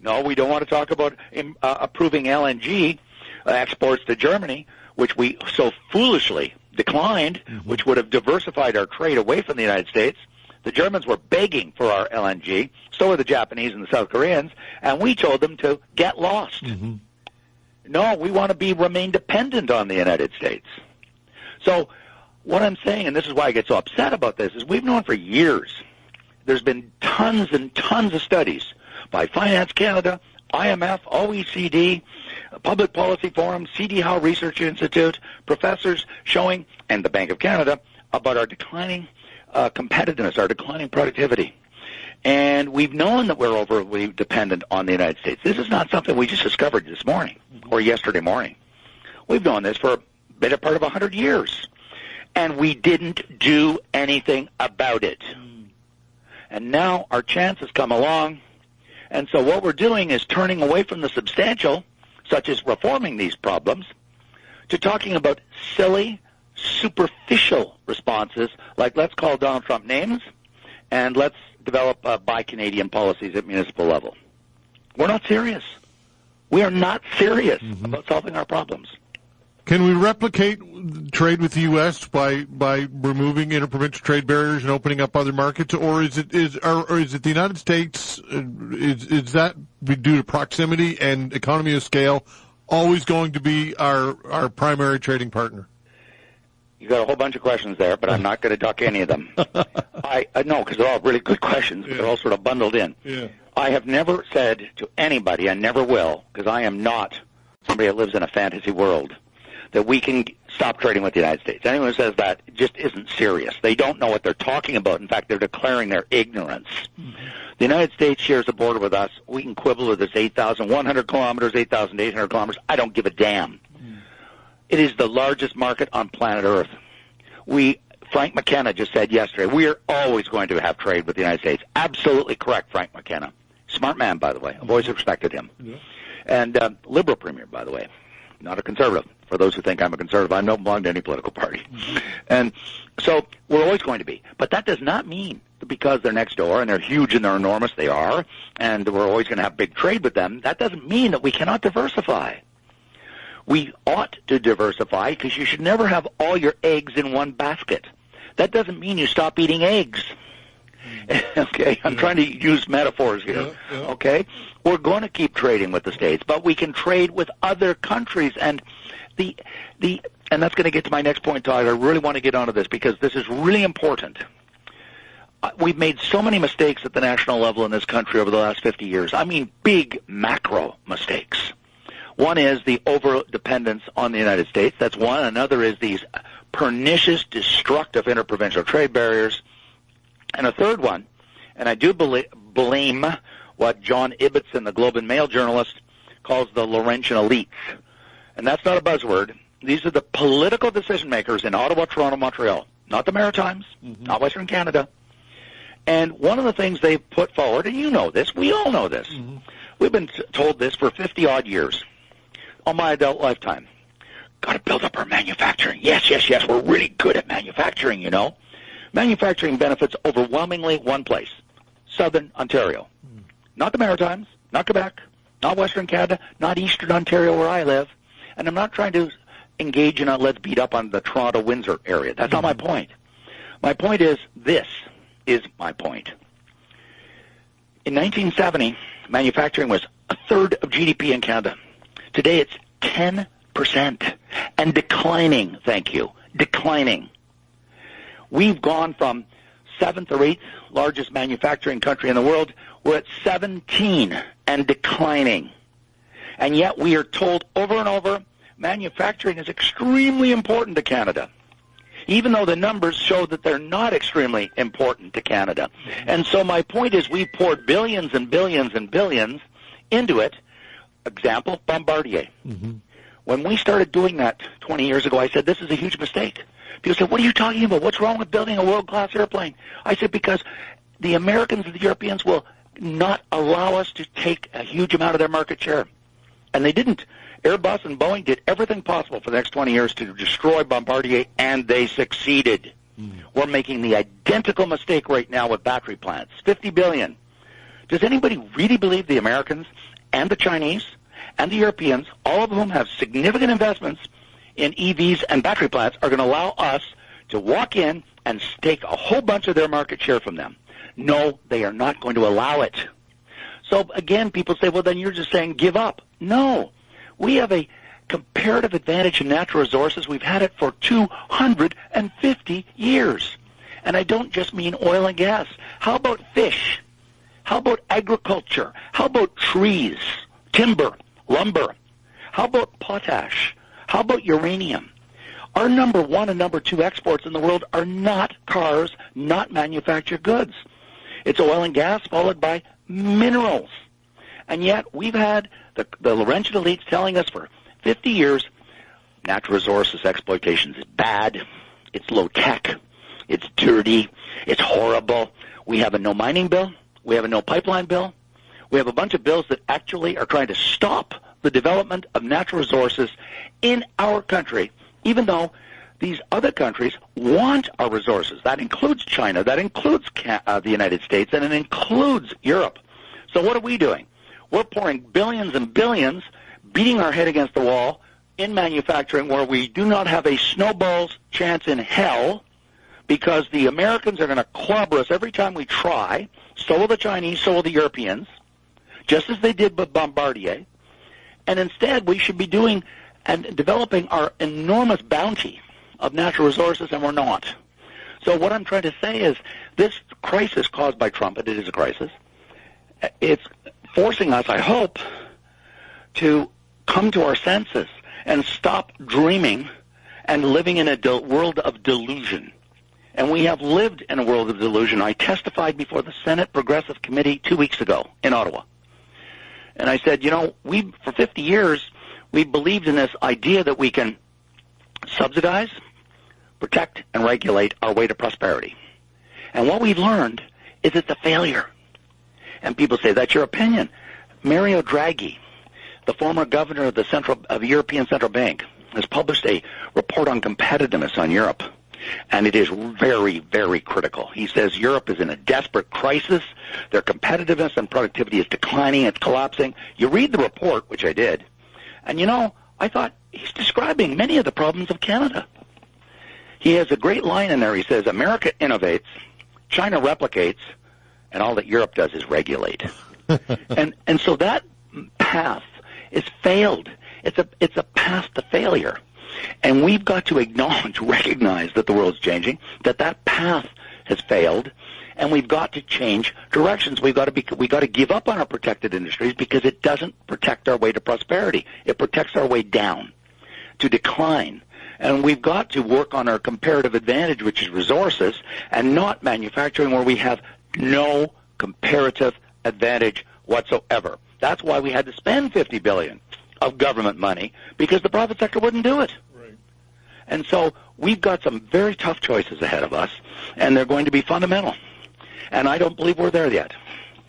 No, we don't want to talk about approving LNG exports to Germany, which we so foolishly declined, which would have diversified our trade away from the United States. The Germans were begging for our LNG, so were the Japanese and the South Koreans, and we told them to get lost. No, we want to remain dependent on the United States. So what I'm saying, and this is why I get so upset about this, is we've known for years. There's been tons and tons of studies by Finance Canada, IMF, OECD, Public Policy Forum, CD Howe Research Institute, professors showing, and the Bank of Canada, about our declining competitiveness, our declining productivity. And we've known that we're overly dependent on the United States. This is not something we just discovered this morning or yesterday morning. We've known this for a better part of 100 years. And we didn't do anything about it. And now our chance has come along. And so what we're doing is turning away from the substantial, such as reforming these problems, to talking about silly, superficial responses like let's call Donald Trump names and let's develop buy Canadian policies at municipal level. We're not serious. We are not serious about solving our problems. Can we replicate trade with the U.S. by removing interprovincial trade barriers and opening up other markets, or is it the United States? Is that due to proximity and economy of scale always going to be our primary trading partner? You got a whole bunch of questions there, but I'm not going to duck any of them. I know, because they're all really good questions, but they're all sort of bundled in. Yeah. I have never said to anybody, I never will, because I am not somebody that lives in a fantasy world, that we can stop trading with the United States. Anyone who says that just isn't serious. They don't know what they're talking about. In fact, they're declaring their ignorance. The United States shares a border with us. We can quibble with this 8,100 kilometers, 8,800 kilometers. I don't give a damn. It is the largest market on planet Earth. Frank McKenna just said yesterday, we are always going to have trade with the United States. Absolutely correct, Frank McKenna. Smart man, by the way. I've always respected him. Yeah. And liberal premier, by the way. Not a conservative. For those who think I'm a conservative, I don't belong to any political party. And so we're always going to be. But that does not mean that because they're next door and they're huge and they're enormous, they are, and we're always going to have big trade with them, that doesn't mean that we cannot diversify. We ought to diversify because you should never have all your eggs in one basket. That doesn't mean you stop eating eggs. Okay, I'm trying to use metaphors here. Okay, we're going to keep trading with the States, but we can trade with other countries, and and that's going to get to my next point, Todd. I really want to get onto this because this is really important. We've made so many mistakes at the national level in this country over the last 50 years. I mean, big macro mistakes. One is the over-dependence on the United States. That's one. Another is these pernicious, destructive interprovincial trade barriers. And a third one, and I do blame what John Ibbotson, the Globe and Mail journalist, calls the Laurentian elites. And that's not a buzzword. These are the political decision makers in Ottawa, Toronto, Montreal, not the Maritimes, not Western Canada. And one of the things they put forward, and you know this, we all know this, we've been told this for 50-odd years, all my adult lifetime. Got to build up our manufacturing. Yes, we're really good at manufacturing, you know. Manufacturing benefits overwhelmingly one place, Southern Ontario. Not the Maritimes, not Quebec, not Western Canada, not Eastern Ontario where I live. And I'm not trying to engage in a let's beat up on the Toronto-Windsor area. That's not my point. My point is, this is my point. In 1970, manufacturing was a third of GDP in Canada. Today it's 10% and declining, thank you, declining. We've gone from 7th or 8th largest manufacturing country in the world. We're at 17 and declining. And yet we are told over and over, manufacturing is extremely important to Canada, even though the numbers show that they're not extremely important to Canada. And so my point is we poured billions and billions and billions into it. Example, Bombardier. When we started doing that 20 years ago, I said, this is a huge mistake. People said, what are you talking about? What's wrong with building a world-class airplane? I said, because the Americans and the Europeans will not allow us to take a huge amount of their market share. And they didn't. Airbus and Boeing did everything possible for the next 20 years to destroy Bombardier, and they succeeded. We're making the identical mistake right now with battery plants. $50 billion. Does anybody really believe the Americans and the Chinese and the Europeans, all of whom have significant investments in EVs and battery plants, are going to allow us to walk in and take a whole bunch of their market share from them? No, they are not going to allow it. So, again, people say, well, then you're just saying give up. No. We have a comparative advantage in natural resources. We've had it for 250 years. And I don't just mean oil and gas. How about fish? How about agriculture? How about trees, timber, lumber? How about potash? How about uranium? Our number one and number two exports in the world are not cars, not manufactured goods. It's oil and gas followed by minerals. And yet we've had the Laurentian elites telling us for 50 years natural resources exploitation is bad, it's low-tech, it's dirty, it's horrible. We have a no mining bill, we have a no pipeline bill, we have a bunch of bills that actually are trying to stop the development of natural resources in our country, even though these other countries want our resources. That includes China, that includes the United States, and it includes Europe. So what are we doing? We're pouring billions and billions, beating our head against the wall in manufacturing where we do not have a snowball's chance in hell because the Americans are going to clobber us every time we try. So will the Chinese, so will the Europeans, just as they did with Bombardier. And instead, we should be doing and developing our enormous bounty of natural resources, and we're not. So what I'm trying to say is this crisis caused by Trump, and it is a crisis, it's forcing us, I hope, to come to our senses and stop dreaming and living in a world of delusion. And we have lived in a world of delusion. I testified before the Senate Progressive Committee 2 weeks ago in Ottawa. And I said, for 50 years, we believed in this idea that we can subsidize, protect, and regulate our way to prosperity. And what we've learned is it's a failure. And people say, that's your opinion. Mario Draghi, the former governor of the European Central Bank, has published a report on competitiveness on Europe. And it is very, very critical. He says Europe is in a desperate crisis. Their competitiveness and productivity is declining. It's collapsing. You read the report, which I did, and I thought he's describing many of the problems of Canada. He has a great line in there. He says, America innovates, China replicates, and all that Europe does is regulate. and so that path is failed. It's a path to failure. And we've got to recognize that the world's changing, that path has failed, and we've got to change directions. We've got to give up on our protected industries because it doesn't protect our way to prosperity. It protects our way down to decline. And we've got to work on our comparative advantage, which is resources, and not manufacturing where we have no comparative advantage whatsoever. That's why we had to spend $50 billion of government money, because the private sector wouldn't do it. Right. And so we've got some very tough choices ahead of us, and they're going to be fundamental. And I don't believe we're there yet.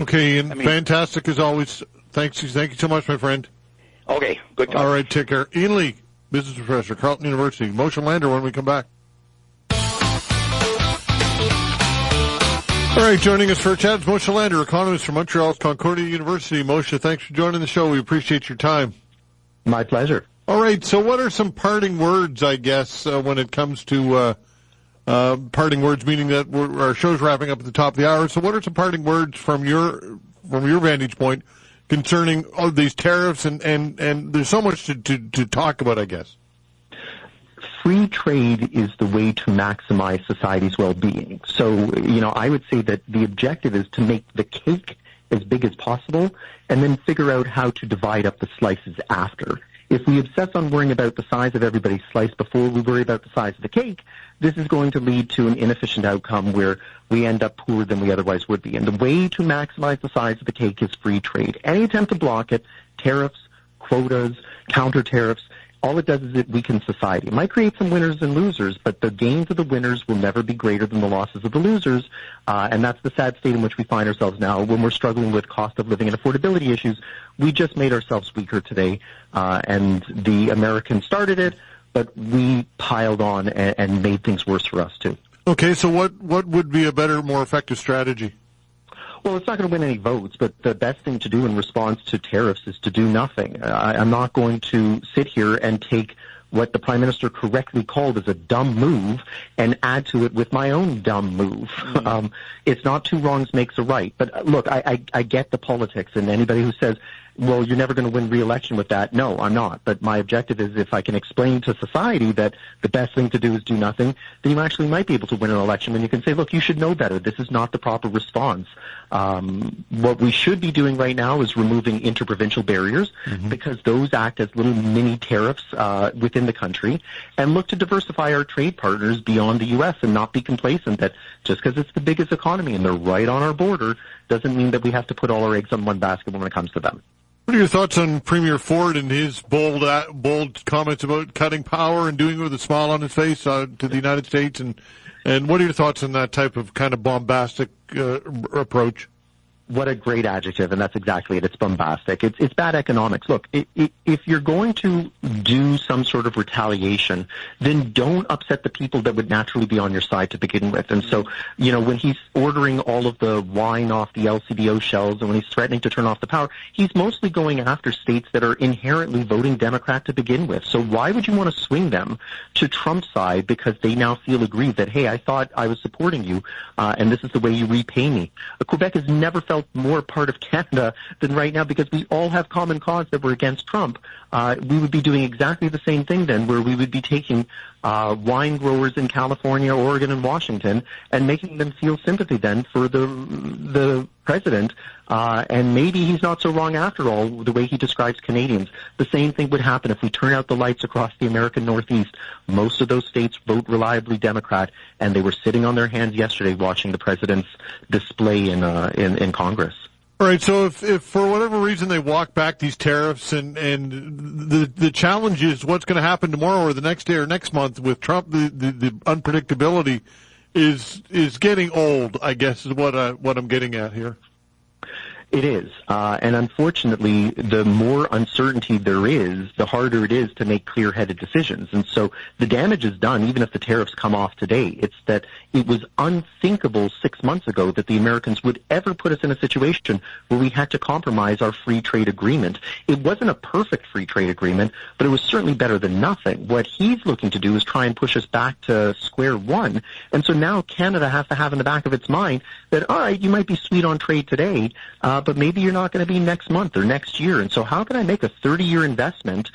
Okay, and fantastic as always. Thank you so much, my friend. Okay, good talk. All right, take care. Ian Lee, business professor, Carleton University. Moshe Lander when we come back. All right, joining us for a chat is Moshe Lander, economist from Montreal's Concordia University. Moshe, thanks for joining the show. We appreciate your time. My pleasure. All right, so what are some parting words, I guess, when it comes to parting words, meaning that our show's wrapping up at the top of the hour. So what are some parting words from your vantage point concerning all these tariffs? And there's so much to talk about, I guess. Free trade is the way to maximize society's well-being. So, I would say that the objective is to make the cake as big as possible and then figure out how to divide up the slices after. If we obsess on worrying about the size of everybody's slice before we worry about the size of the cake, this is going to lead to an inefficient outcome where we end up poorer than we otherwise would be. And the way to maximize the size of the cake is free trade. Any attempt to block it, tariffs, quotas, counter tariffs, all it does is it weakens society. It might create some winners and losers, but the gains of the winners will never be greater than the losses of the losers, and that's the sad state in which we find ourselves now when we're struggling with cost of living and affordability issues. We just made ourselves weaker today, and the Americans started it, but we piled on and made things worse for us, too. Okay, so what would be a better, more effective strategy? Well, it's not going to win any votes, but the best thing to do in response to tariffs is to do nothing. I'm not going to sit here and take what the Prime Minister correctly called as a dumb move and add to it with my own dumb move. It's not two wrongs makes a right. But look, I get the politics, and anybody who says, well, you're never going to win re-election with that. No, I'm not. But my objective is if I can explain to society that the best thing to do is do nothing, then you actually might be able to win an election when you can say, look, you should know better. This is not the proper response. What we should be doing right now is removing interprovincial barriers because those act as little mini tariffs within the country, and look to diversify our trade partners beyond the U.S. and not be complacent that just because it's the biggest economy and they're right on our border doesn't mean that we have to put all our eggs on one basket when it comes to them. What are your thoughts on Premier Ford and his bold comments about cutting power and doing it with a smile on his face to the United States? And what are your thoughts on that type of kind of bombastic approach? What a great adjective, and that's exactly it. It's bombastic. It's bad economics. Look, if you're going to do some sort of retaliation, then don't upset the people that would naturally be on your side to begin with. And so, when he's ordering all of the wine off the LCBO shelves and when he's threatening to turn off the power, he's mostly going after states that are inherently voting Democrat to begin with. So why would you want to swing them to Trump's side because they now feel aggrieved that, hey, I thought I was supporting you, and this is the way you repay me? Quebec has never felt more part of Canada than right now because we all have common cause that we're against Trump. We would be doing exactly the same thing then, where we would be taking wine growers in California, Oregon, and Washington and making them feel sympathy then for the president. And maybe he's not so wrong after all, the way he describes Canadians. The same thing would happen if we turn out the lights across the American Northeast. Most of those states vote reliably Democrat, and they were sitting on their hands yesterday watching the president's display in Congress. All right, so if for whatever reason they walk back these tariffs and the challenge is what's going to happen tomorrow or the next day or next month with Trump, the unpredictability is getting old, I guess, is what I'm getting at here. It is. And unfortunately, the more uncertainty there is, the harder it is to make clear-headed decisions. And so the damage is done, even if the tariffs come off today. It's that it was unthinkable 6 months ago that the Americans would ever put us in a situation where we had to compromise our free trade agreement. It wasn't a perfect free trade agreement, but it was certainly better than nothing. What he's looking to do is try and push us back to square one. And so now Canada has to have in the back of its mind that, all right, you might be sweet on trade today, but maybe you're not going to be next month or next year. And so how can I make a 30-year investment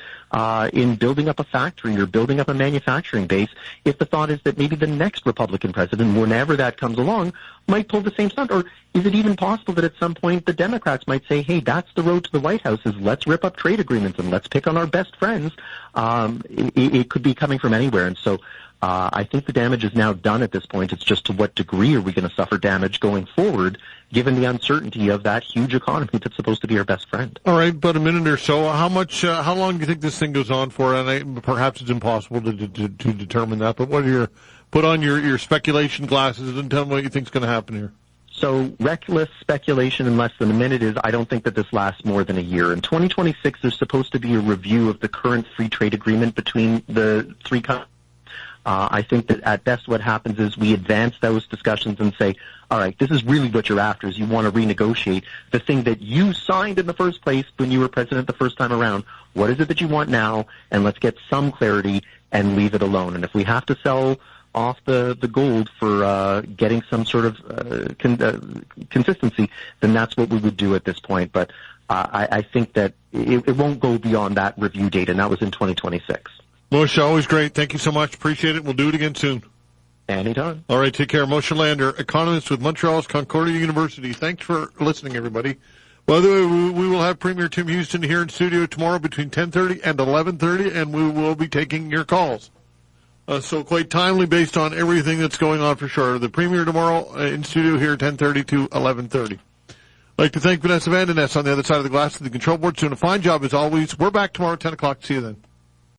in building up a factory or building up a manufacturing base if the thought is that maybe the next Republican president, whenever that comes along, might pull the same stunt? Or is it even possible that at some point the Democrats might say, hey, that's the road to the White House, is let's rip up trade agreements and let's pick on our best friends? It could be coming from anywhere. And so I think the damage is now done at this point. It's just to what degree are we going to suffer damage going forward, given the uncertainty of that huge economy that's supposed to be our best friend. All right, but a minute or so. How long do you think this thing goes on for? And perhaps it's impossible to determine that. But put on your speculation glasses and tell me what you think is going to happen here. So reckless speculation in less than a minute is I don't think that this lasts more than a year. In 2026, there's supposed to be a review of the current free trade agreement between the three countries. I think that at best what happens is we advance those discussions and say, all right, this is really what you're after, is you want to renegotiate the thing that you signed in the first place when you were president the first time around. What is it that you want now? And let's get some clarity and leave it alone. And if we have to sell off the gold for getting some sort of consistency, then that's what we would do at this point. But I think that it won't go beyond that review date, and that was in 2026. Moshe, always great. Thank you so much. Appreciate it. We'll do it again soon. Anytime. All right, take care. Moshe Lander, economist with Montreal's Concordia University. Thanks for listening, everybody. By the way, we will have Premier Tim Houston here in studio tomorrow between 10:30 and 11:30, and we will be taking your calls. So quite timely based on everything that's going on for sure. The Premier tomorrow in studio here 10:30 to 11:30. I'd like to thank Vanessa Van Den Ness on the other side of the glass of the control board. Doing a fine job as always. We're back tomorrow at 10 o'clock. See you then.